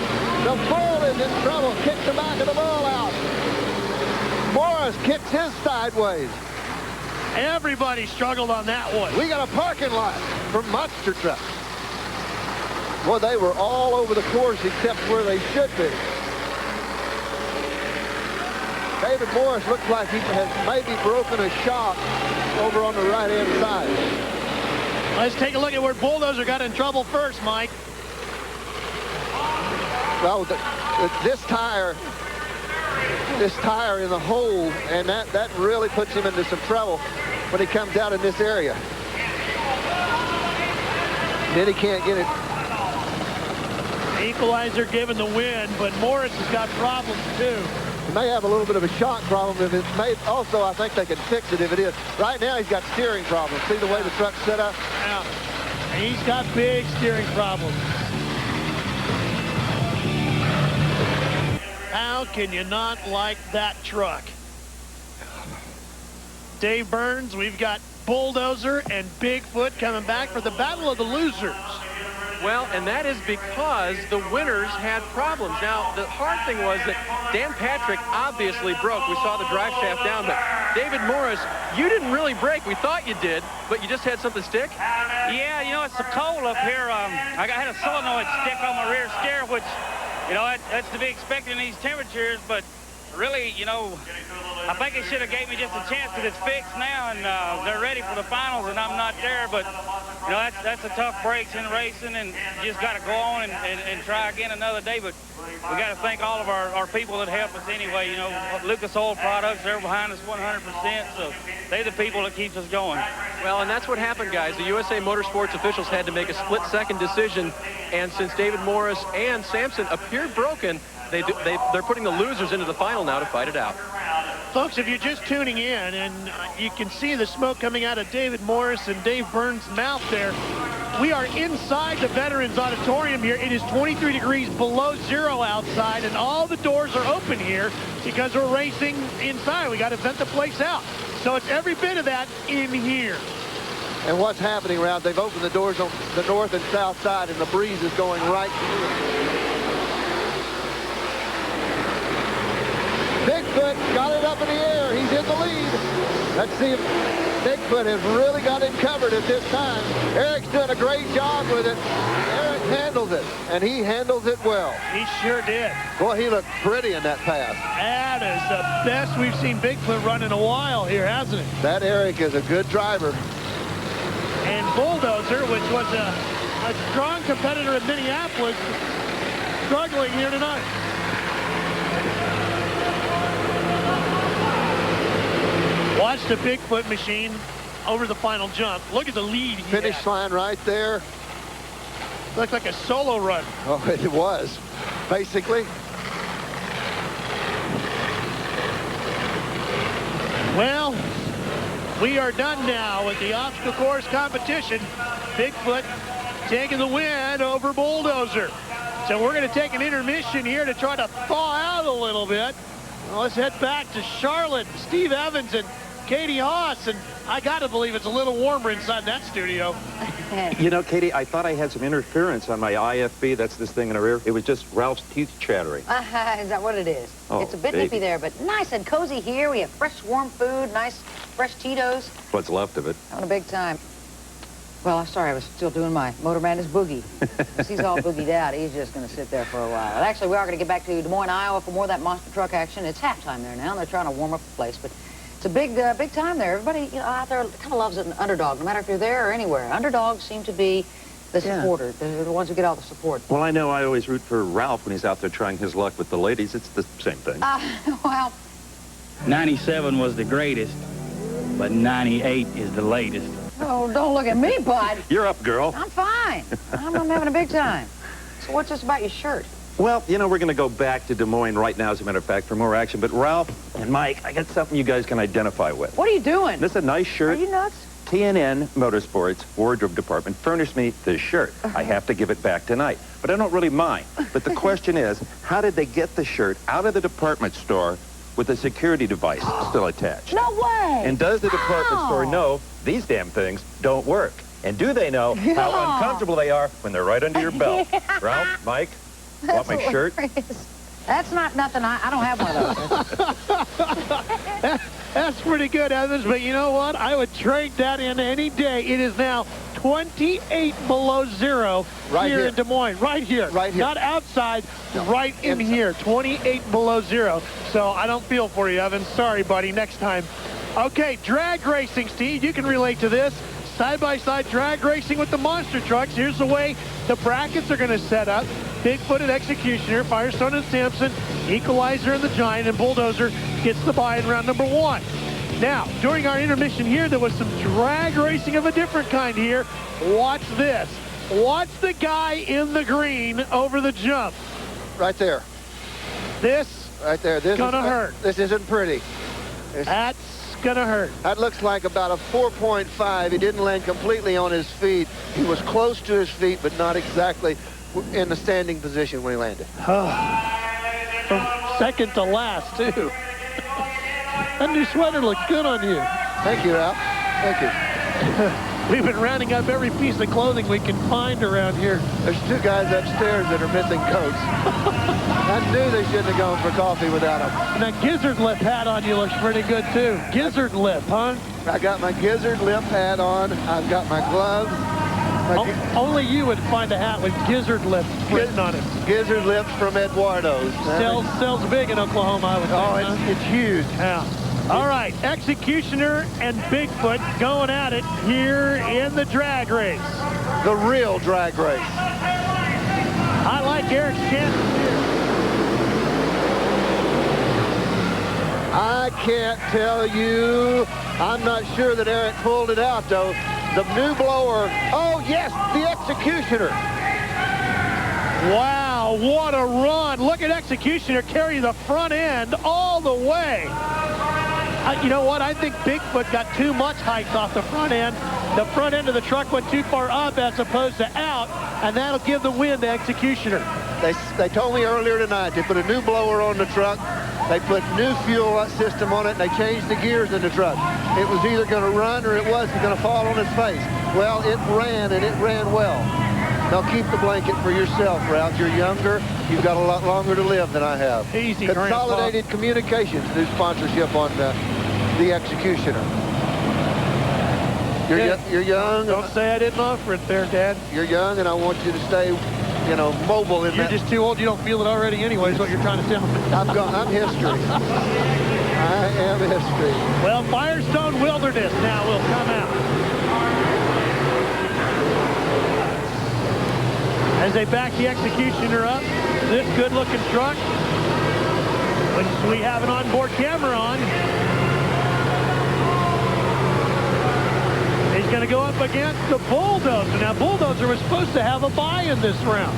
The bull is in trouble. Kicks the back of the bull out. Morris kicks his sideways. Everybody struggled on that one. We got a parking lot for monster trucks. Well, they were all over the course except where they should be. David Morris looks like he has maybe broken a shock over on the right-hand side. Let's take a look at where Bulldozer got in trouble first, Mike. Well, this tire in the hole, and that really puts him into some trouble when he comes out in this area. Then he can't get it. Equalizer given the win, but Morris has got problems too. He may have a little bit of a shock problem. If it may, also, I think they can fix it if it is. Right now, he's got steering problems. See the way the truck's set up? Yeah. He's got big steering problems. How can you not like that truck? Dave Burns, we've got Bulldozer and Bigfoot coming back for the battle of the losers. Well, and that is because the winners had problems. Now, the hard thing was that Dan Patrick obviously broke. We saw the drive shaft down, but David Morris, you didn't really break. We thought you did, but you just had something stick? Yeah, you know, it's so cold up here. I had a solenoid stick on my rear steer, which, you know, that's to be expected in these temperatures, but really, you know, I think they should have gave me just a chance because it's fixed now, and they're ready for the finals, and I'm not there. But, you know, that's a tough breaks in racing, and you just got to go on and try again another day. But we got to thank all of our people that help us anyway. You know, Lucas Oil Products, they're behind us 100%, so they're the people that keeps us going. Well, and that's what happened, guys. The USA Motorsports officials had to make a split-second decision, and since David Morris and Sampson appeared broken, they're putting the losers into the final now to fight it out. Folks, if you're just tuning in and you can see the smoke coming out of David Morris and Dave Burns' mouth there, we are inside the Veterans Auditorium here. It is 23 degrees below zero outside, and all the doors are open here because we're racing inside. We got to vent the place out. So it's every bit of that in here. And what's happening, Ralph, they've opened the doors on the north and south side, and the breeze is going right through. Bigfoot got it up in the air. He's in the lead. Let's see if Bigfoot has really got it covered at this time. Eric's doing a great job with it. Eric handles it, and he handles it well. He sure did. Boy, he looked pretty in that pass. That is the best we've seen Bigfoot run in a while here, hasn't it? That Eric is a good driver. And Bulldozer, which was a strong competitor in Minneapolis, struggling here tonight. Watch the Bigfoot machine over the final jump. Look at the lead. Finish line right there. Looked like a solo run. Oh, it was, basically. Well, we are done now with the obstacle course competition. Bigfoot taking the win over Bulldozer. So we're going to take an intermission here to try to thaw out a little bit. Well, let's head back to Charlotte. Steve Evans and Katie Haas, and I got to believe it's a little warmer inside that studio. You know, Katie, I thought I had some interference on my IFB. That's this thing in the rear. It was just Ralph's teeth chattering. Is that what it is? Oh, it's a bit baby. nippy there, but nice and cozy here. We have fresh, warm food, nice, fresh Cheetos. What's left of it. Having a big time. Well, I'm sorry, I was still doing my Motor Madness boogie. Since he's all boogied out, he's just going to sit there for a while. And actually, we are going to get back to Des Moines, Iowa for more of that monster truck action. It's halftime there now, and they're trying to warm up the place. But it's a big time there. Everybody, you know, out there kind of loves an underdog, no matter if you're there or anywhere. Underdogs seem to be the supporters. They're the ones who get all the support. Well, I know I always root for Ralph when he's out there trying his luck with the ladies. It's the same thing. Well, 97 was the greatest, but 98 is the latest. oh, don't look at me, bud. You're up, girl. I'm fine. I'm having a big time. So what's this about your shirt? Well, you know, we're going to go back to Des Moines right now, as a matter of fact, for more action. But Ralph and Mike, I got something you guys can identify with. What are you doing? This is a nice shirt. Are you nuts? TNN Motorsports wardrobe department furnished me this shirt. I have to give it back tonight, but I don't really mind. But the question is, how did they get the shirt out of the department store with a security device still attached. No way! And does the department How? store know these damn things don't work? And do they know how uncomfortable they are when they're right under your belt? Ralph, Mike, want my shirt? That's not nothing. I don't have one of those. That's pretty good, Evans, but you know what? I would trade that in any day. It is now 28 below zero here in Des Moines. Right here. Right here. Not outside, right in here. 28 below zero. So I don't feel for you, Evans. Sorry, buddy. Next time. Okay, drag racing, Steve. You can relate to this. Side-by-side drag racing with the monster trucks. Here's the way the brackets are going to set up. Bigfoot and Executioner, Firestone and Sampson, Equalizer and the Giant, and Bulldozer gets the bye in round number 1. Now, during our intermission here, there was some drag racing of a different kind here. Watch this. Watch the guy in the green over the jump. Right there. This right there. This gonna hurt. This isn't pretty. That's gonna hurt. That looks like about a 4.5. He didn't land completely on his feet. He was close to his feet, but not exactly in the standing position when he landed. From second to last, too. That new sweater looked good on you. Thank you, Ralph. Thank you. We've been rounding up every piece of clothing we can find around here. There's 2 guys upstairs that are missing coats. I knew they shouldn't have gone for coffee without them. And that gizzard lip hat on you looks pretty good, too. Gizzard lip, huh? I got my gizzard lip hat on. I've got my gloves. Only you would find a hat with gizzard lips written on it. Gizzard lips from Eduardo's. Sells big in Oklahoma, I would think. Oh, it's huge. Yeah. All right, Executioner and Bigfoot going at it here in the drag race. The real drag race. I like Eric's chances here. I can't tell you. I'm not sure that Eric pulled it out, though. The new blower. Oh, yes, the Executioner. Wow, what a run. Look at Executioner carry the front end all the way. You know what? I think Bigfoot got too much height off the front end. The front end of the truck went too far up as opposed to out, and that'll give the win to Executioner. They told me earlier tonight they put a new blower on the truck. They put new fuel system on it, and they changed the gears in the truck. It was either going to run or it wasn't going to fall on its face. Well, it ran, and it ran well. Now keep the blanket for yourself, Ralph. You're younger. You've got a lot longer to live than I have. Easy, Consolidated Communications, new sponsorship on the Executioner. You're young. Don't say I didn't offer it there, Dad. You're young, and I want you to stay, you know, mobile in that. You're just too old. You don't feel it already anyway, is what you're trying to tell me. I'm history. I am history. Well, Firestone Wilderness now will come out. As they back the Executioner up, this good-looking truck, which we have an onboard camera on, is going to go up against the Bulldozer. Now, Bulldozer was supposed to have a bye in this round.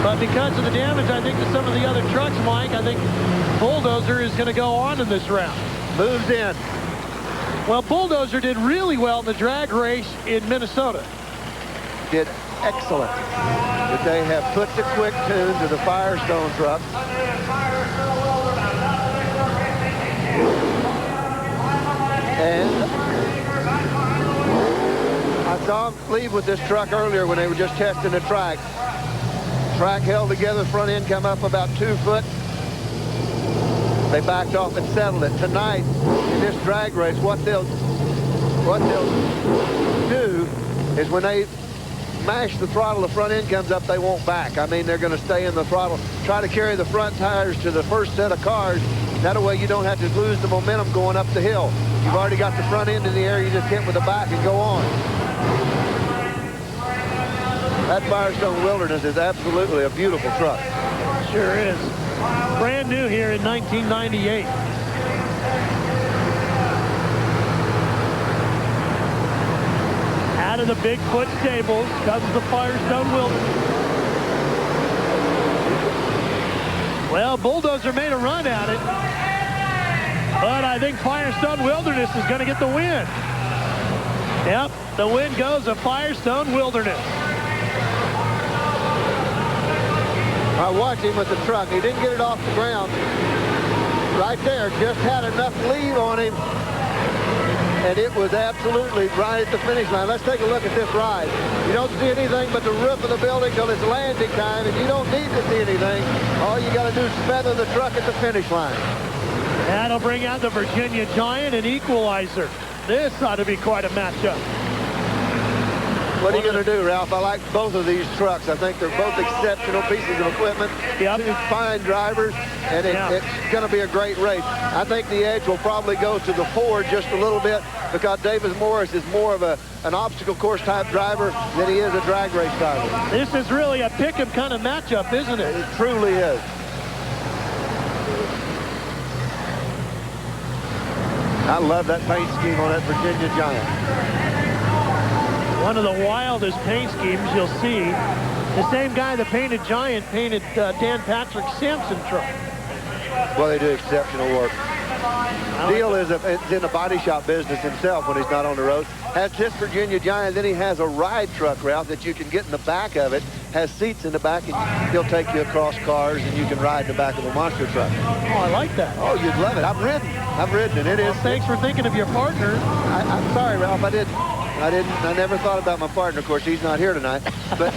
But because of the damage, I think, to some of the other trucks, Mike, I think Bulldozer is going to go on in this round. Moves in. Well, Bulldozer did really well in the drag race in Minnesota. Did excellent. But they have put the quick tune to the Firestone truck. And I saw them leave with this truck earlier when they were just testing the track. Track held together, front end come up about 2 foot. They backed off and settled it. Tonight, in this drag race, what they'll do is when they mash the throttle, the front end comes up, they won't back. I mean, they're going to stay in the throttle, try to carry the front tires to the first set of cars. That way you don't have to lose the momentum going up the hill. You've already got the front end in the air, you just hit with the back and go on. That Firestone Wilderness is absolutely a beautiful truck. Sure is. Brand new here in 1998. Out of the Bigfoot stables comes the Firestone Wilderness. Well, Bulldozer made a run at it, but I think Firestone Wilderness is going to get the win. Yep, the win goes to Firestone Wilderness. I watched him with the truck. He didn't get it off the ground. Right there, just had enough lead on him. And it was absolutely right at the finish line. Let's take a look at this ride. You don't see anything but the roof of the building till it's landing time, and you don't need to see anything. All you got to do is feather the truck at the finish line. That'll bring out the Virginia Giant and Equalizer. This ought to be quite a matchup. What are you going to do, Ralph? I like both of these trucks. I think they're both exceptional pieces of equipment. Yep. Two fine drivers, and it's going to be a great race. I think the edge will probably go to the Ford just a little bit because David Morris is more of an obstacle course type driver than he is a drag race driver. This is really a pick-em kind of matchup, isn't it? It truly is. I love that paint scheme on that Virginia Giant. One of the wildest paint schemes you'll see. The same guy that painted Giant painted Dan Patrick Sampson truck. Well, they do exceptional work. Deal is in the body shop business himself when he's not on the road. Has this Virginia Giant, then he has a ride truck, Ralph, that you can get in the back of it. Has seats in the back, and he'll take you across cars, and you can ride in the back of a monster truck. Oh, I like that. Oh, you'd love it. I've ridden it. It is. Thanks for thinking of your partner. I'm sorry, Ralph. I never thought about my partner. Of course, he's not here tonight. But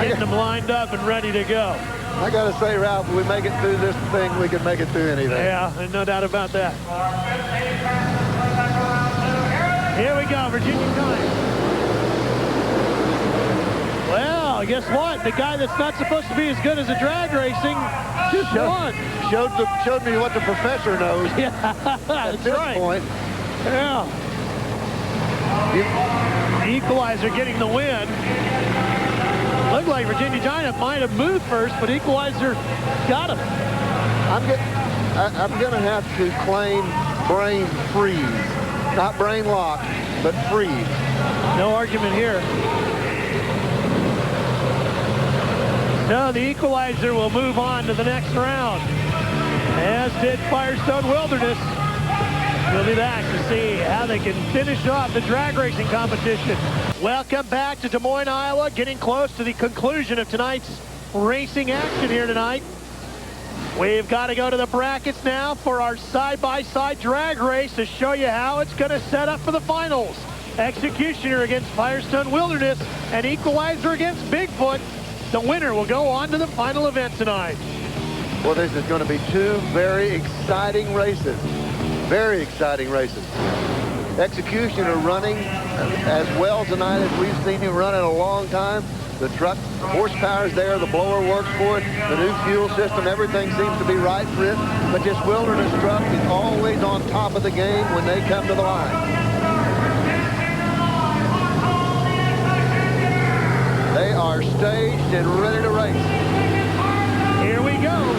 getting them lined up and ready to go. I got to say, Ralph, if we make it through this thing, we can make it through anything. Yeah, and no doubt about that. Here we go, Virginia Giant. Well, guess what? The guy that's not supposed to be as good as a drag racing just won. Showed me what the professor knows. Yeah, at this point. Yeah. Equalizer getting the win. Looked like Virginia Giant might have moved first, but Equalizer got him. I'm going to have to claim brain freeze. Not brain lock, but freeze. No argument here. No, the Equalizer will move on to the next round, as did Firestone Wilderness. We'll be back to see how they can finish off the drag racing competition. Welcome back to Des Moines, Iowa. Getting close to the conclusion of tonight's racing action here tonight. We've got to go to the brackets now for our side-by-side drag race to show you how it's going to set up for the finals. Executioner against Firestone Wilderness and Equalizer against Bigfoot. The winner will go on to the final event tonight. Well, this is going to be two very exciting races. Very exciting races. Executioner running as well tonight as we've seen him run in a long time. The truck, the horsepower's there, the blower works for it, the new fuel system, everything seems to be right for it. But this Wilderness truck is always on top of the game when they come to the line. They are staged and ready to race. Here we go.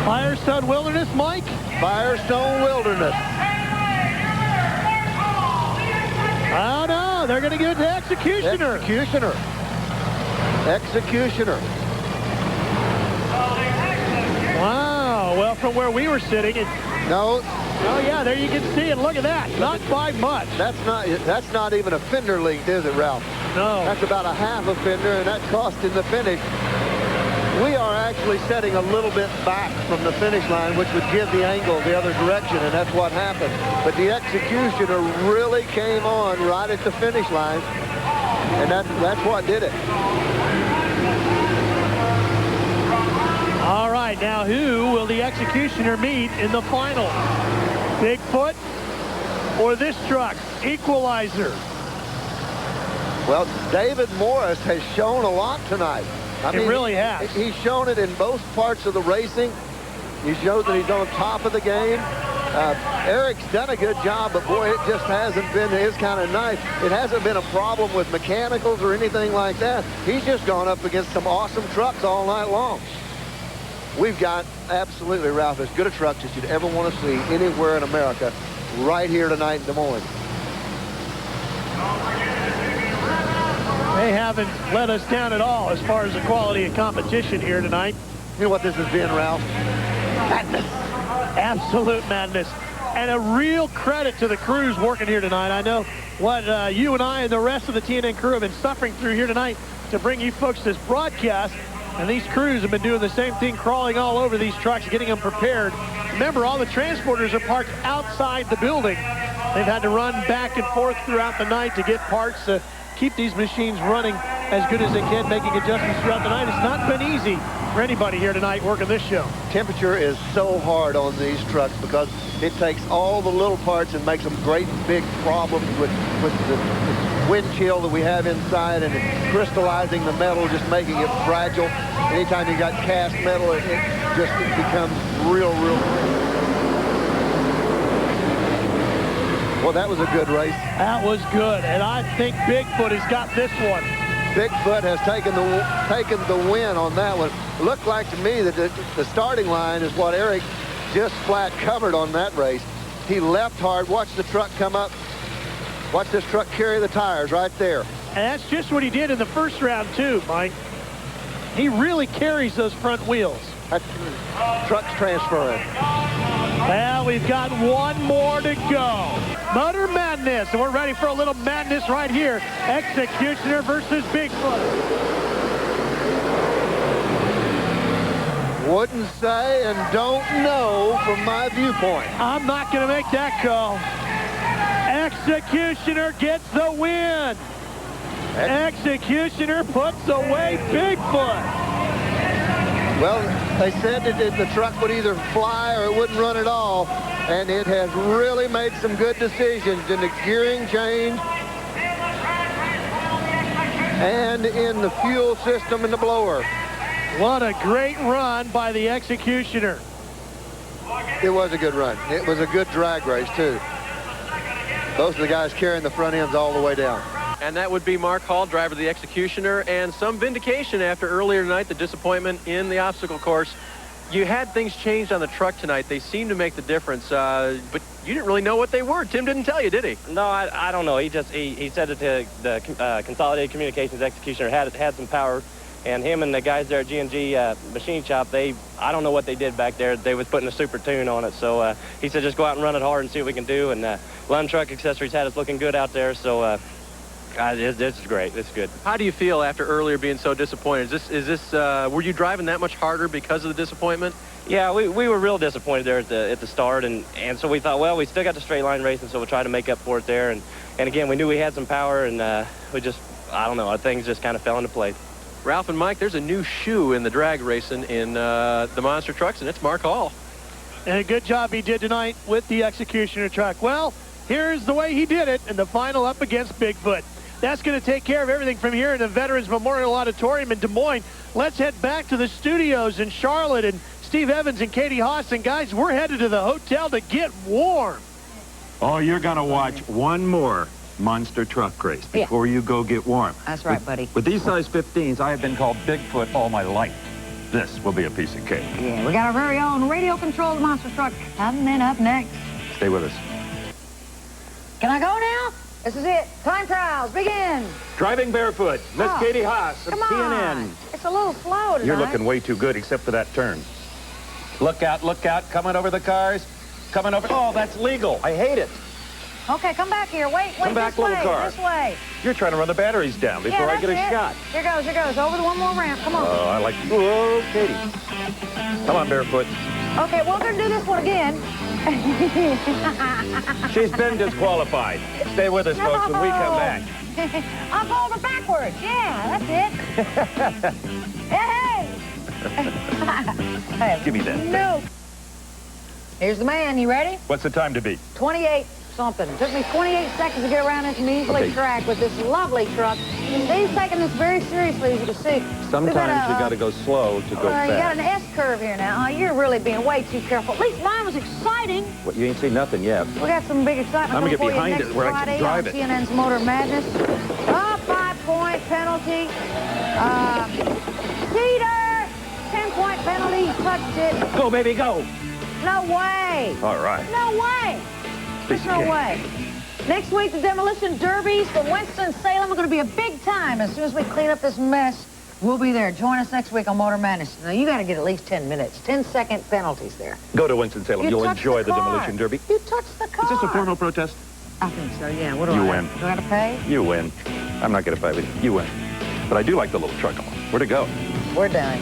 Firestone Wilderness, Mike? Firestone Wilderness. Oh, no, they're going to give it to Executioner. Executioner. Wow, well, from where we were sitting, no. Oh, yeah, there you can see it. Look at that. Not by much. That's not even a fender length, is it, Ralph? No. That's about a half a fender, and that cost in the finish. We are actually setting a little bit back from the finish line, which would give the angle the other direction, and that's what happened. But the Executioner really came on right at the finish line, and that's what did it. All right, now who will the Executioner meet in the final? Bigfoot or this truck, Equalizer? Well, David Morris has shown a lot tonight. I mean, really has. He's shown it in both parts of the racing. He showed that he's on top of the game. Eric's done a good job, but boy, it just hasn't been his kind of night. It hasn't been a problem with mechanicals or anything like that. He's just gone up against some awesome trucks all night long. We've got absolutely, Ralph, as good a truck as you'd ever want to see anywhere in America right here tonight in Des Moines. They haven't let us down at all as far as the quality of competition here tonight. You know what this has been, Ralph? Madness. Absolute madness. And a real credit to the crews working here tonight. I know what you and I and the rest of the TNN crew have been suffering through here tonight. to bring you folks this broadcast. And these crews have been doing the same thing, crawling all over these trucks, getting them prepared. Remember, all the transporters are parked outside the building. They've had to run back and forth throughout the night to get parts to keep these machines running as good as they can, making adjustments throughout the night. It's not been easy for anybody here tonight working this show. Temperature is so hard on these trucks because it takes all the little parts and makes them great big problems with the wind chill that we have inside, and it's crystallizing the metal, just making it fragile. Anytime you got cast metal, it becomes real. Well, that was a good race. That was good, and I think Bigfoot has got this one. Bigfoot has taken the win on that one. It looked like to me that the starting line is what Eric just flat covered on that race. He left hard. Watch the truck come up. Watch this truck carry the tires right there. And that's just what he did in the first round, too, Mike. He really carries those front wheels. That truck's transferring. Well, we've got one more to go. Motor Madness, and we're ready for a little madness right here. Executioner versus Bigfoot. Wouldn't say and don't know from my viewpoint. I'm not going to make that call. Executioner gets the win. Executioner puts away Bigfoot. Well, they said that the truck would either fly or it wouldn't run at all, and it has really made some good decisions in the gearing change and in the fuel system and the blower. What a great run by the Executioner. It was a good run. It was a good drag race, too. Both of the guys carrying the front ends all the way down. And that would be Mark Hall, driver of the Executioner, and some vindication after earlier tonight, the disappointment in the obstacle course. You had things changed on the truck tonight. They seemed to make the difference, but you didn't really know what they were. Tim didn't tell you, did he? No, I don't know. He said that the Consolidated Communications Executioner had some power, and him and the guys there at G&G Machine Shop, I don't know what they did back there. They was putting a super tune on it, so he said just go out and run it hard and see what we can do, and Lund Truck Accessories had us looking good out there, so this is great. It's good. How do you feel after earlier being so disappointed? Were you driving that much harder because of the disappointment? Yeah, we were real disappointed there at the start, and so we thought, well, we still got the straight line racing, so we'll try to make up for it there, and again, we knew we had some power, and we just, I don't know, things just kind of fell into place. Ralph and Mike, there's a new shoe in the drag racing in the monster trucks, and it's Mark Hall. And a good job he did tonight with the Executioner truck. Well, here's the way he did it in the final up against Bigfoot. That's going to take care of everything from here in the Veterans Memorial Auditorium in Des Moines. Let's head back to the studios in Charlotte, and Steve Evans and Katie Haas. And guys, we're headed to the hotel to get warm. Oh, you're going to watch one more monster truck race before you go get warm. That's right, buddy. With these size 15s, I have been called Bigfoot all my life. This will be a piece of cake. Yeah, we got our very own radio-controlled monster truck coming up next. Stay with us. Can I go now? This is it. Time trials begin. Driving barefoot, Miss Katie Haas of TNN. It's a little slow tonight. You're looking way too good except for that turn. Look out, coming over the cars. Coming over. Oh, that's legal. I hate it. Okay, come back here. Wait, come back, this little way, car. this way. You're trying to run the batteries down before I get a shot. Here goes. Over the one more ramp. Come on. Oh, I like. Whoa, Katie. Come on, barefoot. Okay, we're going to do this one again. She's been disqualified. Stay with us, folks, when we come back. I'll go over backwards. Yeah, that's it. Hey! Give me that. No. Here's the man. You ready? What's the time to be? 28 something. It took me 28 seconds to get around this measly track with this lovely truck. Steve's taking this very seriously, as you can see. Sometimes you got to go slow to go fast. You got an S-curve here now. Oh, you're really being way too careful. At least mine was exciting. What, you ain't seen nothing yet. We got some big excitement. I'm going to get behind it where I can drive it. TNN's Motor Madness. A 5-point penalty. Cedar! 10-point penalty. He touched it. Go, baby, go. No way. All right. No way. There's no way. Next week, the Demolition Derbies from Winston-Salem are going to be a big time. As soon as we clean up this mess, we'll be there. Join us next week on Motor Madness. Now, you got to get at least 10 minutes. 10-second penalties there. Go to Winston-Salem. You'll enjoy the Demolition Derby. You touched the car. Is this a formal protest? I think so, yeah. What do You I win. Do I got to pay? You win. I'm not going to fight with you. You win. But I do like the little truck. Where'd it go? We're done.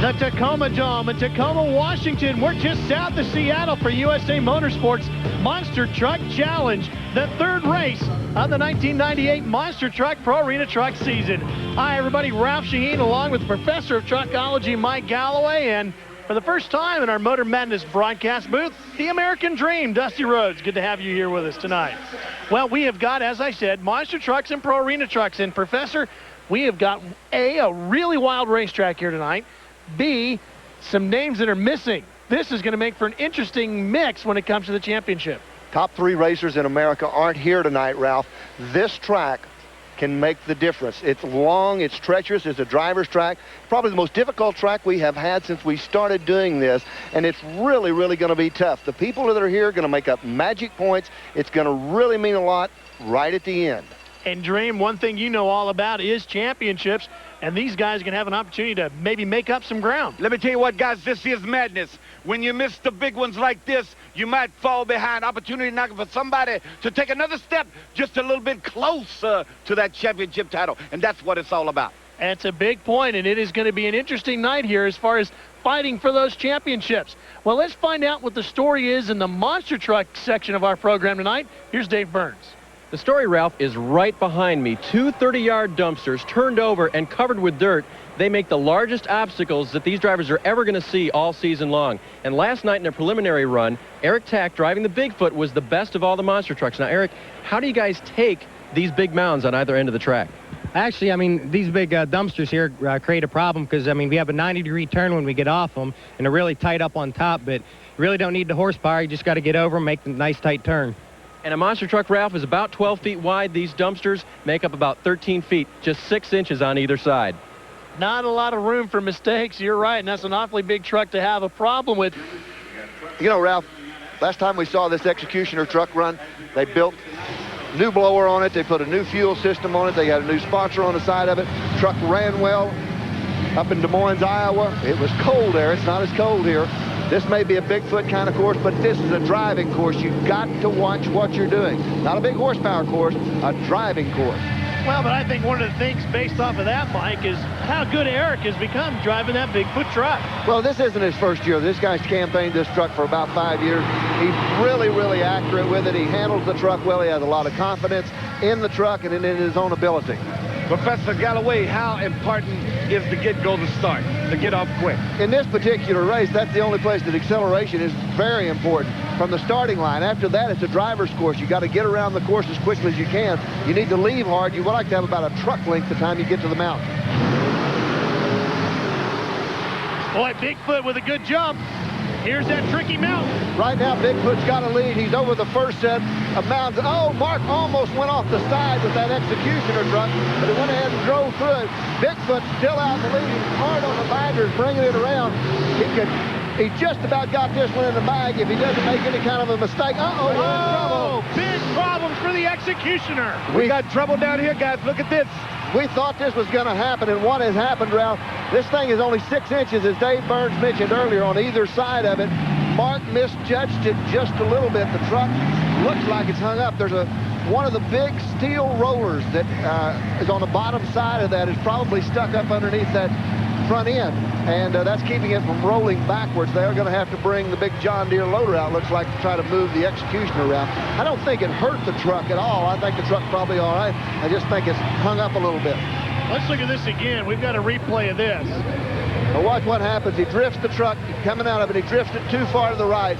The Tacoma Dome in Tacoma, Washington. We're just south of Seattle for USA Motorsports Monster Truck Challenge, the third race of the 1998 Monster Truck Pro Arena Truck season. Hi, everybody. Ralph Shaheen along with Professor of Truckology Mike Galloway, and for the first time in our Motor Madness broadcast booth, the American Dream, Dusty Rhodes. Good to have you here with us tonight. Well, we have got, as I said, monster trucks and pro arena trucks. And, Professor, we have got, A, really wild racetrack here tonight. B, some names that are missing. This is going to make for an interesting mix when it comes to the championship. Top 3 racers in America aren't here tonight, Ralph. This track can make the difference. It's long, it's treacherous, it's a driver's track. Probably the most difficult track we have had since we started doing this, and it's really, really going to be tough. The people that are here are going to make up magic points. It's going to really mean a lot right at the end. And Dream, one thing you know all about is championships, and these guys can have an opportunity to maybe make up some ground. Let me tell you what, guys, this is madness. When you miss the big ones like this, you might fall behind. Opportunity knocking for somebody to take another step just a little bit closer to that championship title, and that's what it's all about. That's a big point, and it is going to be an interesting night here as far as fighting for those championships. Well, let's find out what the story is in the monster truck section of our program tonight. Here's Dave Burns. The story, Ralph, is right behind me. 2 30-yard dumpsters turned over and covered with dirt. They make the largest obstacles that these drivers are ever going to see all season long. And last night in a preliminary run, Eric Tack, driving the Bigfoot, was the best of all the monster trucks. Now, Eric, how do you guys take these big mounds on either end of the track? Actually, I mean, these big dumpsters here create a problem because, I mean, we have a 90-degree turn when we get off them, and they're really tight up on top, but you really don't need the horsepower. You just got to get over them, make the nice tight turn. And a monster truck, Ralph, is about 12 feet wide. These dumpsters make up about 13 feet, just 6 inches on either side. Not a lot of room for mistakes. You're right, and that's an awfully big truck to have a problem with. You know, Ralph, last time we saw this Executioner truck run, they built new blower on it. They put a new fuel system on it. They got a new sponsor on the side of it. Truck ran well up in Des Moines, Iowa. It was cold there. It's not as cold here. This may be a Bigfoot kind of course, but this is a driving course. You've got to watch what you're doing. Not a big horsepower course, a driving course. Well, but I think one of the things based off of that, Mike, is how good Eric has become driving that Bigfoot truck. Well, this isn't his first year. This guy's campaigned this truck for about 5 years. He's really, really accurate with it. He handles the truck well. He has a lot of confidence in the truck and in his own ability. Professor Galloway, how important is the get-go to start, to get off quick? In this particular race, that's the only place that acceleration is very important. From the starting line, after that, it's a driver's course. You got to get around the course as quickly as you can. You need to leave hard. You would like to have about a truck length the time you get to the mountain. Boy, Bigfoot with a good jump. Here's that tricky mountain. Right now, Bigfoot's got a lead. He's over the first set of mountains. Oh, Mark almost went off the side with that Executioner truck, but he went ahead and drove through it. Bigfoot still out in the lead. He's hard on the baggers, bringing it around. He just about got this one in the bag if he doesn't make any kind of a mistake. Uh-oh, we're in trouble. Big problems for the Executioner. We got trouble down here, guys. Look at this. We thought this was going to happen, and what has happened, Ralph, this thing is only 6 inches, as Dave Burns mentioned earlier, on either side of it. Mark misjudged it just a little bit. The truck looks like it's hung up. There's one of the big steel rollers that is on the bottom side of that is probably stuck up underneath that front end, and that's keeping it from rolling backwards. They're going to have to bring the big John Deere loader out, looks like, to try to move the Executioner around. I don't think it hurt the truck at all. I think the truck's probably all right. I just think it's hung up a little bit. Let's look at this again. We've got a replay of this. Now watch what happens. He drifts the truck coming out of it. He drifts it too far to the right,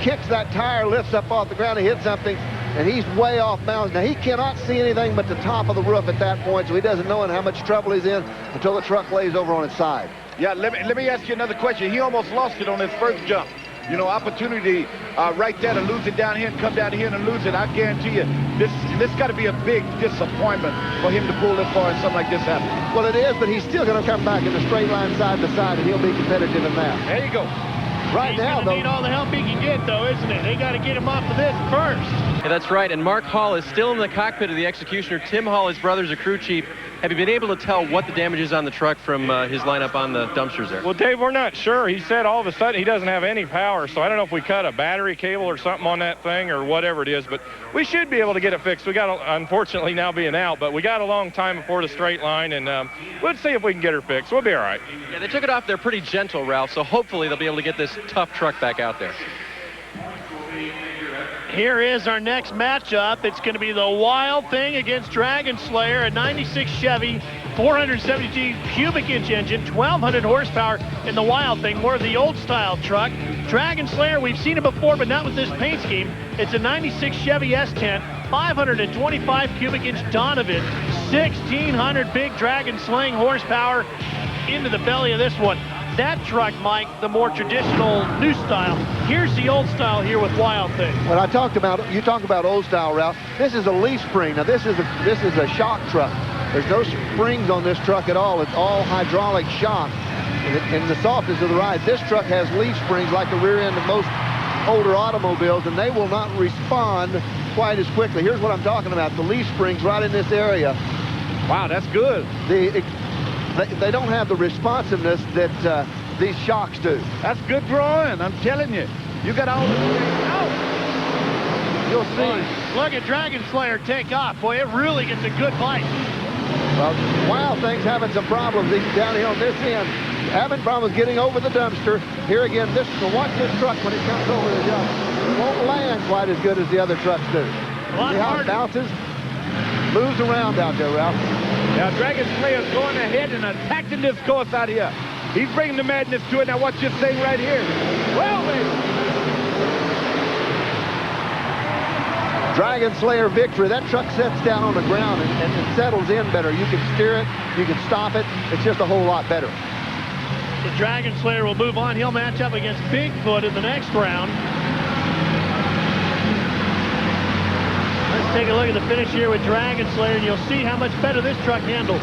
kicks that tire, lifts up off the ground, he hits something, and he's way off balance. Now, he cannot see anything but the top of the roof at that point, so he doesn't know how much trouble he's in until the truck lays over on its side. Yeah, let me ask you another question. He almost lost it on his first jump. You know, opportunity right there to lose it down here and come down here and lose it. I guarantee you, this got to be a big disappointment for him to pull this far and something like this happen. Well, it is, but he's still going to come back in the straight line side to side, and he'll be competitive in that. There you go. He's going to need all the help he can get, though, isn't it? They got to get him off of this first. Yeah, that's right, and Mark Hall is still in the cockpit of the Executioner. Tim Hall, his brother, is a crew chief. Have you been able to tell what the damage is on the truck from his lineup on the dumpsters there? Well, Dave, we're not sure. He said all of a sudden he doesn't have any power, so I don't know if we cut a battery cable or something on that thing or whatever it is, but we should be able to get it fixed. We got, unfortunately, now being out, but we got a long time before the straight line, and let's see if we can get her fixed. We'll be all right. Yeah, they took it off there pretty gentle, Ralph, so hopefully they'll be able to get this tough truck back out there. Here is our next matchup. It's going to be the Wild Thing against Dragon Slayer, a 96 Chevy, 472 cubic inch engine, 1,200 horsepower in the Wild Thing, more of the old style truck. Dragon Slayer, we've seen it before, but not with this paint scheme. It's a 96 Chevy S10, 525 cubic inch Donovan, 1,600 big Dragon slaying horsepower into the belly of this one. That truck, Mike, the more traditional new style. Here's the old style here with Wild Thing. When I talked about, you talk about old style, Ralph, this is a leaf spring. Now this is a shock truck. There's no springs on this truck at all. It's all hydraulic shock. And the softness of the ride. This truck has leaf springs like the rear end of most older automobiles, and they will not respond quite as quickly. Here's what I'm talking about. The leaf springs right in this area. Wow, that's good. They don't have the responsiveness that these shocks do. That's good drawing, I'm telling you. You got all the... You'll see. Look at Dragon Slayer take off. Boy, it really gets a good bite. Well, Wild Thing's having some problems down here on this end. Having problems getting over the dumpster. Here again, watch this truck when it comes over the jump. It won't land quite as good as the other trucks do. See how it bounces? Moves around out there, Ralph. Now, Dragon Slayer's going ahead and attacking this course out here. He's bringing the madness to it. Now, watch this thing right here. Well, baby. Dragon Slayer victory. That truck sets down on the ground and settles in better. You can steer it. You can stop it. It's just a whole lot better. The Dragon Slayer will move on. He'll match up against Bigfoot in the next round. Let's take a look at the finish here with Dragon Slayer, and you'll see how much better this truck handles.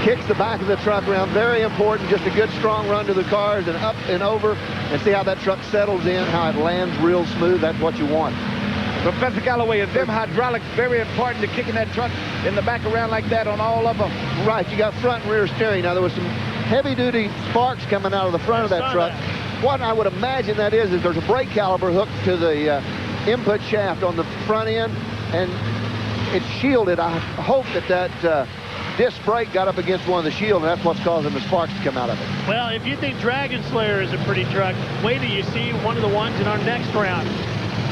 Kicks the back of the truck around. Very important. Just a good strong run to the cars and up and over. And see how that truck settles in, how it lands real smooth. That's what you want. Professor Galloway, is them hydraulics very important to kicking that truck in the back around like that on all of them? Right. You got front and rear steering. Now, there was some heavy-duty sparks coming out of the front of that truck. What I would imagine that is there's a brake caliper hooked to the input shaft on the front end, and it's shielded. I hope that disc brake got up against one of the shields, and that's what's causing the sparks to come out of it. Well, if you think Dragon Slayer is a pretty truck, wait till you see one of the ones in our next round.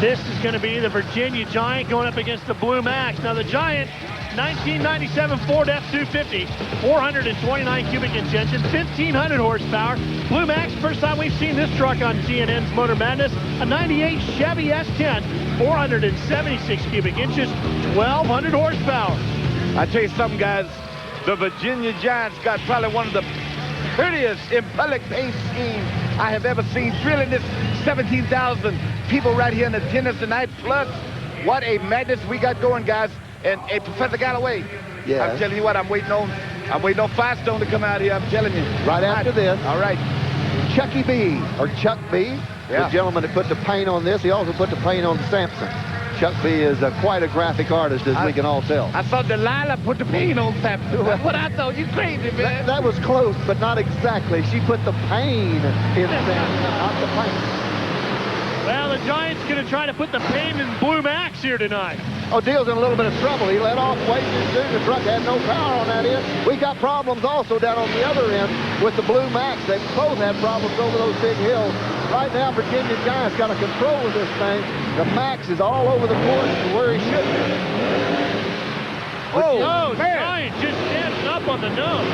This is going to be the Virginia Giant going up against the Blue Max. Now, the Giant, 1997 Ford F-250, 429 cubic inch engine, 1,500 horsepower. Blue Max, first time we've seen this truck on TNN's Motor Madness, a 98 Chevy S10, 476 cubic inches, 1,200 horsepower. I tell you something, guys, the Virginia Giants got probably one of the prettiest impellic paint schemes I have ever seen, drilling this 17,000 people right here in attendance tonight. Plus, what a madness we got going, guys. And Professor Galloway, yeah. I'm telling you what, I'm waiting on Firestone to come out here. I'm telling you. Right after this. All right. Chucky B, or Chuck B, the gentleman that put the paint on this. He also put the paint on Samson. Chuck B is quite a graphic artist, as we can all tell. I saw Delilah put the paint on Samson. That's what I thought. You crazy, man. That was close, but not exactly. She put the pain in Samson, not the paint. Well, the Giant's going to try to put the pain in Blue Max here tonight. Oh, Dale's in a little bit of trouble. He let off way too soon. The truck had no power on that end. We got problems also down on the other end with the Blue Max. They both had problems over those big hills. Right now, Virginia Giant's got a control of this thing. The Max is all over the course to where he should be. Oh, Giant just standing up on the nose.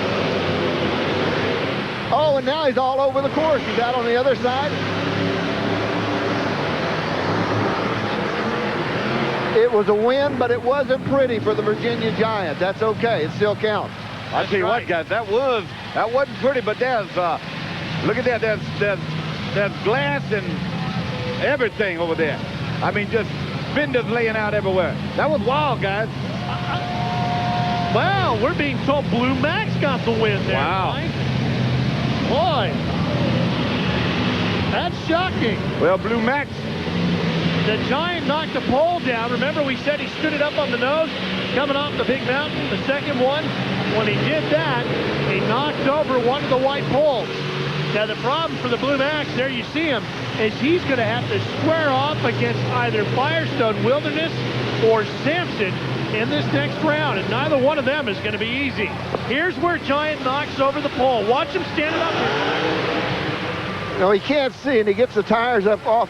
Oh, and now he's all over the course. He's out on the other side. It was a win, but it wasn't pretty for the Virginia Giant. That's okay. It still counts. I tell you what, guys, that wasn't pretty, but there's look at that. There's glass and everything over there. I mean, just fenders laying out everywhere. That was wild, guys. Well, we're being told Blue Max got the win there. Wow. Mike. Boy, that's shocking. Well, Blue Max The Giant knocked the pole down. Remember, we said he stood it up on the nose, coming off the big mountain. The second one, when he did that, he knocked over one of the white poles. Now, the problem for the Blue Max, there you see him, is he's going to have to square off against either Firestone Wilderness or Sampson in this next round, and neither one of them is going to be easy. Here's where Giant knocks over the pole. Watch him standing up here. No, he can't see, and he gets the tires up off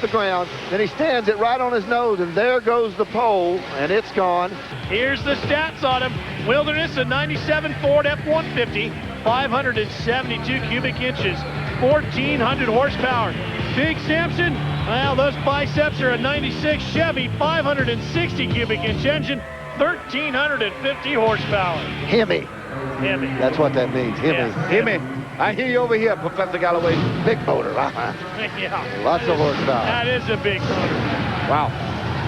the ground. Then he stands it right on his nose, and there goes the pole, and it's gone. Here's the stats on him. Wilderness, a 97 Ford F-150, 572 cubic inches, 1,400 horsepower. Big Sampson, well, those biceps are a 96 Chevy, 560 cubic inch engine, 1,350 horsepower. Hemi. Hemi. That's what that means, Hemi. Yeah. Hemi. I hear you over here, Professor Galloway. Big motor. Yeah. Lots of horsepower. That is a big motor. Wow.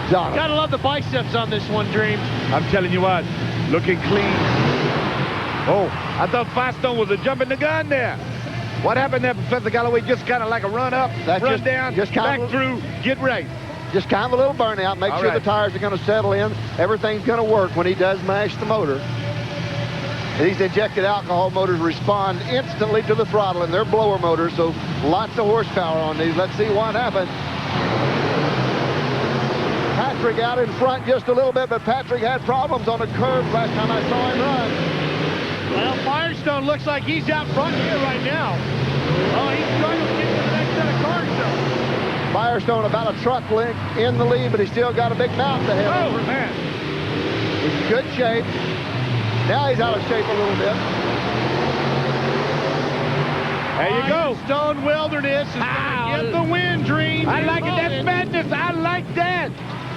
John. Gotta love the biceps on this one, Dream. I'm telling you what, looking clean. Oh, I thought Firestone was a jumping the gun there. What happened there, Professor Galloway? Just kind of like a run up, run down, back through, get right. Just kind of a little burnout. Make sure the tires are going to settle in. Everything's going to work when he does mash the motor. These injected alcohol motors respond instantly to the throttle, and they're blower motors, so lots of horsepower on these. Let's see what happens. Patrick out in front just a little bit, but Patrick had problems on the curve last time I saw him run. Well, Firestone looks like he's out front here right now. Oh, he's struggling to get to the next set of cars, though. Firestone about a truck length in the lead, but he's still got a big mountain ahead of him. Oh, man. He's in good shape. Now he's out of shape a little bit. There you go. Firestone Wilderness is going to get the win, Dream. I like it. That's madness. I like that.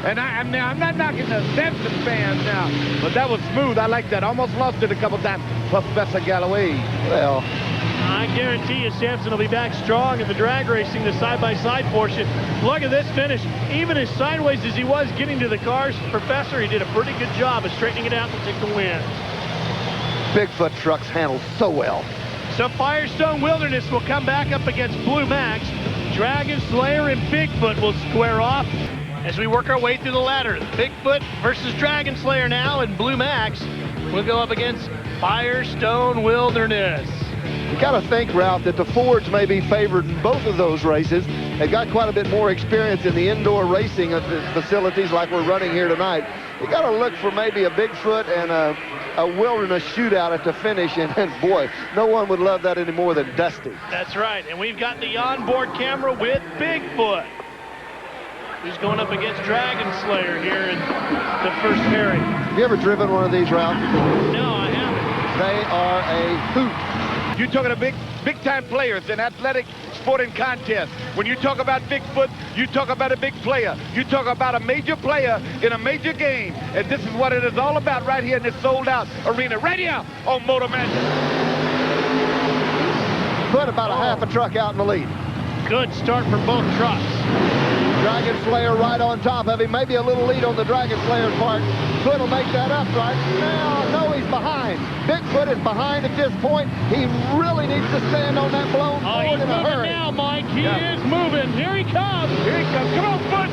And I'm not knocking the Sampson fans now, but that was smooth. I like that. Almost lost it a couple times, Professor Galloway. Well, I guarantee you Sampson will be back strong in the drag racing, the side-by-side portion. Look at this finish. Even as sideways as he was getting to the cars, Professor, he did a pretty good job of straightening it out to take the win. Bigfoot trucks handle so well. So Firestone Wilderness will come back up against Blue Max. Dragon Slayer and Bigfoot will square off as we work our way through the ladder. Bigfoot versus Dragon Slayer now, and Blue Max will go up against Firestone Wilderness. You got to think, Ralph, that the Fords may be favored in both of those races. They've got quite a bit more experience in the indoor racing of the facilities like we're running here tonight. You got to look for maybe a Bigfoot and a Wilderness shootout at the finish, and boy, no one would love that any more than Dusty. That's right, and we've got the onboard camera with Bigfoot, who's going up against Dragon Slayer here in the first pairing. Have you ever driven one of these, Ralph? No, I haven't. They are a hoot. You're talking to big-time players in athletic sporting contests. When you talk about Bigfoot, you talk about a big player. You talk about a major player in a major game. And this is what it is all about right here in this sold-out arena, right here on Motor Madness. Put about a half a truck out in the lead. Good start for both trucks. Dragon Slayer right on top of him. Maybe a little lead on the Dragon Slayer's part. Foot will make that up right now. No, he's behind. Bigfoot is behind at this point. He really needs to stand on that blown Ford in a hurry. Now, Mike. He is moving. Here he comes. Here he comes. Come on, Foot.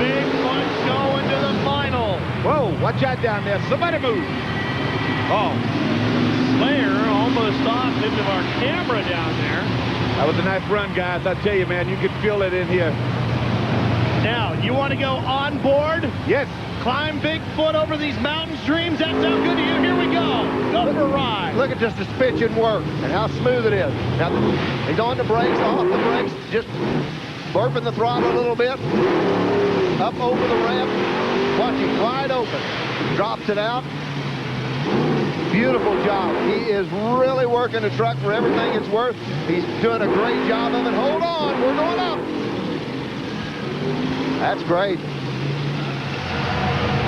Bigfoot's going to the final. Whoa, watch out down there. Somebody move. Oh. Slayer almost off into our camera down there. That was a nice run, guys. I tell you, man, you can feel it in here. Now, you want to go on board? Yes. Climb Bigfoot over these mountains, Dreams? That sound good to you? Here we go. Go for a ride. Look at just the suspension work and how smooth it is. Now, he's on the brakes, off the brakes, just burping the throttle a little bit. Up over the ramp. Watch him wide open. Drops it out. Beautiful job. He is really working the truck for everything it's worth. He's doing a great job of it. Hold on, we're going up. That's great.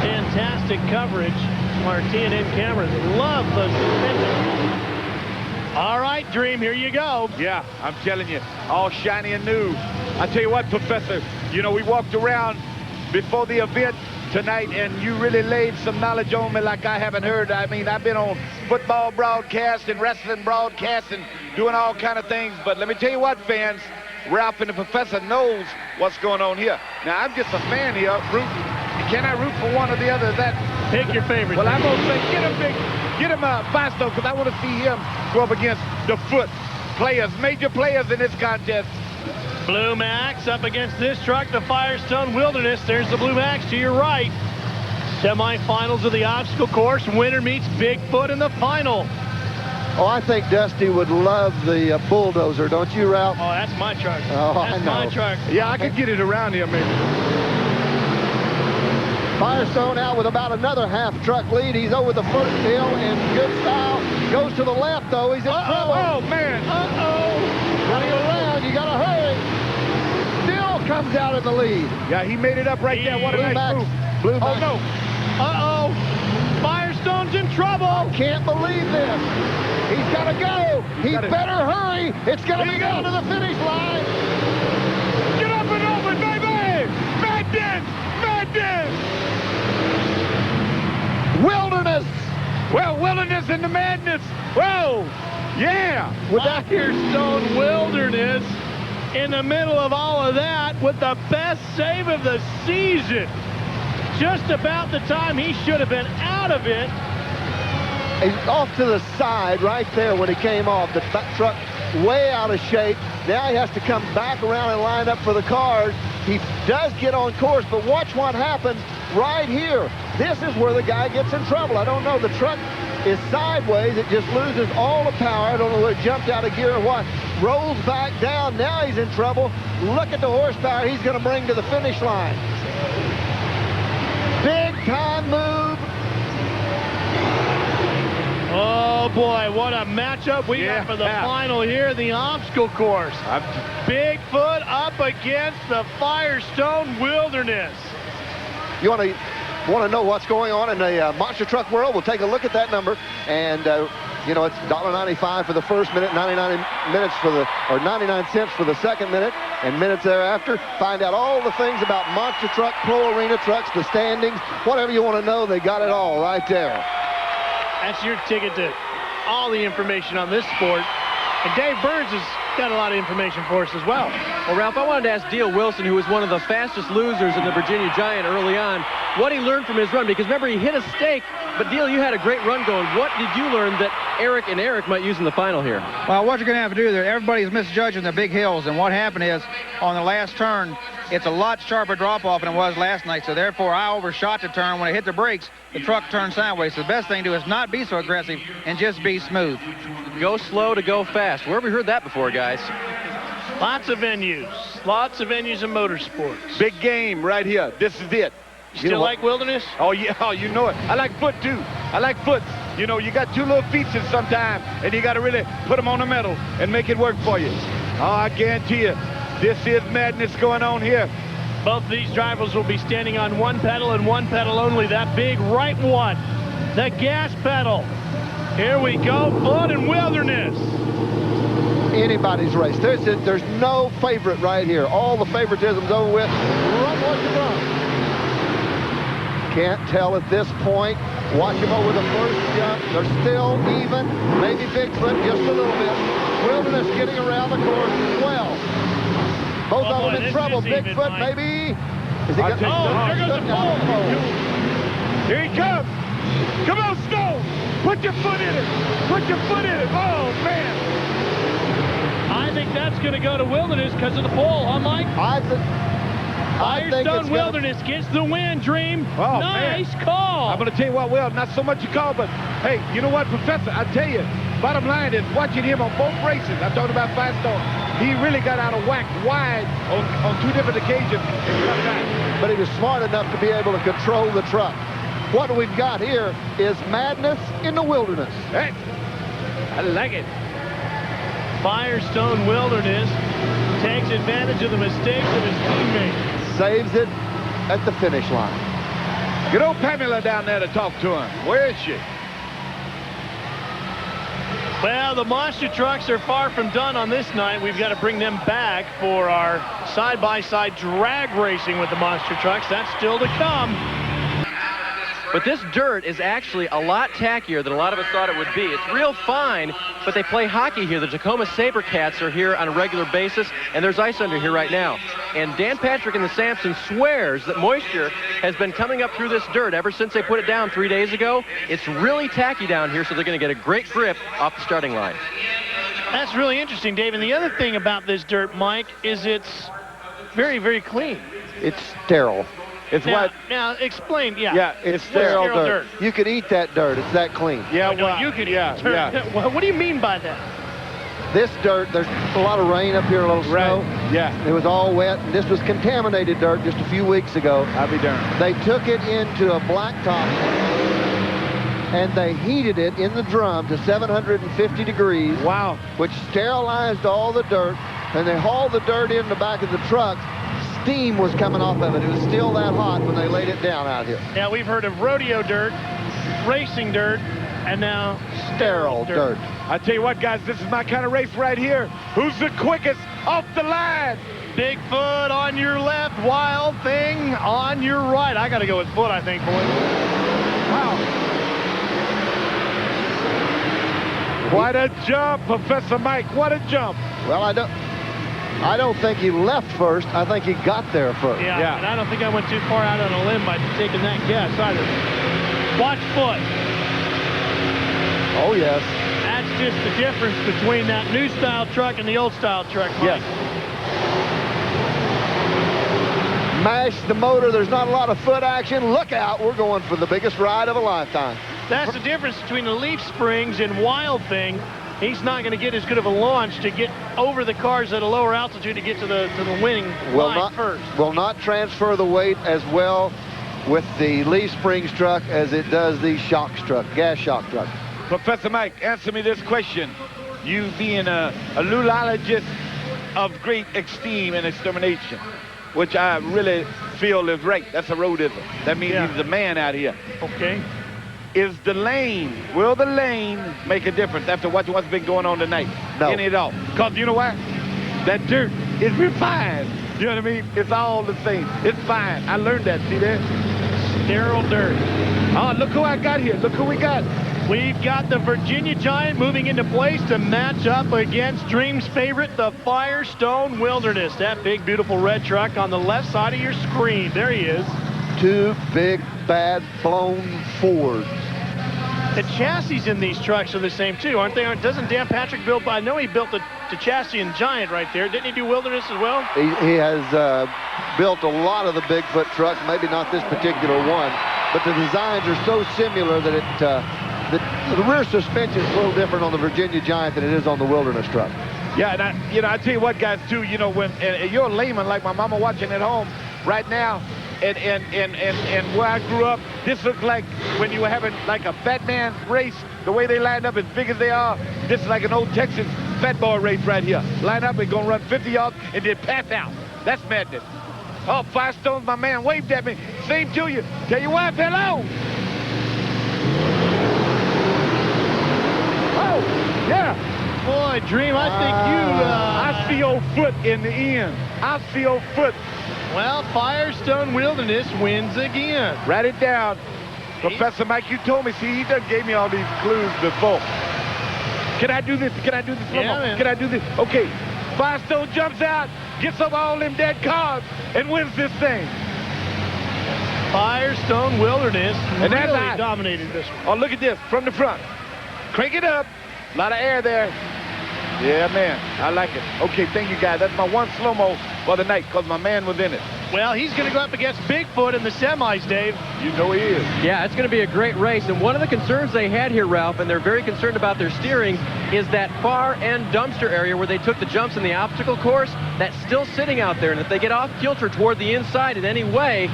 Fantastic coverage from our TNN cameras. Love the suspension. All right, Dream, here you go. Yeah, I'm telling you, all shiny and new. I tell you what, Professor, you know, we walked around before the event tonight, and you really laid some knowledge on me like I haven't heard. I mean, I've been on football broadcasts and wrestling broadcasts and doing all kind of things, but let me tell you what, fans, Ralph and the professor knows what's going on here. Now, I'm just a fan here, rooting. Can I root for one or the other? Pick your favorite. Well, I'm going to say get him Firestone, because I want to see him go up against the Foot players, major players in this contest. Blue Max up against this truck, the Firestone Wilderness. There's the Blue Max to your right. Semifinals of the obstacle course. Winner meets Bigfoot in the final. Oh, I think Dusty would love the bulldozer, don't you, Ralph? Oh, that's my truck. Oh, that's I know. my truck. Yeah, I could get it around here, maybe. Firestone out with about another half truck lead. He's over the first hill in good style. Goes to the left, though. He's in trouble. Oh, man. Running around. You got to hurry. Still comes out in the lead. Yeah, he made it up right there. What a nice move. Blue Oh, Max. no. Firestone's in trouble. Can't believe this. He's got to go. He better hurry. It's going to be down to the finish line. Get up and over, baby. Madness. Wilderness. Well, Wilderness and the Madness. Whoa. Yeah. Firestone Wilderness in the middle of all of that with the best save of the season. Just about the time he should have been out of it. He's off to the side right there when he came off. The truck way out of shape. Now he has to come back around and line up for the cars. He does get on course, but watch what happens right here. This is where the guy gets in trouble. I don't know. The truck is sideways. It just loses all the power. I don't know whether it jumped out of gear or what. Rolls back down. Now he's in trouble. Look at the horsepower he's going to bring to the finish line. Big time move. Oh boy, what a matchup we got for the final here, the obstacle course. Bigfoot up against the Firestone Wilderness. You want to know what's going on in the monster truck world? We'll take a look at that number, and you know, it's $1.95 for the first minute, 99 cents for the second minute, and minutes thereafter. Find out all the things about monster truck, pro arena trucks, the standings, whatever you want to know. They got it all right there. That's your ticket to all the information on this sport. And Dave Burns has got a lot of information for us as well. Well, Ralph, I wanted to ask Dale Wilson, who was one of the fastest losers in the Virginia Giant early on, what he learned from his run. Because remember, he hit a stake, but Dale, you had a great run going. What did you learn that Eric might use in the final here? Well, what you're going to have to do there, everybody's misjudging the big hills, and what happened is, on the last turn, it's a lot sharper drop-off than it was last night, so therefore I overshot the turn. When I hit the brakes, the truck turned sideways. So the best thing to do is not be so aggressive and just be smooth. Go slow to go fast. Where have we heard that before, guys? Lots of venues in motorsports. Big game right here. This is it. Still like Wilderness? Oh, yeah, oh, you know it. I like Foot, too. I like Foot. You know, you got two little features sometimes, and you got to really put them on the metal and make it work for you. Oh, I guarantee you, this is madness going on here. Both of these drivers will be standing on one pedal and one pedal only. That big right one, the gas pedal. Here we go, Foot and Wilderness. Anybody's race. There's no favorite right here. All the favoritism's over with. Run what you run. Can't tell at this point. Watch him over the first jump. They're still even. Maybe Bigfoot just a little bit. Wilderness getting around the course as well. Both of them in trouble. Bigfoot maybe. Is he got, there goes the pole. Here he comes. Come on, Stone. Put your foot in it. Put your foot in it. Oh, man. I think that's going to go to Wilderness because of the pole, huh, Mike? Firestone Wilderness gets the win, Dream. Oh, nice call. I'm going to tell you what, Will, not so much a call, but, hey, you know what, Professor, I tell you, bottom line is watching him on both races. I'm talking about Firestone. He really got out of whack wide on two different occasions. But he was smart enough to be able to control the truck. What we've got here is madness in the Wilderness. Hey, I like it. Firestone Wilderness takes advantage of the mistakes of his teammates. Saves it at the finish line. Get old Pamela down there to talk to him. Where is she? Well, the monster trucks are far from done on this night. We've got to bring them back for our side-by-side drag racing with the monster trucks. That's still to come. But this dirt is actually a lot tackier than a lot of us thought it would be. It's real fine, but they play hockey here. The Tacoma Sabercats are here on a regular basis, and there's ice under here right now. And Dan Patrick and the Sampson swears that moisture has been coming up through this dirt ever since they put it down 3 days ago. It's really tacky down here, so they're going to get a great grip off the starting line. That's really interesting, Dave. And the other thing about this dirt, Mike, is it's very, very clean. It's sterile. It's now explain, yeah. Yeah, it's sterile dirt. You could eat that dirt. It's that clean. Yeah, well, you could eat dirt. Yeah. Well, what do you mean by that? This dirt, there's a lot of rain up here, a little snow. Yeah. It was all wet, and this was contaminated dirt just a few weeks ago. I'll be darned. They took it into a blacktop, and they heated it in the drum to 750 degrees. Wow. Which sterilized all the dirt, and they hauled the dirt in the back of the truck. Steam was coming off of it. It was still that hot when they laid it down out here. Now, we've heard of rodeo dirt, racing dirt, and now sterile dirt. I tell you what, guys, this is my kind of race right here. Who's the quickest off the line? Bigfoot on your left, Wild Thing on your right. I got to go with Foot, I think, boys. Wow. What a jump, Professor Mike. What a jump. Well, I don't think he left first. I think he got there first. Yeah, and I don't think I went too far out on a limb by taking that guess either. Watch Foot. Oh, yes. That's just the difference between that new style truck and the old style truck, Mike. Yes. Mash the motor. There's not a lot of foot action. Look out. We're going for the biggest ride of a lifetime. That's the difference between the Leaf Springs and Wild Thing. He's not going to get as good of a launch to get over the cars at a lower altitude to get to the winning line first. Will not transfer the weight as well with the Leaf Springs truck as it does the shocks truck, gas shock truck. Professor Mike, answer me this question. You being a lulologist of great esteem and extermination, which I really feel is right. That's a roadism. That means he's the man out here. Okay. Will the lane make a difference after what's been going on tonight? No. Any at all? Because you know what? That dirt is refined. You know what I mean? It's all the same. It's fine. I learned that. See there? Sterile dirt. Oh, look who I got here. Look who we got. We've got the Virginia Giant moving into place to match up against Dream's favorite, the Firestone Wilderness. That big, beautiful red truck on the left side of your screen. There he is. Two big, bad, blown Fords. The chassis in these trucks are the same, too, aren't they? Doesn't Dan Patrick build? I know he built the chassis in Giant right there. Didn't he do Wilderness as well? He has built a lot of the Bigfoot trucks, maybe not this particular one, but the designs are so similar that the rear suspension is a little different on the Virginia Giant than it is on the Wilderness truck. Yeah, and I tell you what, guys, too, when you're a layman like my mama watching at home right now, and where I grew up, this looked like when you were having like a fat man race, the way they lined up as big as they are, this is like an old Texas fat boy race right here. Line up and gonna run 50 yards and then pass out. That's madness. Oh, Firestone, my man, waved at me. Same to you. Tell your wife hello. Oh, yeah. Boy, Dream, I think I see old Foot in the end. I see old Foot. Well, Firestone Wilderness wins again. Write it down. Professor Mike, you told me. See, he done gave me all these clues before. Can I do this? Can I do this? Yeah, man. Can I do this? Okay. Firestone jumps out, gets up all them dead cars, and wins this thing. Firestone Wilderness and really that's dominated this one. Oh, look at this from the front. Crank it up. A lot of air there. Yeah, man. I like it. Okay, thank you, guys. That's my one slow-mo for the night because my man was in it. Well, he's going to go up against Bigfoot in the semis, Dave. You know he is. Yeah, it's going to be a great race. And one of the concerns they had here, Ralph, and they're very concerned about their steering, is that far end dumpster area where they took the jumps in the obstacle course. That's still sitting out there. And if they get off kilter toward the inside in any way,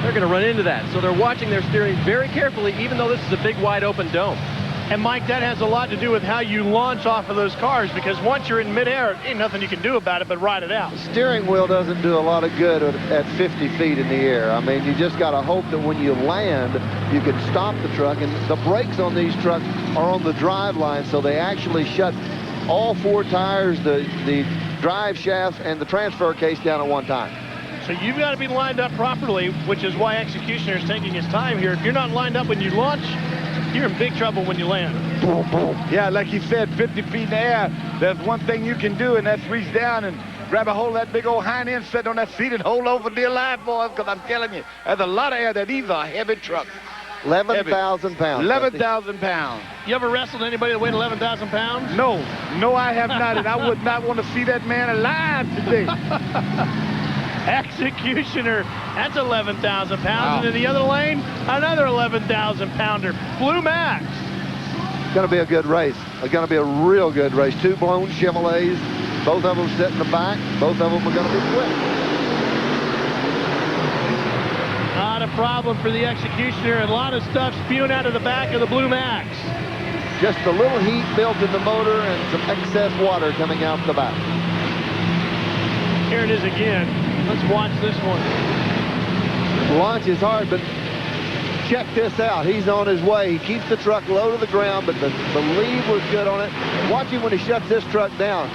they're going to run into that. So they're watching their steering very carefully, even though this is a big, wide open dome. And, Mike, that has a lot to do with how you launch off of those cars, because once you're in midair, ain't nothing you can do about it but ride it out. The steering wheel doesn't do a lot of good at 50 feet in the air. I mean, you just got to hope that when you land, you can stop the truck. And the brakes on these trucks are on the drive line, so they actually shut all four tires, the drive shaft, and the transfer case down at one time. So you've got to be lined up properly, which is why Executioner is taking his time here. If you're not lined up when you launch, you're in big trouble when you land. Yeah, like he said, 50 feet in the air, there's one thing you can do, and that's reach down and grab a hold of that big old hind end, sit on that seat and hold over dear life, boys, because I'm telling you, there's a lot of air there. These are heavy trucks. 11,000 pounds. 11,000 pounds. You ever wrestled anybody that weighed 11,000 pounds? No, I have not, and I would not want to see that man alive today. Executioner, that's 11,000 pounds. Wow. And in the other lane, another 11,000 pounder. Blue Max. It's going to be a good race. It's going to be a real good race. Two blown Chevrolets. Both of them sit in the back. Both of them are going to be quick. Not a problem for the Executioner. And a lot of stuff spewing out of the back of the Blue Max. Just a little heat built in the motor and some excess water coming out the back. Here it is again. Let's watch this one. Launch is hard, but check this out. He's on his way. He keeps the truck low to the ground, but the lead was good on it. Watch him when he shuts this truck down.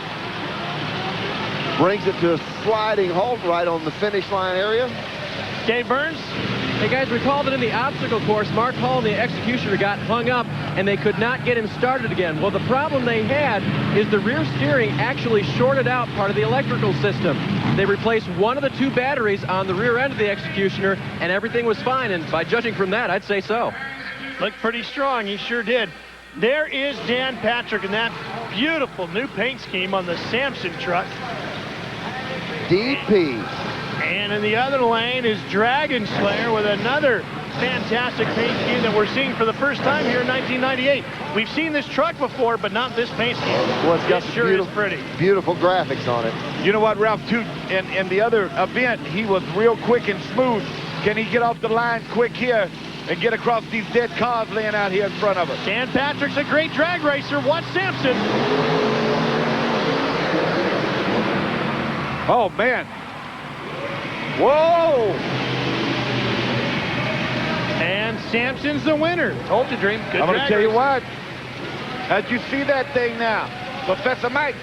Brings it to a sliding halt right on the finish line area. Dave Burns? Hey guys, recall that in the obstacle course, Mark Hall and the Executioner got hung up and they could not get him started again. Well, the problem they had is the rear steering actually shorted out part of the electrical system. They replaced one of the two batteries on the rear end of the Executioner and everything was fine. And by judging from that, I'd say so. Looked pretty strong, he sure did. There is Dan Patrick and that beautiful new paint scheme on the Samson truck. DP. And in the other lane is Dragon Slayer with another fantastic paint scheme that we're seeing for the first time here in 1998. We've seen this truck before, but not this paint scheme. Well, it's got it sure is pretty. Beautiful graphics on it. You know what, Ralph, too, in the other event, he was real quick and smooth. Can he get off the line quick here and get across these dead cars laying out here in front of us? Dan Patrick's a great drag racer. Watch Sampson. Oh, man. Whoa! And Sampson's the winner. Told you, Dream. Good I'm going to drag tell you racer. what. How'd you see that thing now? Professor Mike,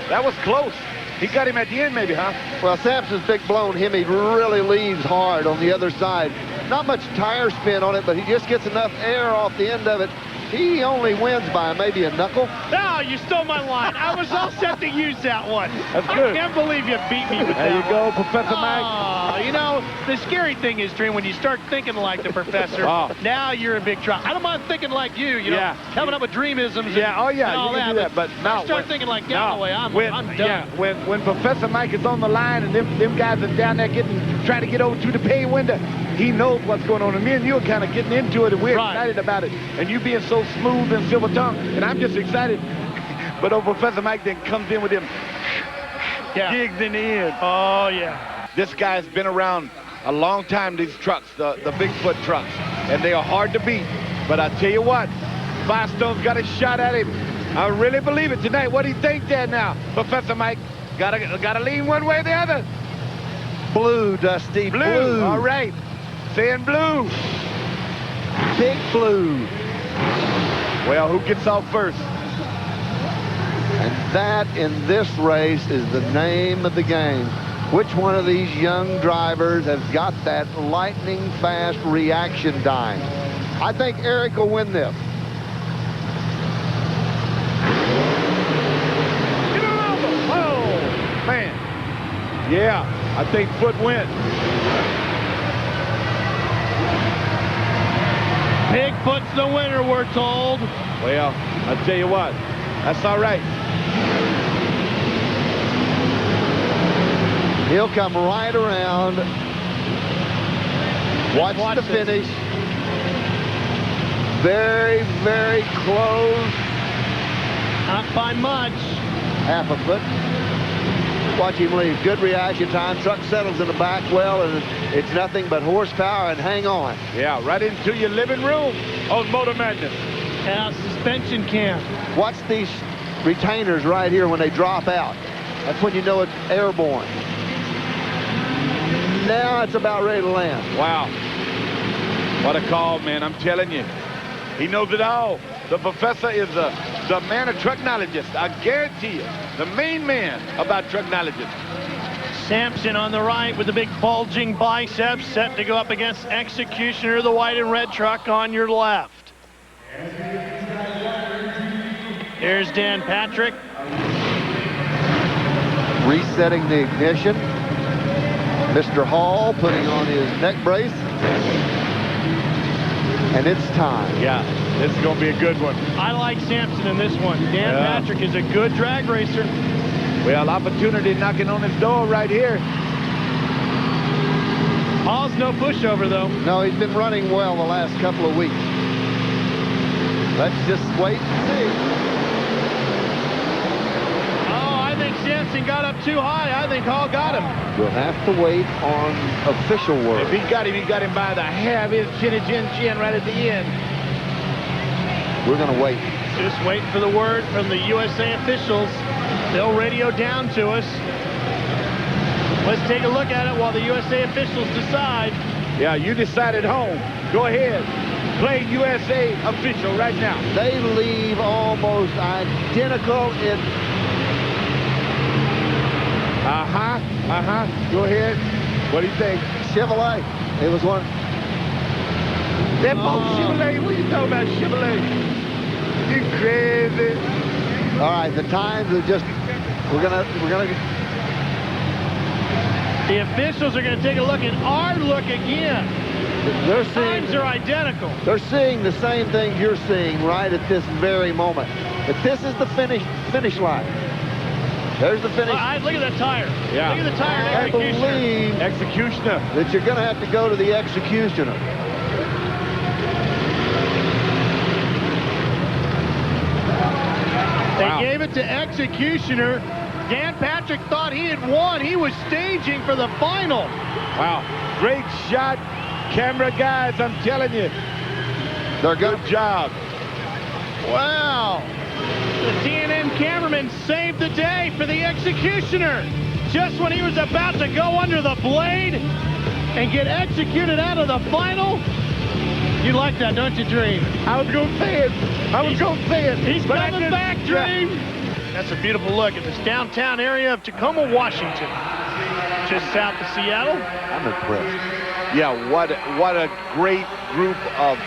that was close. He got him at the end maybe, huh? Well, Sampson's big blown Hemi really leaves hard on the other side. Not much tire spin on it, but he just gets enough air off the end of it. He only wins by maybe a knuckle. Oh, you stole my line. I was all set to use that one. That's good. I can't believe you beat me with There that you go, one. Professor Mike. Oh, you know, the scary thing is, Dream, when you start thinking like the professor, now you're in big trouble. I don't mind thinking like you, you know, coming up with dreamisms and, oh yeah, and all you can that. do that, but now I start thinking like Galloway, I'm done. Yeah, when Professor Mike is on the line and them guys are down there trying to get over to the pay window, he knows what's going on. And me and you are kind of getting into it, and we're excited about it. And you being so smooth and silver tongue, and I'm just excited. But Professor Mike then comes in with him gigs in the end. Oh, yeah. This guy's been around a long time, these trucks, the Bigfoot trucks, and they are hard to beat. But I tell you what, Firestone's got a shot at him. I really believe it tonight. What do you think there now, Professor Mike? Gotta lean one way or the other. Blue, Dusty, blue. All right, saying blue. Big blue. Well, who gets off first? And that, in this race, is the name of the game. Which one of these young drivers has got that lightning-fast reaction time? I think Eric will win this. Oh, man. Yeah, I think Foot wins. Bigfoot's the winner, we're told. Well, I'll tell you what, that's all right. He'll come right around. Watch the finish. Very, very close. Not by much. Half a foot. Watch him leave. Good reaction time. Truck settles in the back well, and it's nothing but horsepower, and hang on. Yeah, right into your living room on Motor Madness. Yeah, suspension cam. Watch these retainers right here when they drop out. That's when you know it's airborne. Now it's about ready to land. Wow. What a call, man. I'm telling you. He knows it all. The professor is the man of trucknologist. I guarantee you. The main man about trucknologist. Sampson on the right with the big bulging biceps, set to go up against Executioner, the white and red truck on your left. Here's Dan Patrick. Resetting the ignition. Mr. Hall putting on his neck brace. And it's time. Yeah, this is going to be a good one. I like Sampson in this one. Dan Patrick is a good drag racer. Well, opportunity knocking on his door right here. Hall's no pushover, though. No, he's been running well the last couple of weeks. Let's just wait and see. Sampson got up too high. I think Hall got him. We'll have to wait on official word. If he got him by the hair of his chin right at the end. We're going to wait. Just waiting for the word from the USA officials. They'll radio down to us. Let's take a look at it while the USA officials decide. Yeah, you decide at home. Go ahead. Play USA official right now. They leave almost identical in... Go ahead. What do you think? Chevrolet. It was one. They're both Chevrolet. What are you talking about, Chevrolet? You crazy. All right, the times are just... We're gonna. The officials are gonna take a look at our look again. Their times are identical. They're seeing the same thing you're seeing right at this very moment. But this is the finish line. There's the finish. Look at that tire. Yeah. Look at the tire. I believe Executioner that you're going to have to go to the Executioner. They gave it to Executioner. Dan Patrick thought he had won. He was staging for the final. Wow. Great shot, camera guys. I'm telling you. Good job. Wow. The TNN cameraman saved the day for the Executioner. Just when he was about to go under the blade and get executed out of the final. You like that, don't you, Dream? I was going to say it. He's coming back, Dream. That's a beautiful look at this downtown area of Tacoma, Washington. Just south of Seattle. I'm impressed. Yeah, what a great group of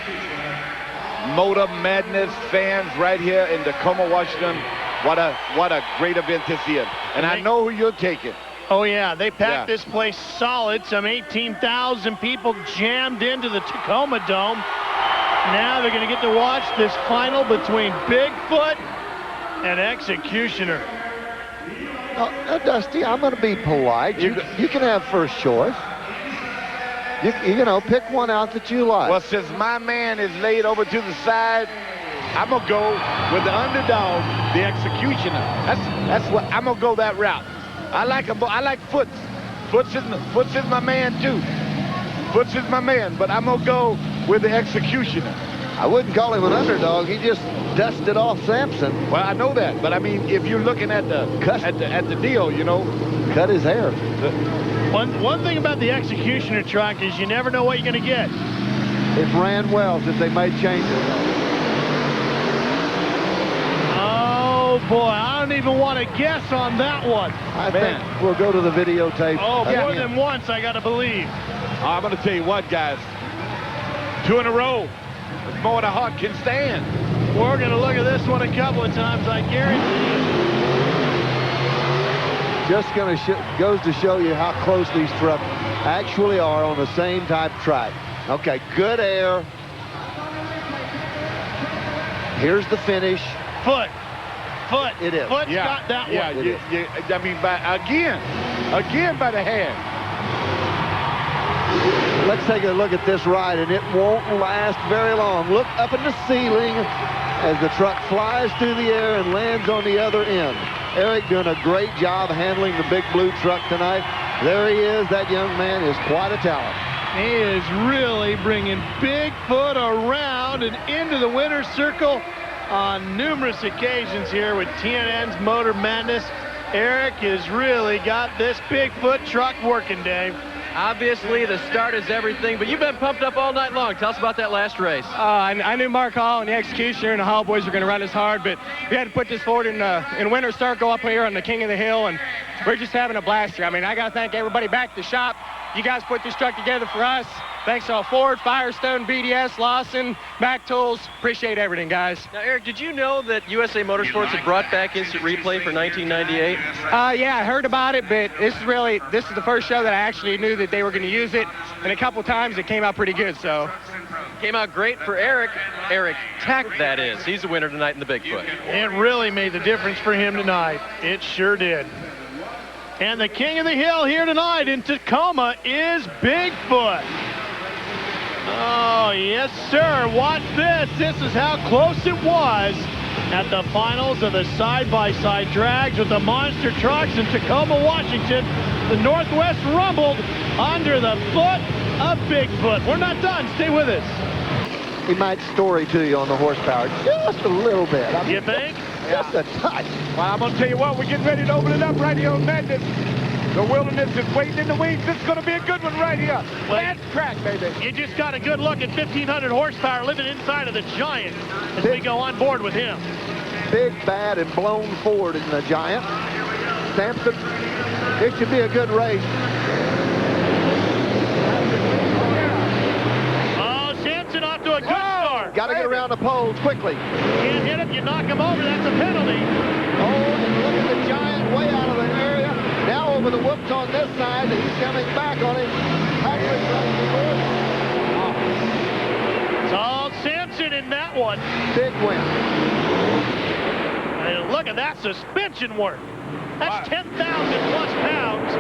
Motor Madness fans right here in Tacoma, Washington. What a great event this is. And I know who you're taking. Oh, yeah. They packed this place solid. Some 18,000 people jammed into the Tacoma Dome. Now they're going to get to watch this final between Bigfoot and Executioner. Dusty, I'm going to be polite. You can have first choice. You know, pick one out that you like. Well, since my man is laid over to the side, I'm going to go with the underdog, the Executioner. That's what I'm going to go that route. I like him. I like Foots. Foots is my man, too. Foots is my man, but I'm going to go with the Executioner. I wouldn't call him an underdog. He just dusted off Sampson. Well, I know that, but I mean, if you're looking at the at the deal, you know, cut his hair. One thing about the Executioner truck is you never know what you're going to get. It ran well since they made changes. Oh boy, I don't even want to guess on that one. I think we'll go to the videotape. Oh, more than once, I got to believe. I'm going to tell you what, guys. 2 in a row. It's more than a heart can stand. We're going to look at this one a couple of times, I guarantee you. Just going to goes to show you how close these trucks actually are on the same type of track. Okay, good air. Here's the finish. Foot. It is. Foot's got that one. Yeah, I mean, again by the hand. Let's take a look at this ride, and it won't last very long. Look up in the ceiling as the truck flies through the air and lands on the other end. Eric doing a great job handling the big blue truck tonight. There he is. That young man is quite a talent. He is really bringing Bigfoot around and into the winner's circle on numerous occasions here with TNN's Motor Madness. Eric has really got this Bigfoot truck working, Dave. Obviously, the start is everything, but you've been pumped up all night long. Tell us about that last race. I knew Mark Hall and the Executioner and the Hall boys were going to run us hard, but we had to put this forward in winter start, go up here on the King of the Hill, and we're just having a blast here. I mean, I got to thank everybody back at the shop. You guys put this truck together for us. Thanks to Ford, Firestone, BDS, Lawson, Mac Tools. Appreciate everything, guys. Now, Eric, did you know that USA Motorsports had brought back instant replay for 1998? Yeah, I heard about it, but this is the first show that I actually knew that they were going to use it, and a couple times it came out pretty good, so. Came out great for Eric. Eric Tack, that is. He's the winner tonight in the Bigfoot. It really made the difference for him tonight. It sure did. And the King of the Hill here tonight in Tacoma is Bigfoot. Oh, yes, sir. Watch this. This is how close it was at the finals of the side-by-side drags with the monster trucks in Tacoma, Washington. The Northwest rumbled under the foot of Bigfoot. We're not done. Stay with us. He might story to you on the horsepower just a little bit. I mean, you think? Just a touch. Well, I'm going to tell you what, we're getting ready to open it up right here on Madness. The wilderness is waiting in the wings. This is going to be a good one right here. Fast track, baby. You just got a good look at 1,500 horsepower living inside of the Giant as we go on board with him. Big, bad, and blown forward in the Giant. Sampson, it should be a good race. Oh, Sampson off to a good start. Got to get around the poles quickly. Can't hit him. You knock him over. That's a penalty. Oh, and look at the Giant way out of the area. Now over the whoops on this side. He's coming back on him. It's all Sampson in that one. Big win. And look at that suspension work. That's 10,000 plus pounds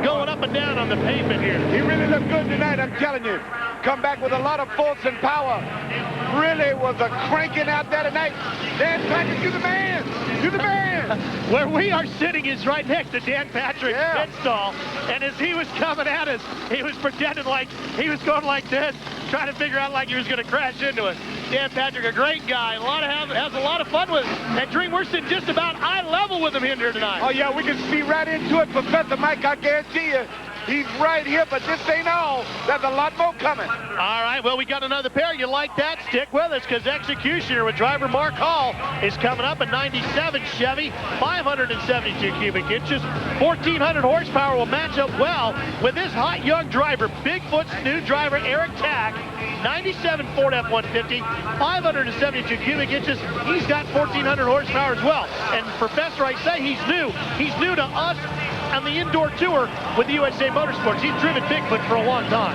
going up and down on the pavement here. He really looked good tonight, I'm telling you. Come back with a lot of force and power. Really was a cranking out there tonight. Dan Patrick, you the man. You the man. Where we are sitting is right next to Dan Patrick's pit stall. And as he was coming at us, he was pretending like he was going like this, trying to figure out like he was going to crash into us. Dan Patrick, a great guy, has a lot of fun with it. And Dream, we're sitting just about eye level with him here tonight. Oh, yeah, we can see right into it, Professor Mike, I guarantee you. He's right here, but this ain't all. There's a lot more coming. All right, well, we got another pair. You like that? Stick with us, because Executioner with driver Mark Hall is coming up. A 97 Chevy, 572 cubic inches, 1,400 horsepower will match up well with this hot young driver, Bigfoot's new driver, Eric Tack. 97 Ford F-150, 572 cubic inches. He's got 1,400 horsepower as well. And Professor, I say he's new. He's new to us on the indoor tour with the USA Motorsports. He's driven Bigfoot for a long time.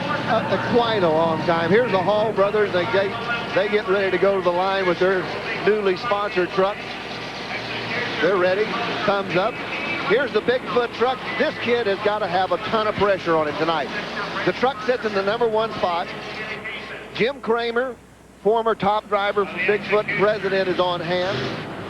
Quite a long time. Here's the Hall brothers. They get ready to go to the line with their newly sponsored truck. They're ready. Thumbs up. Here's the Bigfoot truck. This kid has got to have a ton of pressure on him tonight. The truck sits in the #1 spot. Jim Kramer, former top driver for Bigfoot, president, is on hand.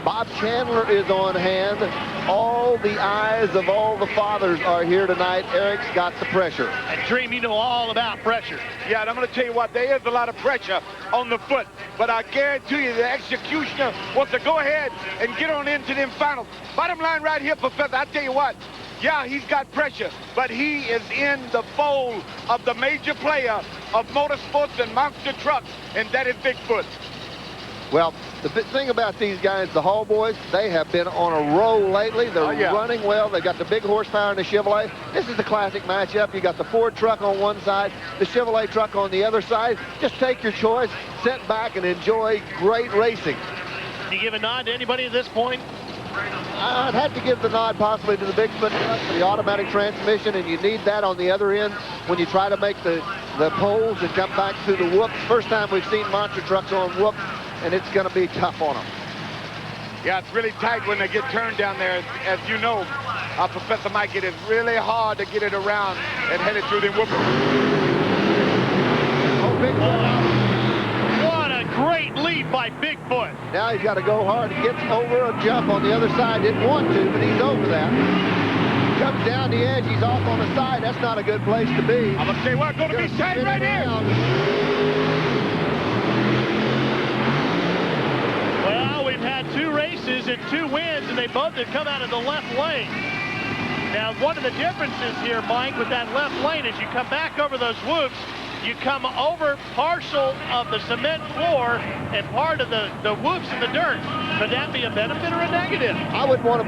Bob Chandler is on hand. All the eyes of all the fathers are here tonight. Eric's got the pressure. And Dream, you know all about pressure. Yeah, and I'm going to tell you what, there is a lot of pressure on the foot. But I guarantee you the Executioner wants to go ahead and get on into them finals. Bottom line right here, Professor, I tell you what, yeah, he's got pressure, but he is in the fold of the major player of motorsports and monster trucks, and that is Bigfoot. Well, the thing about these guys, the Hall boys, they have been on a roll lately. They're running well. They've got the big horsepower in the Chevrolet. This is the classic matchup. You got the Ford truck on one side, the Chevrolet truck on the other side. Just take your choice, sit back, and enjoy great racing. Do you give a nod to anybody at this point? I'd have to give the nod possibly to the Bigfoot truck for the automatic transmission, and you need that on the other end when you try to make the poles and come back through the whoops. First time we've seen monster trucks on whoops, and it's going to be tough on them. Yeah, it's really tight when they get turned down there. As you know, Professor Mike, it is really hard to get it around and head it through the whoops. Oh, Bigfoot. What a great lead by Bigfoot. Now he's got to go hard. He gets over a jump on the other side. Didn't want to, but he's over that. Comes down the edge. He's off on the side. That's not a good place to be. I'm going to say what, going to be tight right here. Well, we've had 2 races and 2 wins, and they both have come out of the left lane. Now, one of the differences here, Mike, with that left lane, is you come back over those whoops, you come over partial of the cement floor and part of the whoops in the dirt. Could that be a benefit or a negative? I wouldn't want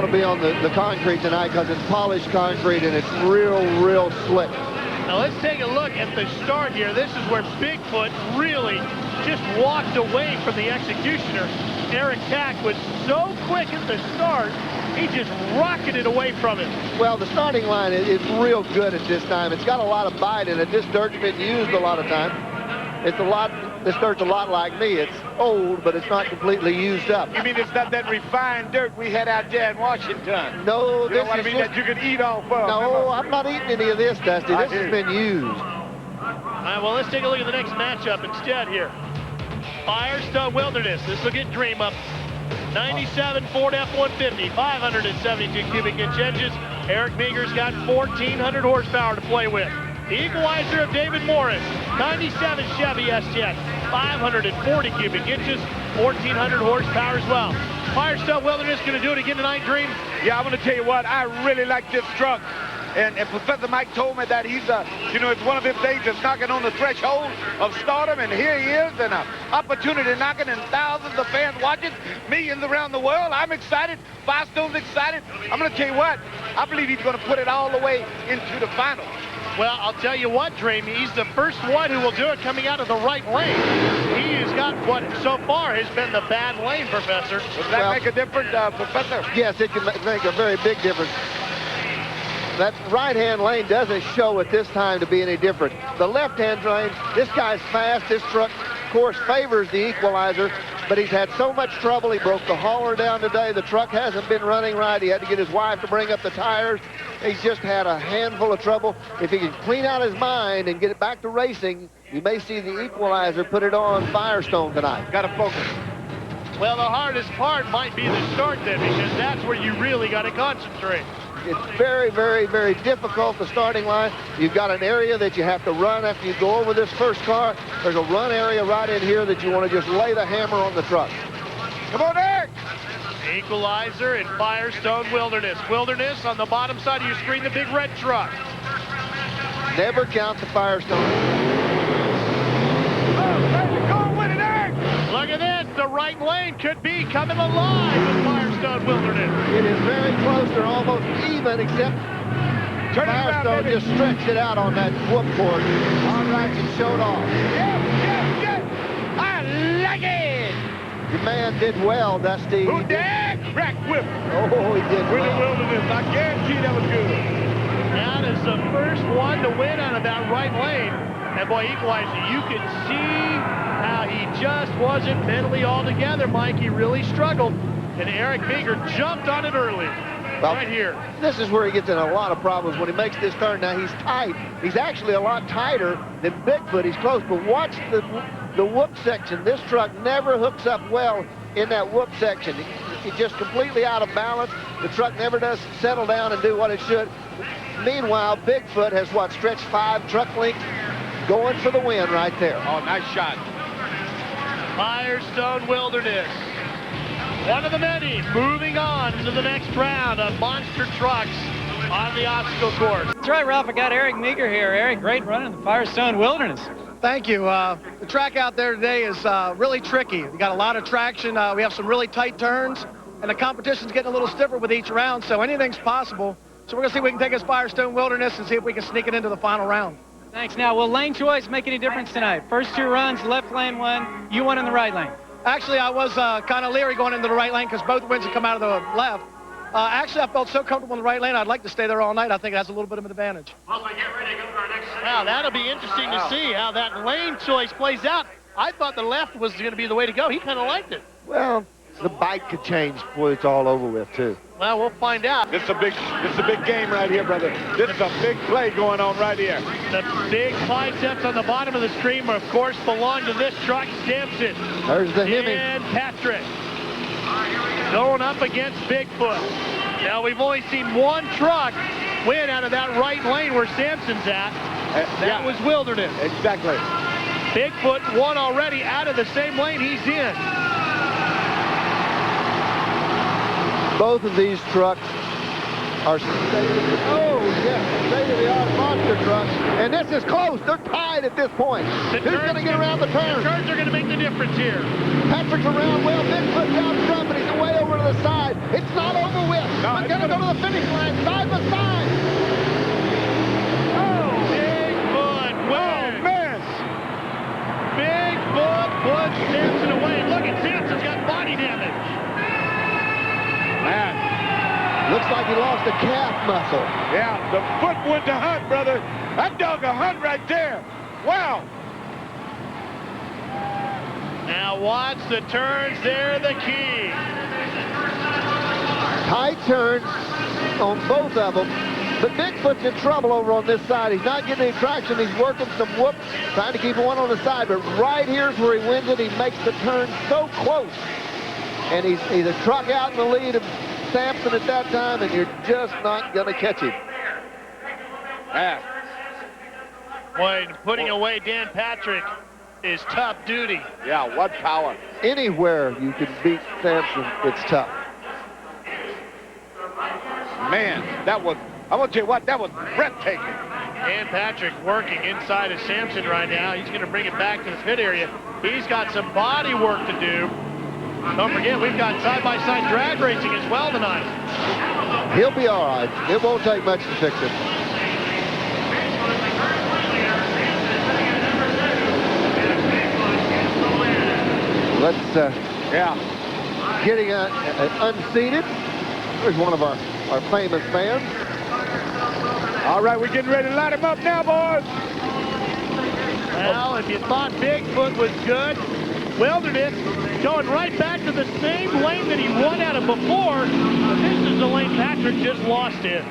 to be on the concrete tonight because it's polished concrete and it's real slick. Now let's take a look at the start here. This is where Bigfoot really just walked away from the executioner. Eric Tack was so quick at the start, he just rocketed away from it. Well, the starting line is real good at this time. It's got a lot of bite in it. This dirt's been used a lot of time. This dirt's a lot like me. It's old, but it's not completely used up. You mean it's not that refined dirt we had out there in Washington? No, this is just that you could eat off of. No, I'm not eating any of this, Dusty. This has been used. All right, well, let's take a look at the next matchup instead here. Firestone Wilderness. This will get Dream up. 97 Ford F-150, 572 cubic inch engines. Eric Meager's got 1,400 horsepower to play with. The equalizer of David Morris, 97 Chevy S10, 540 cubic inches, 1,400 horsepower as well. Firestone Wilderness going to do it again tonight, Dream? Yeah, I'm going to tell you what, I really like this truck. And Professor Mike told me that he's, it's one of them things that's knocking on the threshold of stardom, and here he is, and an opportunity knocking, and thousands of fans watching, millions around the world. I'm excited. Firestone's excited. I'm going to tell you what, I believe he's going to put it all the way into the final. Well, I'll tell you what, Dream, he's the first one who will do it coming out of the right lane. He has got what so far has been the bad lane, Professor. Does that make a difference, Professor? Yes, it can make a very big difference. That right-hand lane doesn't show at this time to be any different. The left-hand lane, this guy's fast. This truck, of course, favors the equalizer, but he's had so much trouble. He broke the hauler down today. The truck hasn't been running right. He had to get his wife to bring up the tires. He's just had a handful of trouble. If he can clean out his mind and get it back to racing, you may see the equalizer put it on Firestone tonight. Got to focus. Well, the hardest part might be the start then, because that's where you really got to concentrate. It's very difficult, the starting line. You've got an area that you have to run after you go over this first car. There's a run area right in here that you want to just lay the hammer on the truck. Come on, Eric! Equalizer in Firestone Wilderness. Wilderness on the bottom side of your screen, the big red truck. Never count the Firestone. Go with it, Eric! Look at this. The right lane could be coming alive with Firestone Wilderness. It is very close. They're almost even, except Firestone just stretched it out on that whoop board. All right, and showed off. Yeah. I like it. The man did well, Dusty. Who did? Crack whip. Oh, he did With well. the Wilderness. I guarantee that was good. That is the first one to win out of that right lane. And boy, Equalizer, you could see how he just wasn't mentally all together, Mike. He really struggled. And Eric Meager jumped on it early. Well, right here. This is where he gets in a lot of problems when he makes this turn. Now, he's tight. He's actually a lot tighter than Bigfoot. He's close, but watch the whoop section. This truck never hooks up well in that whoop section. It's just completely out of balance. The truck never does settle down and do what it should. Meanwhile, Bigfoot has, stretched 5 truck lengths, going for the win right there. Oh, nice shot. Firestone Wilderness. One of the many moving on to the next round of monster trucks on the obstacle course. That's right, Ralph. I got Eric Meager here. Eric, great running the Firestone Wilderness. Thank you. The track out there today is really tricky. We got a lot of traction. We have some really tight turns, and the competition's getting a little stiffer with each round, so anything's possible. So we're going to see if we can take us Firestone Wilderness and see if we can sneak it into the final round. Thanks. Now, will lane choice make any difference tonight? First 2 runs, left lane one, you won in the right lane. Actually, I was kind of leery going into the right lane because both winds had come out of the left. Actually, I felt so comfortable in the right lane, I'd like to stay there all night. I think it has a little bit of an advantage. Well, that'll be interesting to see how that lane choice plays out. I thought the left was going to be the way to go. He kind of liked it. Well, the bike could change before it's all over with, too. Well, we'll find out. This is a big game right here, brother. This is a big play going on right here. The big biceps on the bottom of the screen, of course, belong to this truck, Stimson. There's the Hemi. And Patrick going up against Bigfoot. Now, we've only seen one truck win out of that right lane where Sampson's at. That was Wilderness. Exactly. Bigfoot won already out of the same lane he's in. Both of these trucks Our state-of-the-art monster truck. And this is close. They're tied at this point. Who's going to get around the turn? The turns are going to make the difference here. Patrick's around well. Bigfoot's out front, but he's away over to the side. It's not over with. But going to go to the finish line side by side. Bigfoot wins. Bigfoot puts Sampson away. Look at Sampson's got body damage. Man. Looks like he lost a calf muscle. Yeah, the foot went to hunt, brother. That dog a hunt right there. Wow. Now watch the turns. They're the key. Tight turns on both of them. But Bigfoot's in trouble over on this side. He's not getting any traction. He's working some whoops, trying to keep one on the side. But right here's where he wins it. He makes the turn so close. And he's a truck out in the lead of Sampson at that time, and you're just not going to catch him. Boy, putting away Dan Patrick is tough duty. Yeah, what power. Anywhere you can beat Sampson, it's tough. Man, that was, I want to tell you what, that was breathtaking. Dan Patrick working inside of Sampson right now. He's going to bring it back to the pit area. He's got some body work to do. Don't forget, we've got side-by-side drag racing as well tonight. He'll be all right. It won't take much to fix him. Let's, getting unseated. There's one of our famous fans. All right, we're getting ready to light him up now, boys. Well, if you thought Bigfoot was good, Wilderness going right back to the same lane that he won out of before. But this is the lane Patrick just lost in.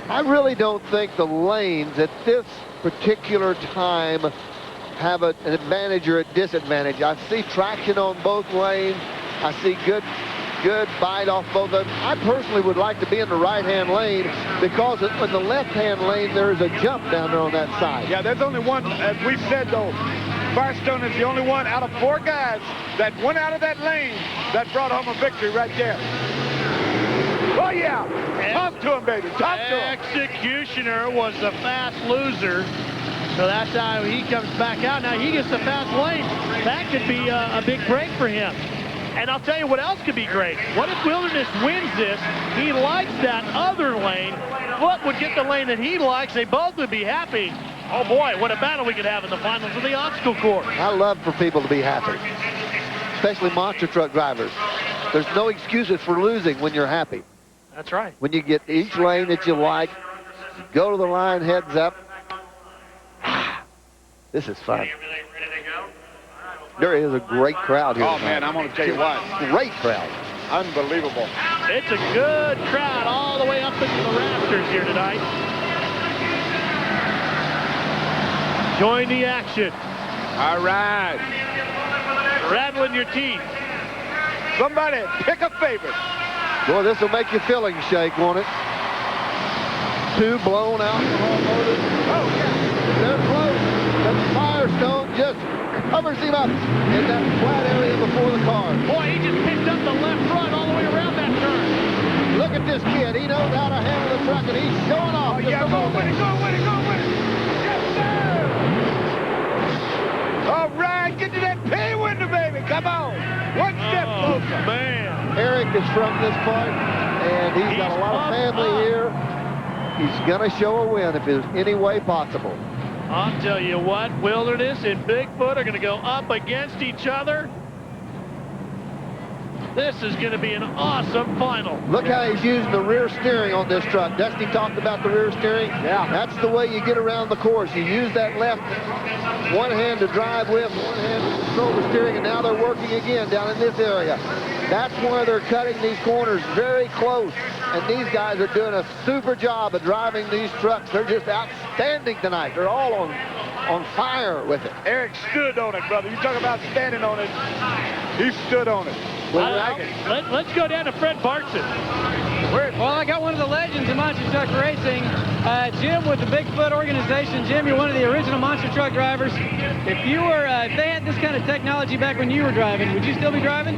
I really don't think the lanes at this particular time have an advantage or a disadvantage. I see traction on both lanes. I see good bite off both of them. I personally would like to be in the right-hand lane because in the left-hand lane, there is a jump down there on that side. Yeah, there's only one, as we've said, though. Firestone is the only one out of 4 guys that went out of that lane that brought home a victory right there. Oh, yeah. Talk to him, baby. Talk to him. Executioner was the fast loser. So that's how he comes back out. Now he gets the fast lane. That could be a big break for him. And I'll tell you what else could be great. What if Wilderness wins this? He likes that other lane. Foot would get the lane that he likes. They both would be happy. Oh boy, what a battle we could have in the finals of the obstacle course. I love for people to be happy, especially monster truck drivers. There's no excuses for losing when you're happy. That's right. When you get each lane that you like, you go to the line, heads up. This is fun. There is a great crowd here. Oh, man, I'm going to tell you what. Great crowd. Unbelievable. It's a good crowd all the way up into the rafters here tonight. Join the action. All right. Rattling your teeth. Somebody pick a favorite. Boy, this will make your feelings shake, won't it? 2 blown alcohol motors. Oh, yeah. They're close. The Firestone just covers him up in that flat area before the car. Boy, he just picked up the left front all the way around that turn. Look at this kid. He knows how to handle the truck, and he's showing off. Oh, yeah, go with it, go with it, go with it. Yes, sir. All right, get to that pay window, baby. Come on. One step closer. Man. Eric is from this part, and he's got a lot of family here. He's going to show a win if there's any way possible. I'll tell you what, Wilderness and Bigfoot are going to go up against each other. This is going to be an awesome final. Look how he's using the rear steering on this truck. Dusty talked about the rear steering. Yeah. That's the way you get around the course. You use that left one hand to drive with, one hand to control the steering, and now they're working again down in this area. That's where they're cutting these corners very close. And these guys are doing a super job of driving these trucks. They're just outstanding tonight. They're all on fire with it. Eric stood on it, brother. You talk about standing on it. He stood on it. Let's go down to Fred Bartson. Well, I got one of the legends of monster truck racing, Jim with the Bigfoot organization. Jim, you're one of the original monster truck drivers. If you were, if they had this kind of technology back when you were driving, would you still be driving?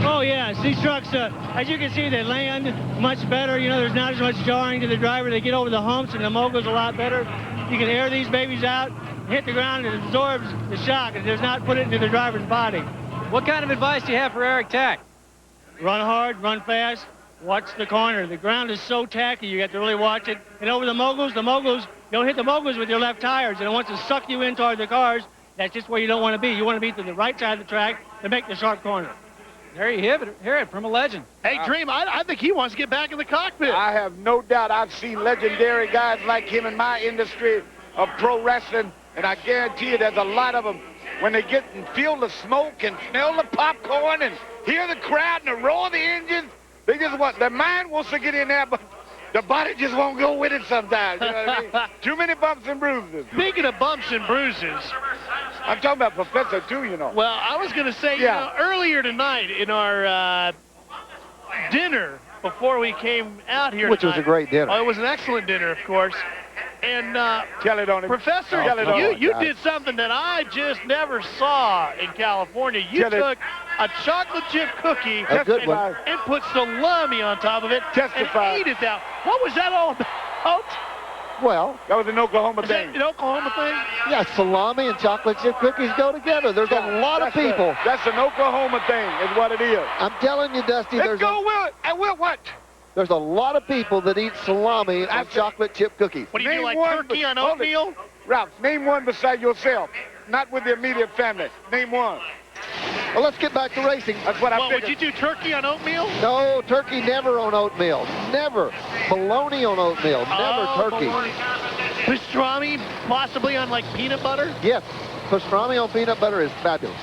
Oh, yes. These trucks, as you can see, they land much better. You know, there's not as much jarring to the driver. They get over the humps, and the moguls a lot better. You can air these babies out, hit the ground, and it absorbs the shock. It does not put it into the driver's body. What kind of advice do you have for Eric Tack? Run hard, run fast, watch the corner. The ground is so tacky, you have to really watch it. And over the moguls, don't hit the moguls with your left tires. And it wants to suck you in toward the cars. That's just where you don't want to be. You want to be to the right side of the track to make the sharp corner. There you hear it from a legend. Hey, Dream, I think he wants to get back in the cockpit. I have no doubt. I've seen legendary guys like him in my industry of pro wrestling, and I guarantee you there's a lot of them. When they get and feel the smoke and smell the popcorn and hear the crowd and the roar of the engines, they just want, their mind wants to get in there, but the body just won't go with it sometimes. You know what I mean? Too many bumps and bruises. Speaking of bumps and bruises, I'm talking about Professor, too, you know. well, I was going to say, you know, earlier tonight in our dinner before we came out here Which was tonight, a great dinner. Oh, it was an excellent dinner, of course. And tell it on it. Professor, you did something that I just never saw in California. You took a chocolate chip cookie and put salami on top of it and ate it down. What was that all about? Well, that was an Oklahoma thing. An Oklahoma thing? Yeah, salami and chocolate chip cookies go together. There's a lot of people. That's an Oklahoma thing is what it is. I'm telling you, Dusty, Let's go with it. And we'll what? There's a lot of people that eat salami and chocolate chip cookies. What do you do, like turkey on oatmeal? Ralph, name one beside yourself. Not with the immediate family. Name one. Well, let's get back to racing. That's what I Well, figured. would you do turkey on oatmeal? No, turkey never on oatmeal. Never. Bologna on oatmeal. Never turkey. Bologna. Pastrami possibly on like peanut butter? Yes. Pastrami on peanut butter is fabulous.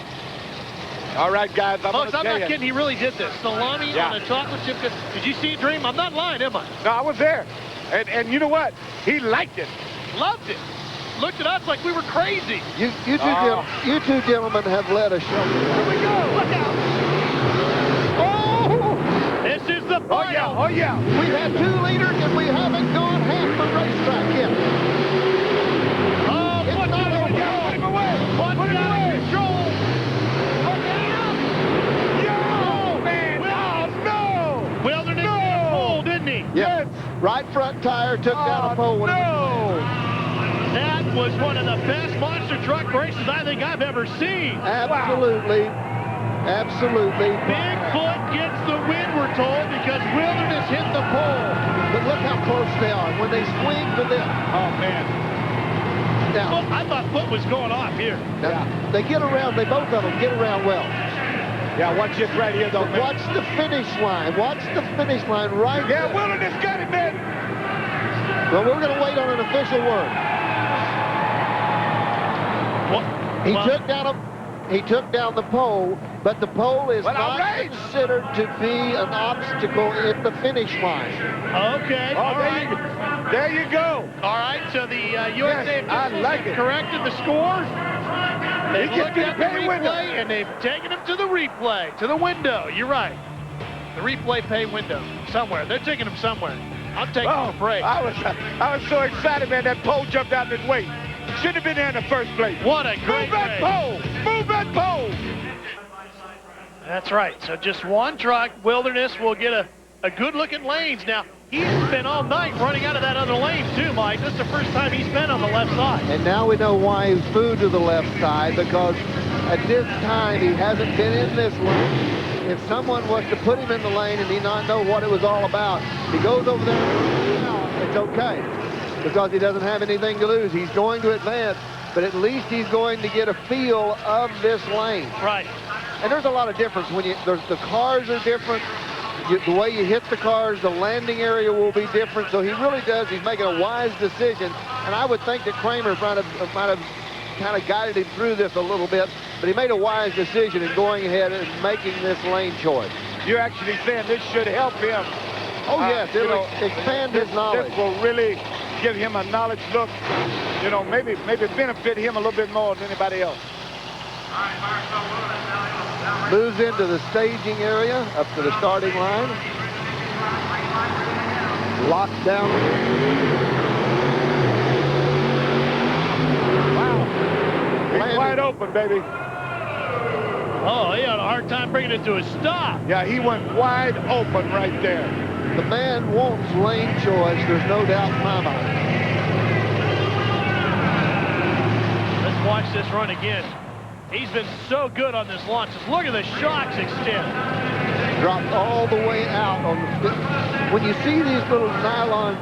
All right, guys, Folks, I'm not kidding. He really did this. Salami on a chocolate chip cookie. Did you see it, Dream? I'm not lying, am I? No, I was there. And you know what? He liked it. Loved it. Looked at us like we were crazy. You two gentlemen have led a show. Here we go. Look out. Oh! This is the final. Oh, yeah. We've had 2 leaders, and we haven't gone half the racetrack yet. Oh, put him away. Put him away. Control. Look out. No, man. No. Wilderness got pulled, didn't he? Yes. Right front tire took down a pole. That was one of the best monster truck races I think I've ever seen. Absolutely. Absolutely. Bigfoot gets the win, we're told, because Wilderness hit the pole. But look how close they are. When they swing for them. Oh, man. Now, I thought Foot was going off here. Now, they get around. They both of them get around well. Yeah, watch this right here, though, man. Watch the finish line. Watch the finish line right there. Yeah, Wilderness got it, man. Well, we're going to wait on an official word. He took down the pole, but the pole is not considered to be an obstacle at the finish line. Okay, all right. There you go. All right, so the USA officials have corrected the score. They've looked at the replay, and they've taken him to the replay, to the window. You're right. The replay pay window, somewhere. They're taking him somewhere. I'm taking him a break. I was so excited, man. That pole jumped out his way. Should have been there in the first place. What a great Move that pole! Move that pole! That's right. So just one truck. Wilderness will get a good-looking lanes. Now, he's been all night running out of that other lane, too, Mike. This is the first time he's been on the left side. And now we know why he's moved to the left side, because at this time he hasn't been in this lane. If someone was to put him in the lane and he not know what it was all about, he goes over there, it's okay, because he doesn't have anything to lose. He's going to advance, but at least he's going to get a feel of this lane. Right. And there's a lot of difference when the cars are different. The way you hit the cars, the landing area will be different. So he really does. He's making a wise decision. And I would think that Kramer might have kind of guided him through this a little bit. But he made a wise decision in going ahead and making this lane choice. You're actually saying this should help him. Oh, yes. It'll expand his knowledge. This will really give him a knowledge look. You know, maybe benefit him a little bit more than anybody else. Moves into the staging area, up to the starting line. Locks down. Wow. He's wide open, baby. Oh, he had a hard time bringing it to a stop. Yeah, he went wide open right there. The man wants lane choice, there's no doubt in my mind. Let's watch this run again. He's been so good on this launch. Just look at the shocks extend. Dropped all the way out on the... When you see these little nylon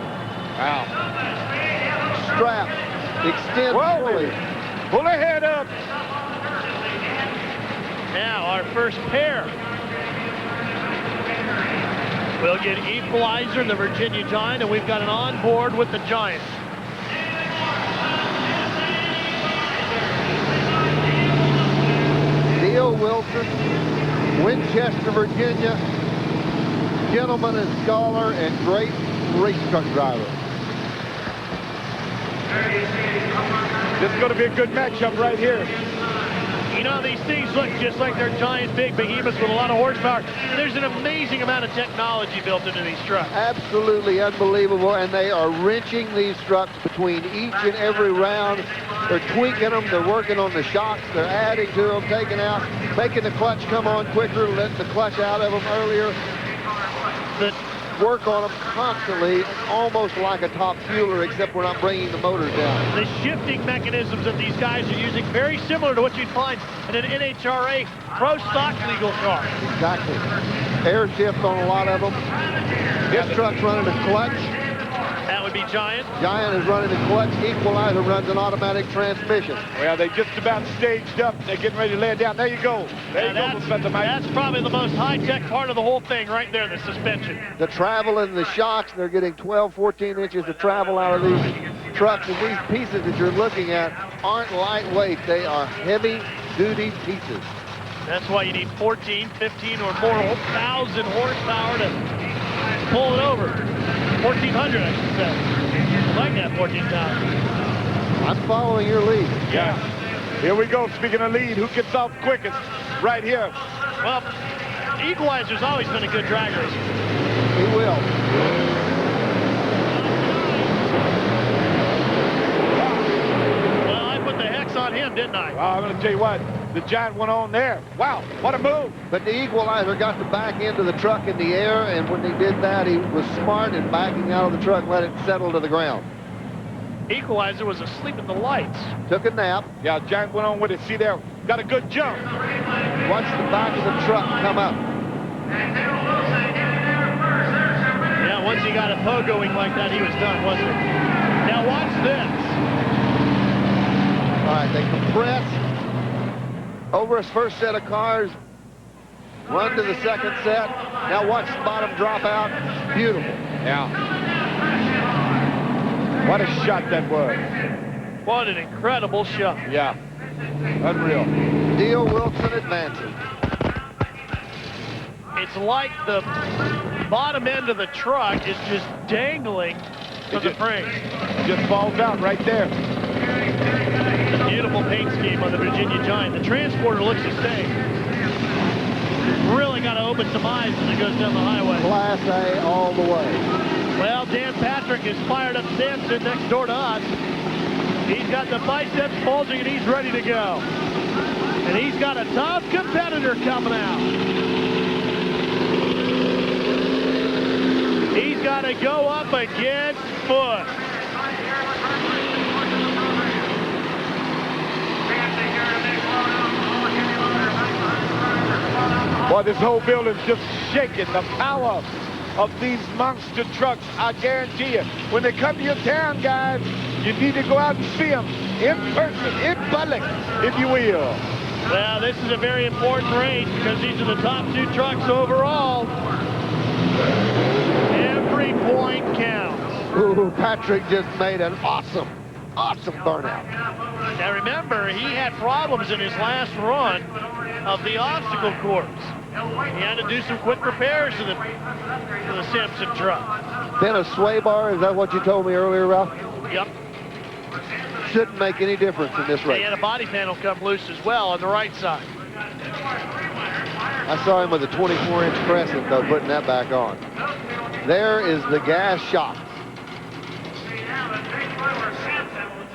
straps extend fully. Pull ahead up. Now our first pair. We'll get Equalizer, the Virginia Giant, and we've got an onboard with the Giant. Neil Wilson, Winchester, Virginia, gentleman and scholar and great race truck driver. This is going to be a good matchup right here. You know, these things look just like they're giant, big behemoths with a lot of horsepower. There's an amazing amount of technology built into these trucks. Absolutely unbelievable, and they are wrenching these trucks between each and every round. They're tweaking them, they're working on the shocks, they're adding to them, taking out, making the clutch come on quicker, letting the clutch out of them earlier. Work on them constantly, almost like a top fueler, except we're not bringing the motors down. The shifting mechanisms that these guys are using, very similar to what you'd find in an NHRA pro stock legal car. Exactly. Air shift on a lot of them. This truck's running a clutch. That would be Giant. Giant is running a clutch. Equalizer runs an automatic transmission. Well, they just about staged up. They're getting ready to lay it down. There you go. There you go, Professor Mike. That's probably the most high-tech part of the whole thing right there, the suspension. The travel and the shocks, they're getting 12, 14 inches of travel out of these trucks. And these pieces that you're looking at aren't lightweight. They are heavy-duty pieces. That's why you need 14, 15, or more thousand horsepower to pull it over. 1,400, I should say. I like that 14,000. I'm following your lead. Yeah. Here we go. Speaking of lead, who gets off quickest? Right here. Well, Equalizer's always been a good drag racer. He will. Well, I put the hex on him, didn't I? Well, I'm going to tell you what. The Giant went on there. Wow, what a move. But the Equalizer got the back end of the truck in the air, and when he did that, he was smart in backing out of the truck, let it settle to the ground. Equalizer was asleep at the lights. Took a nap. Yeah, Giant went on with it. See there, got a good jump. Watch the back of the truck come up. Yeah, once he got a pogoing like that, he was done, wasn't he? Now watch this. All right, they compress over his first set of cars, run to the second set. Now watch the bottom drop out. Beautiful. Yeah. What a shot that was. What an incredible shot. Yeah. Unreal. Neil Wilson advancing. It's like the bottom end of the truck is just dangling from the frame. It just falls out right there. Beautiful paint scheme on the Virginia Giant. The transporter looks the same. Really got to open some eyes as it goes down the highway. Class A all the way. Well, Dan Patrick is fired up Samson next door to us. He's got the biceps bulging and he's ready to go. And he's got a tough competitor coming out. He's got to go up against Foot. Boy, this whole building's just shaking. The power of these monster trucks, I guarantee you. When they come to your town, guys, you need to go out and see them in person, in public, if you will. Well, this is a very important race because these are the top two trucks overall. Every point counts. Ooh, Patrick just made an awesome burnout. Now remember, he had problems in his last run of the obstacle course. He had to do some quick repairs to the Simpson truck. Then a sway bar, is that what you told me earlier, Ralph? Yep. Shouldn't make any difference in this race. He had a body panel come loose as well on the right side. I saw him with a 24-inch crescent, though, putting that back on. There is the gas shock.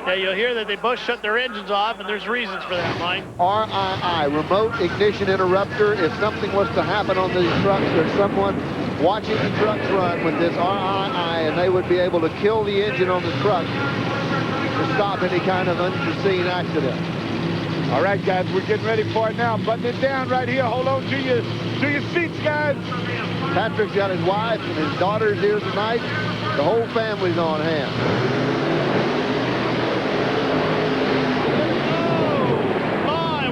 Yeah, you'll hear that they both shut their engines off, and there's reasons for that, Mike. RII, remote ignition interrupter. If something was to happen on these trucks, there's someone watching the trucks run with this RII, and they would be able to kill the engine on the truck to stop any kind of unforeseen accident. All right, guys, we're getting ready for it now. Button it down right here. Hold on to your seats, guys. Patrick's got his wife and his daughters here tonight. The whole family's on hand.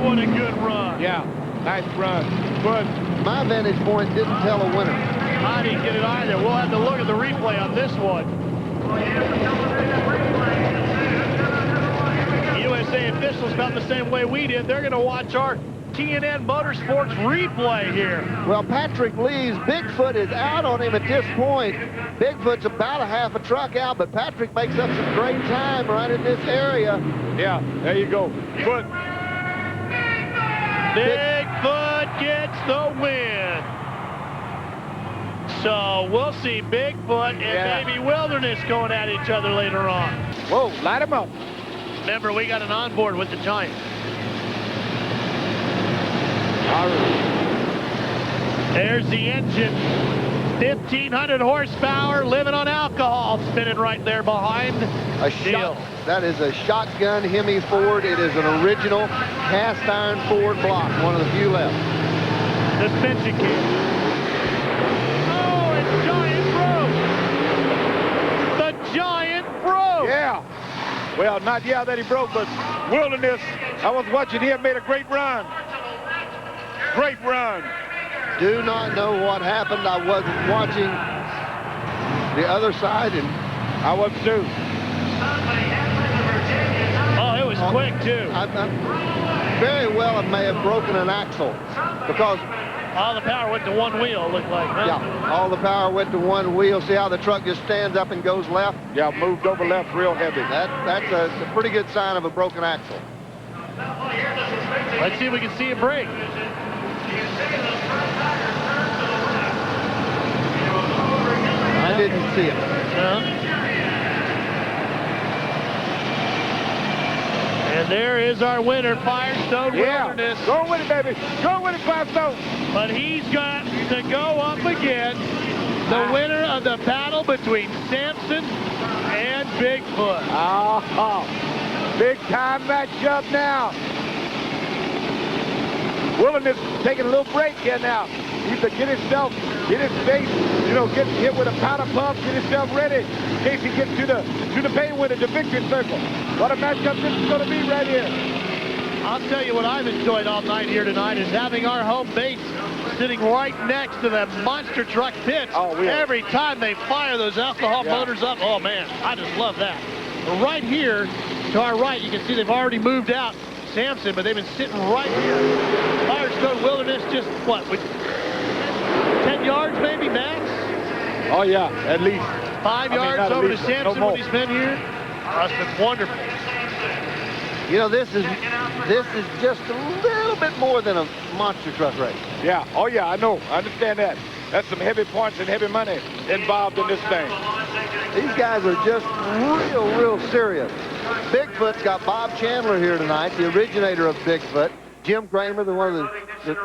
What a good run. Yeah, nice run. But my vantage point didn't tell a winner. I didn't get it either. We'll have to look at the replay on this one. USA officials felt the same way we did. They're going to watch our TNN Motorsports replay here. Well, Patrick leaves. Bigfoot is out on him at this point. Bigfoot's about a half a truck out, but Patrick makes up some great time right in this area. Yeah, there you go. But Bigfoot gets the win. So we'll see Bigfoot and maybe Wilderness going at each other later on. Whoa, light him up. Remember, we got an onboard with the Giant. All right. There's the engine. 1,500 horsepower, living on alcohol, spinning right there behind. That is a shotgun Hemi Ford. It is an original cast iron Ford block, one of the few left. Suspension kit. Oh, and Giant broke. The Giant broke. Yeah. Well, not that he broke, but Wilderness, I was watching him, made a great run. Great run. Do not know what happened. I wasn't watching the other side, and I was too. Oh, it was quick, too. I very well it may have broken an axle because all the power went to one wheel, looked like. Huh? Yeah, all the power went to one wheel. See how the truck just stands up and goes left? Yeah, moved over left real heavy. That's a pretty good sign of a broken axle. Let's see if we can see a break. I didn't see it. And there is our winner, Firestone Wilderness. Go with it, baby. Go with it, Firestone. But he's got to go up against the winner of the battle between Sampson and Bigfoot. Big time matchup now. Wilderness taking a little break here now. Needs to get his face, get hit with a powder puff, get himself ready in case he gets to the pay winner, the victory circle. What a matchup this is going to be right here. I'll tell you what I've enjoyed all night here tonight is having our home base sitting right next to the monster truck pits. Every time they fire those alcohol motors up, oh man, I just love that. But right here to our right, you can see they've already moved out Sampson, but they've been sitting right here. Firestone Wilderness just, what, with 10 yards maybe, max? Oh, yeah, at least. 5 yards over to Sampson when he's been here. That's been wonderful. You know, this is just a little bit more than a monster truck race. Yeah, oh yeah, I know, I understand that. That's some heavy points and heavy money involved in this thing. These guys are just real serious. Bigfoot's got Bob Chandler here tonight, the originator of Bigfoot. Jim Kramer, one of the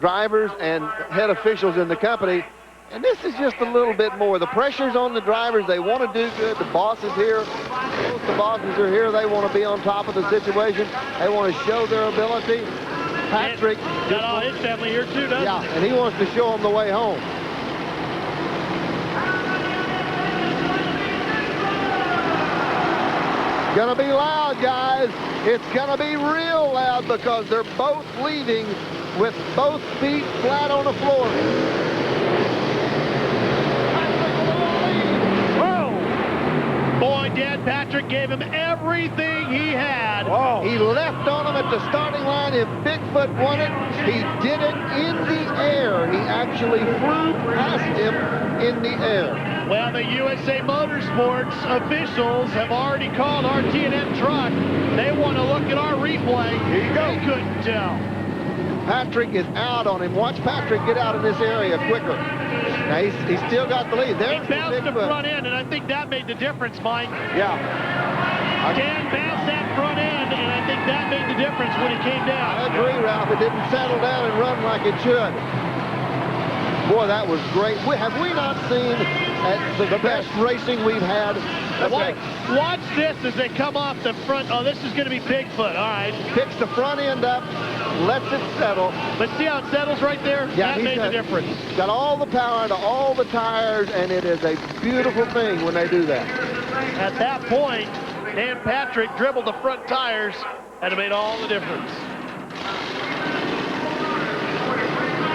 drivers and head officials in the company. And this is just a little bit more. The pressure's on the drivers. They want to do good. The boss is here. Both the bosses are here. They want to be on top of the situation. They want to show their ability. Patrick got all his family here too, doesn't he? And he wants to show them the way home. Gonna be loud, guys. It's gonna be real loud because they're both leading with both feet flat on the floor. Boy, Dad Patrick gave him everything he had. Whoa. He left on him at the starting line. If Bigfoot won it, he did it in the air. He actually flew past him in the air. Well, the USA Motorsports officials have already called our TNN truck. They want to look at our replay. Here you go. They couldn't tell. Patrick is out on him. Watch Patrick get out of this area quicker. Now, he's still got the lead. He bounced the front end, and I think that made the difference, Mike. Yeah. Dan bounced that front end, and I think that made the difference when it came down. I agree, Ralph. It didn't settle down and run like it should. Boy, that was great. Have we not seen the best racing we've had? Watch this as they come off the front. Oh, this is going to be Bigfoot. All right. Picks the front end up, lets it settle. But see how it settles right there? Yeah, that made the difference. Got all the power into all the tires, and it is a beautiful thing when they do that. At that point, Dan Patrick dribbled the front tires, and it made all the difference.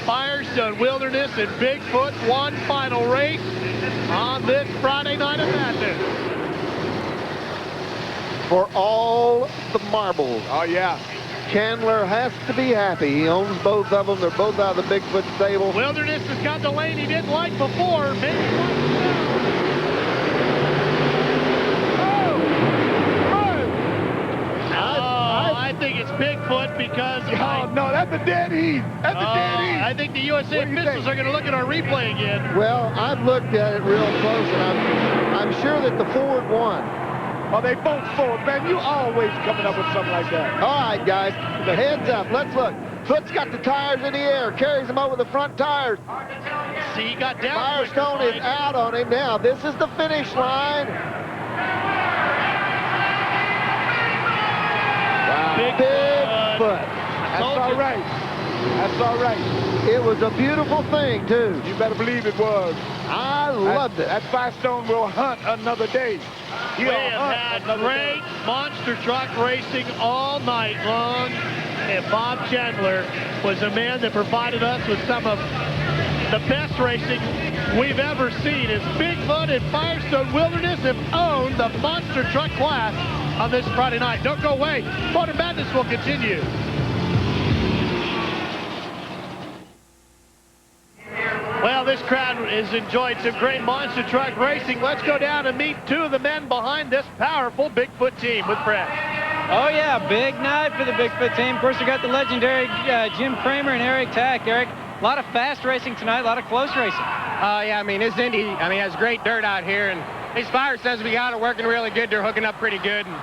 Firestone Wilderness and Bigfoot, one final race on this Friday night of madness. For all the marbles. Oh, yeah. Chandler has to be happy. He owns both of them. They're both out of the Bigfoot stable. Wilderness has got the lane he didn't like before. Maybe I think it's Bigfoot because... Oh, no, that's a dead heat. That's a dead heat. I think the USA officials are going to look at our replay again. Well, I've looked at it real close, and I'm sure that the Ford won. Oh, they both Ford. Man, you always coming up with something like that. All right, guys, heads up. Let's look. Foot's got the tires in the air, carries them over the front tires. See, he got down. Firestone is out on him now. This is the finish line. Wow. Bigfoot. That's all right. That's all right. It was a beautiful thing, too. You better believe it was. I loved it. That Firestone will hunt another day. We have had great monster truck racing all night long, and Bob Chandler was a man that provided us with some of the best racing we've ever seen. As Bigfoot and Firestone Wilderness have owned the monster truck class on this Friday night. Don't go away. Motor Madness will continue. Well, this crowd has enjoyed some great monster truck racing. Let's go down and meet two of the men behind this powerful Bigfoot team with Fred. Oh, yeah, big night for the Bigfoot team. Of course, we got the legendary Jim Kramer and Eric Tack. Eric, a lot of fast racing tonight, a lot of close racing. Yeah, I mean, this Indy, has great dirt out here, and these Firestones we got are working really good. They're hooking up pretty good. And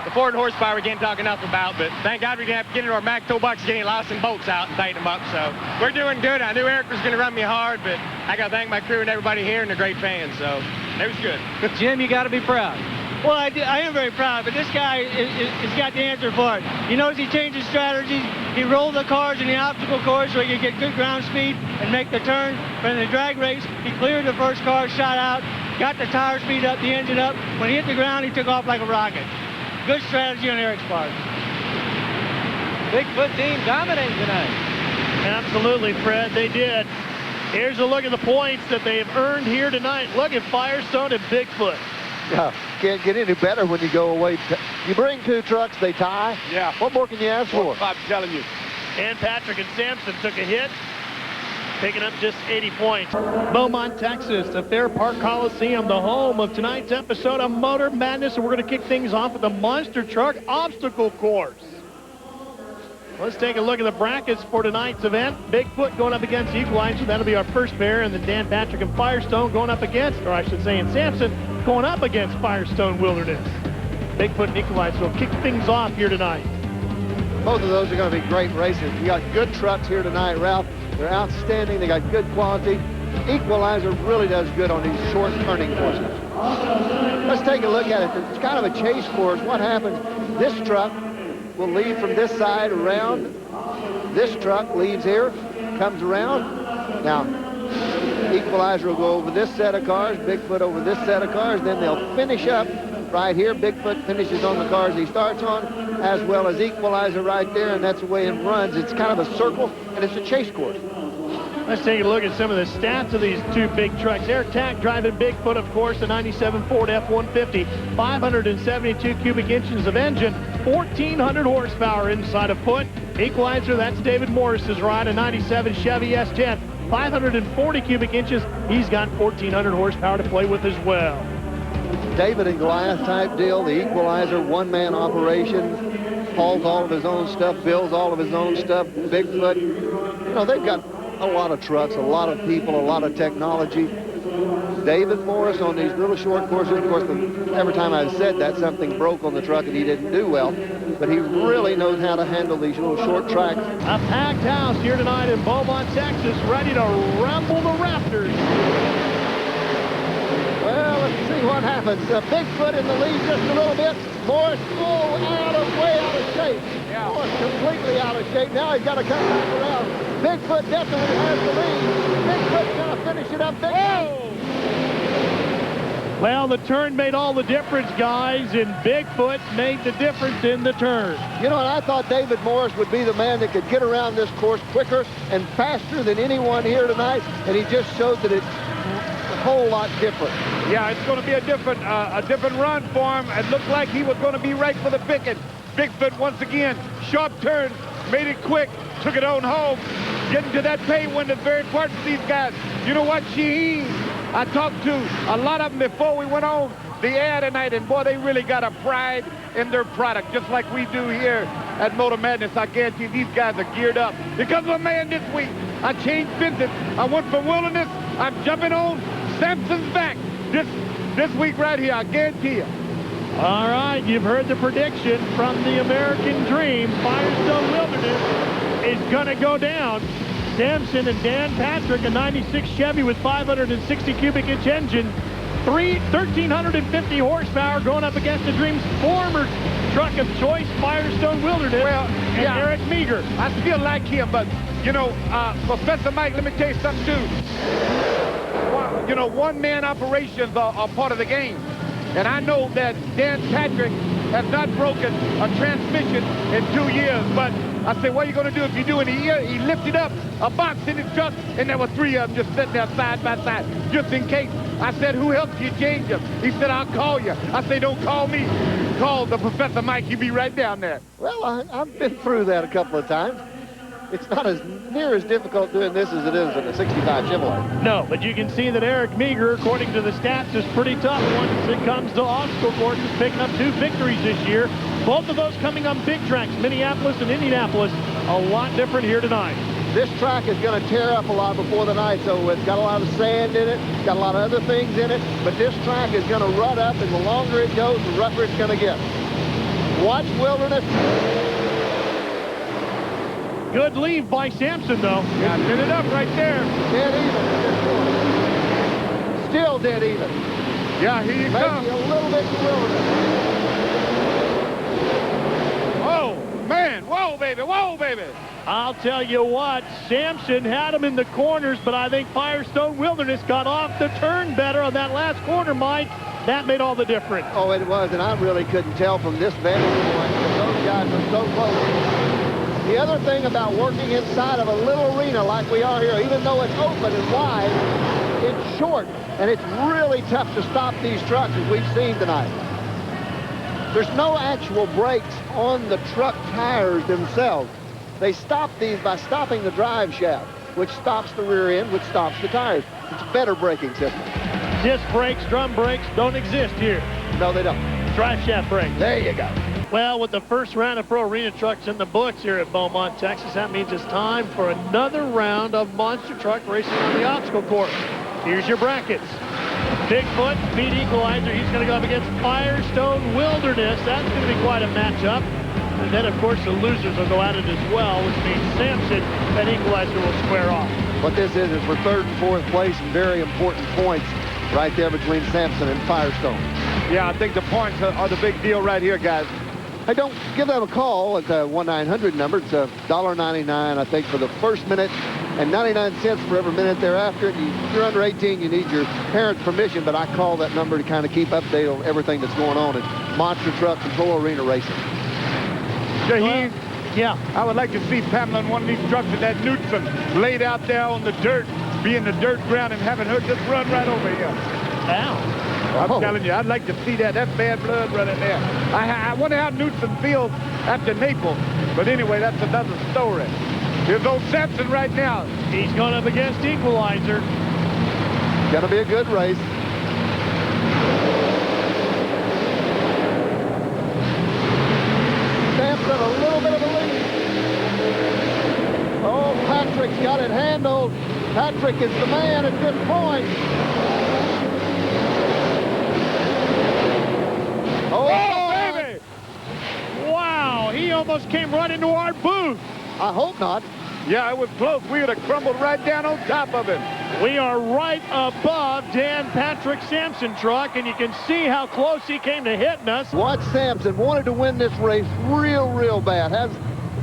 the Ford horsepower we can't talk enough about, but thank God we didn't have to get into our Mac toolbox getting lost in bolts out and tighten them up. So we're doing good. I knew Eric was going to run me hard, but I got to thank my crew and everybody here and the great fans. So it was good. Jim, you got to be proud. Well, I am very proud, but this guy has got the answer for it. He knows he changes strategies. He rolled the cars in the obstacle course so he could get good ground speed and make the turn. But in the drag race, he cleared the first car, shot out, got the tire speed up, the engine up. When he hit the ground, he took off like a rocket. Good strategy on Eric's part. Bigfoot team dominating tonight. Absolutely, Fred, they did. Here's a look at the points that they have earned here tonight. Look at Firestone and Bigfoot. Yeah, can't get any better when you go away. You bring two trucks, they tie. Yeah. What more can you ask for? I'm telling you. And Patrick and Sampson took a hit, picking up just 80 points. Beaumont, Texas, the Fair Park Coliseum, the home of tonight's episode of Motor Madness, and we're going to kick things off with the monster truck obstacle course. Let's take a look at the brackets for tonight's event. Bigfoot going up against Equalizer. That'll be our first pair. And then Dan Patrick and Firestone going up against, or I should say, and Sampson going up against Firestone Wilderness. Bigfoot and Equalizer will kick things off here tonight. Both of those are going to be great races. We got good trucks here tonight, Ralph. They're outstanding. They got good quality. Equalizer really does good on these short turning courses. Let's take a look at it. It's kind of a chase course. What happens? This truck will leave from this side around. This truck leaves here, comes around. Now, Equalizer will go over this set of cars, Bigfoot over this set of cars, then they'll finish up right here. Bigfoot finishes on the cars he starts on, as well as Equalizer right there, and that's the way it runs. It's kind of a circle, and it's a chase course. Let's take a look at some of the stats of these two big trucks. Eric Tack driving Bigfoot, of course, a 97 Ford F-150, 572 cubic inches of engine, 1,400 horsepower inside of foot. Equalizer, that's David Morris's ride, a 97 Chevy S10, 540 cubic inches. He's got 1,400 horsepower to play with as well. David and Goliath type deal, the Equalizer, one-man operation, hauls all of his own stuff, builds all of his own stuff. Bigfoot, you know, they've got a lot of trucks, a lot of people, a lot of technology. David Morris on these little short courses, of course, every time I've said that, something broke on the truck and he didn't do well. But he really knows how to handle these little short tracks. A packed house here tonight in Beaumont, Texas, ready to rumble the Raptors. Well, let's see what happens. Bigfoot in the lead just a little bit. Morris, way out of shape. Yeah. Morris completely out of shape. Now he's got to come back around. Bigfoot definitely has the lead. Bigfoot's going to finish it up big. Well, the turn made all the difference, guys, and Bigfoot made the difference in the turn. You know, and I thought David Morris would be the man that could get around this course quicker and faster than anyone here tonight, and he just showed that it's a whole lot different. Yeah, it's going to be a different run for him. It looked like he was going to be right for the picket. Bigfoot once again, sharp turn, made it quick, took it on home. Getting to that pay window is very important to these guys. You know what, Shaheen? I talked to a lot of them before we went on the air tonight, and boy, they really got a pride in their product, just like we do here at Motor Madness. I guarantee these guys are geared up. Because of a man this week, I changed fences. I went from Wilderness. I'm jumping on Sampson's back this week right here, I guarantee you. All right, you've heard the prediction from the American Dream. Firestone Wilderness is going to go down. Sampson and Dan Patrick, a 96 Chevy with 560 cubic inch engine, 1,350 horsepower, going up against the Dream's former truck of choice, Firestone Wilderness, and Eric Meager. I still like him, but, you know, Professor Mike, let me tell you something, too. You know, one-man operations are part of the game. And I know that Dan Patrick has not broken a transmission in 2 years, but I said, what are you going to do if you do in a year? He lifted up a box in his truck, and there were 3 of them just sitting there side by side, just in case. I said, who helped you change them? He said, I'll call you. I said, don't call me. Call the Professor Mike. He'll be right down there. Well, I've been through that a couple of times. It's not as near as difficult doing this as it is in a 65 Chevrolet. No, but you can see that Eric Meager, according to the stats, is pretty tough once it comes to obstacle courses, picking up 2 victories this year. Both of those coming on big tracks, Minneapolis and Indianapolis. A lot different here tonight. This track is going to tear up a lot before the night, so it's got a lot of sand in it, got a lot of other things in it, but this track is going to rut up, and the longer it goes, the rougher it's going to get. Watch Wilderness. Good leave by Sampson, though. Yeah, hit it up right there. Dead even at this point. Still dead even. Yeah, here you come. Maybe a little bit to Wilderness. Oh, man. Whoa, baby. Whoa, baby. I'll tell you what, Sampson had him in the corners, but I think Firestone Wilderness got off the turn better on that last corner, Mike. That made all the difference. Oh, it was, and I really couldn't tell from this vantage point that those guys were so close. The other thing about working inside of a little arena like we are here, even though it's open and wide, it's short, and it's really tough to stop these trucks as we've seen tonight. There's no actual brakes on the truck tires themselves. They stop these by stopping the drive shaft, which stops the rear end, which stops the tires. It's a better braking system. Disc brakes, drum brakes don't exist here. No, they don't. Drive shaft brakes. There you go. Well, with the first round of Pro Arena trucks in the books here at Beaumont, Texas, that means it's time for another round of monster truck racing on the obstacle course. Here's your brackets. Bigfoot, Speed Equalizer, he's going to go up against Firestone Wilderness. That's going to be quite a matchup. And then, of course, the losers will go at it as well, which means Sampson and Equalizer will square off. What this is for 3rd and 4th place and very important points right there between Sampson and Firestone. Yeah, I think the points are the big deal right here, guys. Hey, don't give them a call at the 1-900 number. It's $1.99, I think, for the first minute and 99 cents for every minute thereafter. If you're under 18, you need your parents' permission, but I call that number to kind of keep update on everything that's going on in monster truck and Pro Arena racing. Shaheen, yeah, I would like to see Pamela in one of these trucks with that Knudsen laid out there on the dirt, be in the dirt ground and having her just run right over here. Ow. I'm telling you, I'd like to see that. That's bad blood running there. I wonder how Knudsen feels after Naples. But anyway, that's another story. Here's old Sampson right now. He's going up against Equalizer. Gonna be a good race. Sampson a little bit of a lead. Oh, Patrick's got it handled. Patrick is the man at this point. almost came right into our booth. I hope not. Yeah, it was close. We would have crumbled right down on top of him. We are right above Dan Patrick Sampson truck, and you can see how close he came to hitting us. Watch Sampson. Wanted to win this race real bad.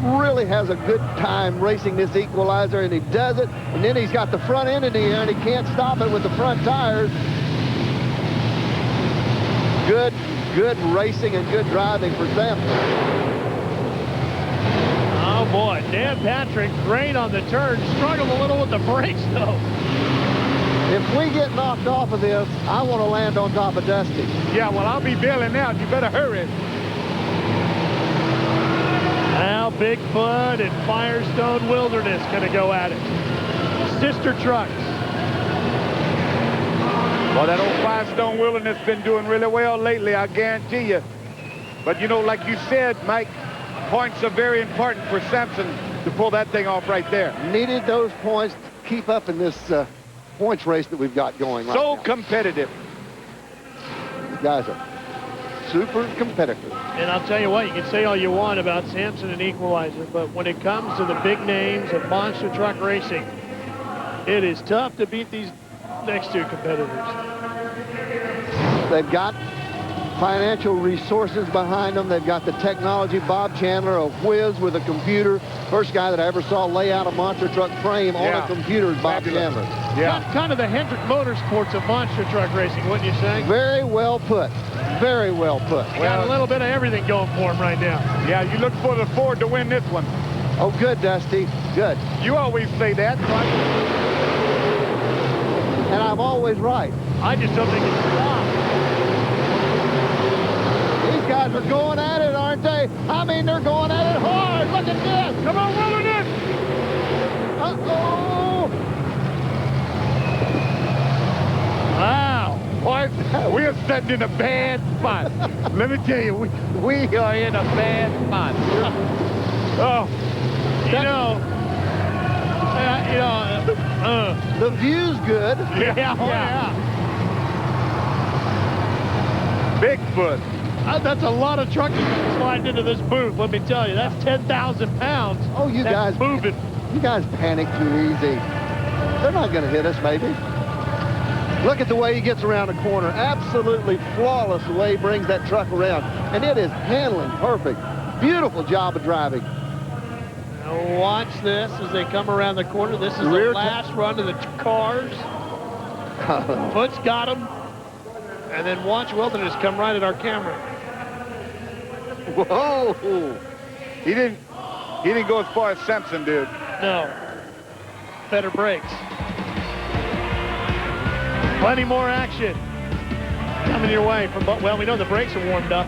Really has a good time racing this equalizer, and he does it. And then he's got the front end in the air, and he can't stop it with the front tires. Good racing and good driving for Sampson. Oh boy, Dan Patrick, great on the turn, struggled a little with the brakes though. If we get knocked off of this, I want to land on top of Dusty. Yeah, well, I'll be bailing out. You better hurry. Now Bigfoot and Firestone Wilderness gonna go at it. Sister trucks. Well, that old Firestone Wilderness been doing really well lately, I guarantee you. But, you know, like you said, Mike, points are very important for Sampson to pull that thing off right there. Needed those points to keep up in this points race that we've got going right now. So competitive. These guys are super competitive. And I'll tell you what, you can say all you want about Sampson and Equalizer, but when it comes to the big names of monster truck racing, it is tough to beat these next two competitors. They've got financial resources behind them. They've got the technology. Bob Chandler, a whiz with a computer. First guy that I ever saw lay out a monster truck frame on a computer is Bob Chandler. Yeah. Kind of the Hendrick Motorsports of monster truck racing, wouldn't you say? Very well put. Very well put. Got a little bit of everything going for him right now. Yeah, you look for the Ford to win this one. Oh, good, Dusty. Good. You always say that, right? And I'm always right. I just don't think it's stop. These guys are going at it, aren't they? I mean, they're going at it hard. Look at this. Come on, Wilderness. Uh-oh. Wow. Boys, we are sitting in a bad spot. Let me tell you, we are in a bad spot. Oh, the view's good. Yeah. Bigfoot. That's a lot of trucks sliding into this booth, let me tell you. That's 10,000 pounds. Oh, you guys moving. You guys panic too easy. They're not going to hit us, maybe. Look at the way he gets around the corner. Absolutely flawless the way he brings that truck around. And it is handling perfect. Beautiful job of driving. Now watch this as they come around the corner. This is the last run of the cars. Foot's got him. And then watch Wilderness come right at our camera. Whoa! He didn't go as far as Sampson did. No. Better brakes. Plenty more action coming your way from, well, we know the brakes are warmed up.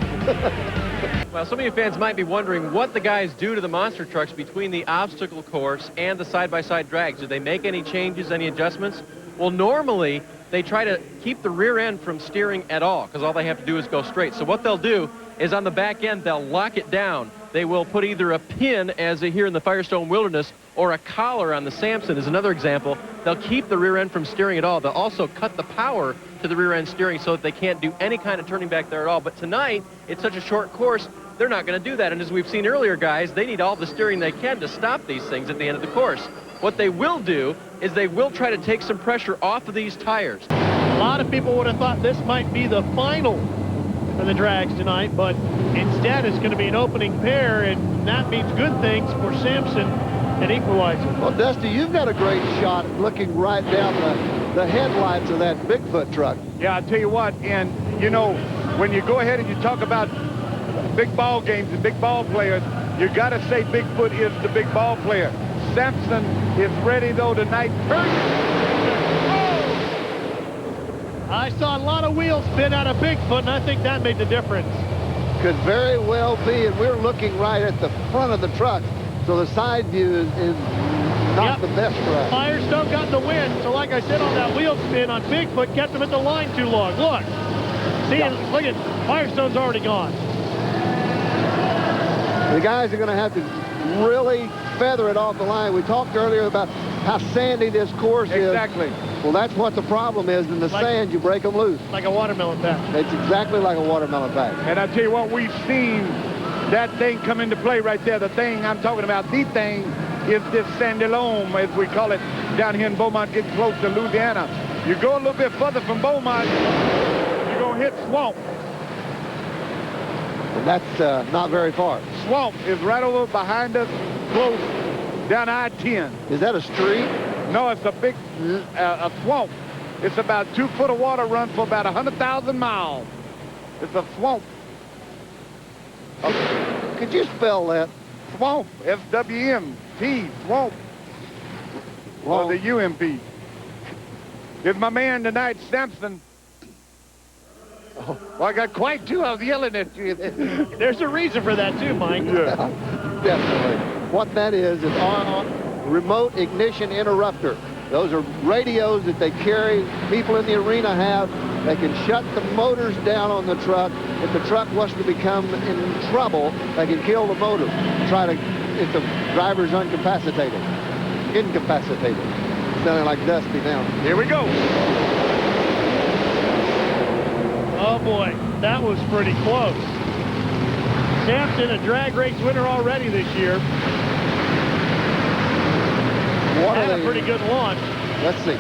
Well, some of you fans might be wondering what the guys do to the monster trucks between the obstacle course and the side-by-side drags. Do they make any changes, any adjustments? Well, normally they try to keep the rear end from steering at all because all they have to do is go straight. So what they'll do is on the back end, they'll lock it down. They will put either a pin, as they here in the Firestone Wilderness, or a collar on the Sampson is another example. They'll keep the rear end from steering at all. They'll also cut the power to the rear end steering so that they can't do any kind of turning back there at all. But tonight, it's such a short course, they're not going to do that. And as we've seen earlier, guys, they need all the steering they can to stop these things at the end of the course. What they will do is they will try to take some pressure off of these tires. A lot of people would have thought this might be the final for the drags tonight, but instead it's going to be an opening pair, and that means good things for Sampson and Equalizer. Well, Dusty, you've got a great shot looking right down the headlights of that Bigfoot truck. Yeah, I'll tell you what, and, you know, when you go ahead and you talk about big ball games and big ball players, you got to say Bigfoot is the big ball player. Sampson is ready, though, tonight. I saw a lot of wheels spin out of Bigfoot, and I think that made the difference. Could very well be, and we're looking right at the front of the truck, so the side view is not the best for us. Firestone got the win, so like I said on that wheel spin on Bigfoot, kept him at the line too long. Look. See, look at Firestone's already gone. The guys are going to have to really feather it off the line. We talked earlier about how sandy this course is. Exactly. Well, that's what the problem is. In the sand, you break them loose. Like a watermelon patch. It's exactly like a watermelon patch. And I tell you what, we've seen that thing come into play right there. The thing I'm talking about, the thing, is this sandy loam, as we call it, down here in Beaumont, getting close to Louisiana. You go a little bit further from Beaumont, you're going to hit swamp. And that's not very far. Swamp is right over behind us, close, down I-10. Is that a stream? No, it's a big a swamp. It's about 2 foot of water run for about 100,000 miles. It's a swamp. Could you spell that? Swamp, S-W-M-P, swamp. Or the U-M-P. Here's my man tonight, Sampson. Oh, well, I got quite two. I was yelling at you. There's a reason for that too, Mike. Yeah, definitely. What that is a remote ignition interrupter. Those are radios that they carry, people in the arena have. They can shut the motors down on the truck. If the truck wants to become in trouble, they can kill the motor. Try to, if the driver's incapacitated. Sounding like Dusty now. Here we go. Oh boy, that was pretty close. Sampson, a drag race winner already this year. Had a pretty good launch. Let's see.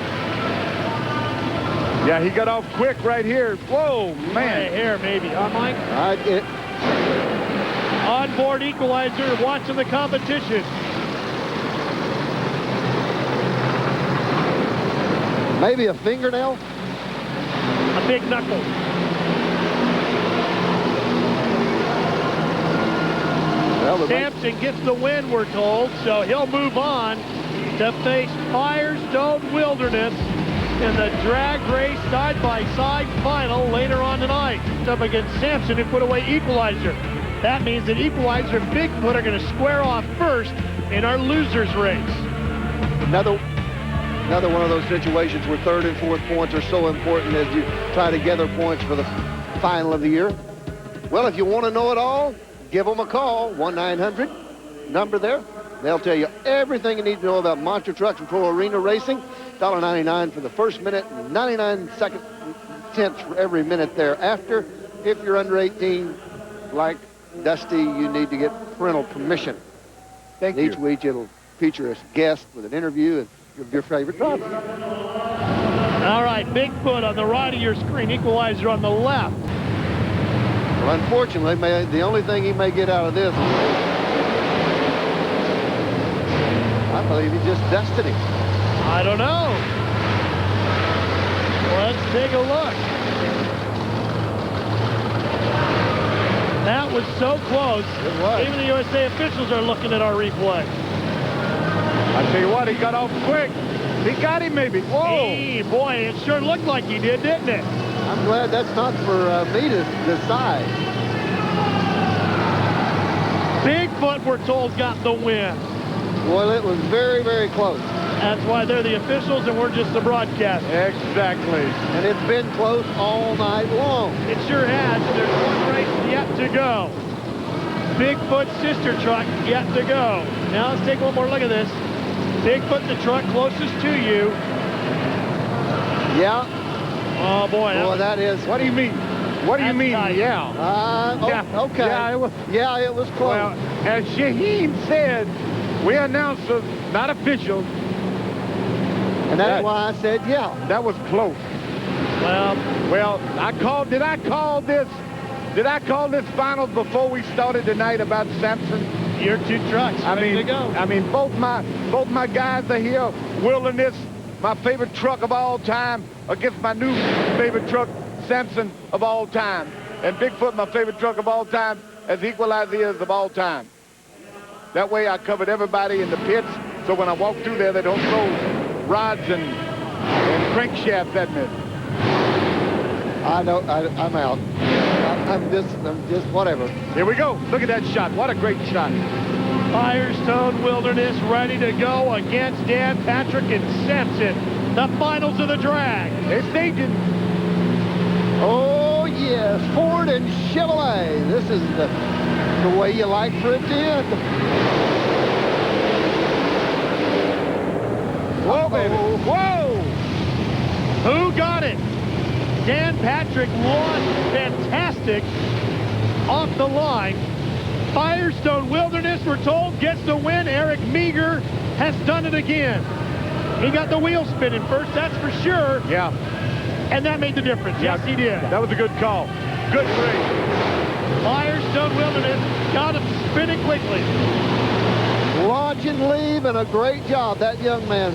Yeah, he got off quick right here. Whoa, man. Here, maybe. Mike? Onboard equalizer, watching the competition. Maybe a fingernail? A big knuckle. Well, Sampson gets the win, we're told, so he'll move on to face Firestone Wilderness in the drag race side-by-side final later on tonight. Up against Sampson, who put away Equalizer. That means that Equalizer and Bigfoot are going to square off first in our losers race. Another one of those situations where third and fourth points are so important as you try to gather points for the final of the year. Well, if you want to know it all, give them a call, 1-900, number there. They'll tell you everything you need to know about monster trucks and pro arena racing. $1.99 for the first minute, 99 cents for every minute thereafter. If you're under 18, like Dusty, you need to get parental permission. Thank you. Each week it'll feature a guest with an interview of your favorite driver. All right, Bigfoot on the right of your screen, Equalizer on the left. Well, unfortunately, the only thing he may get out of this, I believe he just dusted him. I don't know. Let's take a look. That was so close. It was. Even the USA officials are looking at our replay. I tell you what, he got off quick. He got him maybe. Whoa. Hey, boy, it sure looked like he did, didn't it? I'm glad that's not for me to decide. Bigfoot, we're told, got the win. Well, it was very, very close. That's why they're the officials and we're just the broadcast. Exactly. And it's been close all night long. It sure has. There's one race yet to go. Bigfoot's sister truck yet to go. Now let's take one more look at this. Bigfoot, the truck closest to you. Yeah. Oh boy. Boy, that is. What do you mean? What do you mean? Tight. Yeah. Yeah. Okay. Yeah, it was close. Well, as Shaheen said, we announcers, not officials. And that's why I said, yeah. That was close. Well, did I call this finals before we started tonight about Sampson? Your two trucks. Ready to go. I mean, both my guys are here. Wilderness, my favorite truck of all time, against my new favorite truck, Sampson, of all time. And Bigfoot, my favorite truck of all time, as Equalizer is of all time. That way I covered everybody in the pits, so when I walk through there, they don't throw rods and crankshafts at me. I know, I'm out. I'm just whatever. Here we go. Look at that shot. What a great shot. Firestone Wilderness ready to go against Dan Patrick and Sampson. The finals of the drag. They're staging. Oh, yes. Ford and Chevrolet. This is the way you like for it to end. Whoa, baby. Whoa! Who got it? Dan Patrick launched fantastic off the line. Firestone Wilderness, we're told, gets the win. Eric Meager has done it again. He got the wheel spinning first, that's for sure. Yeah. And that made the difference. Yes, he did. That was a good call. Good race. Firestone Wilderness got him spinning quickly. Launch and leave, and a great job. That young man,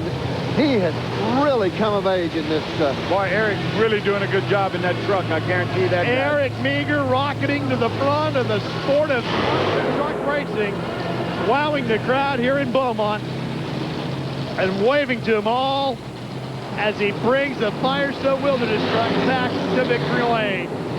he has really come of age in this. Boy, Eric's really doing a good job in that truck. I guarantee that. Eric Meager rocketing to the front of the sport of truck racing, wowing the crowd here in Beaumont and waving to them all as he brings the Firestone Wilderness truck back to victory lane.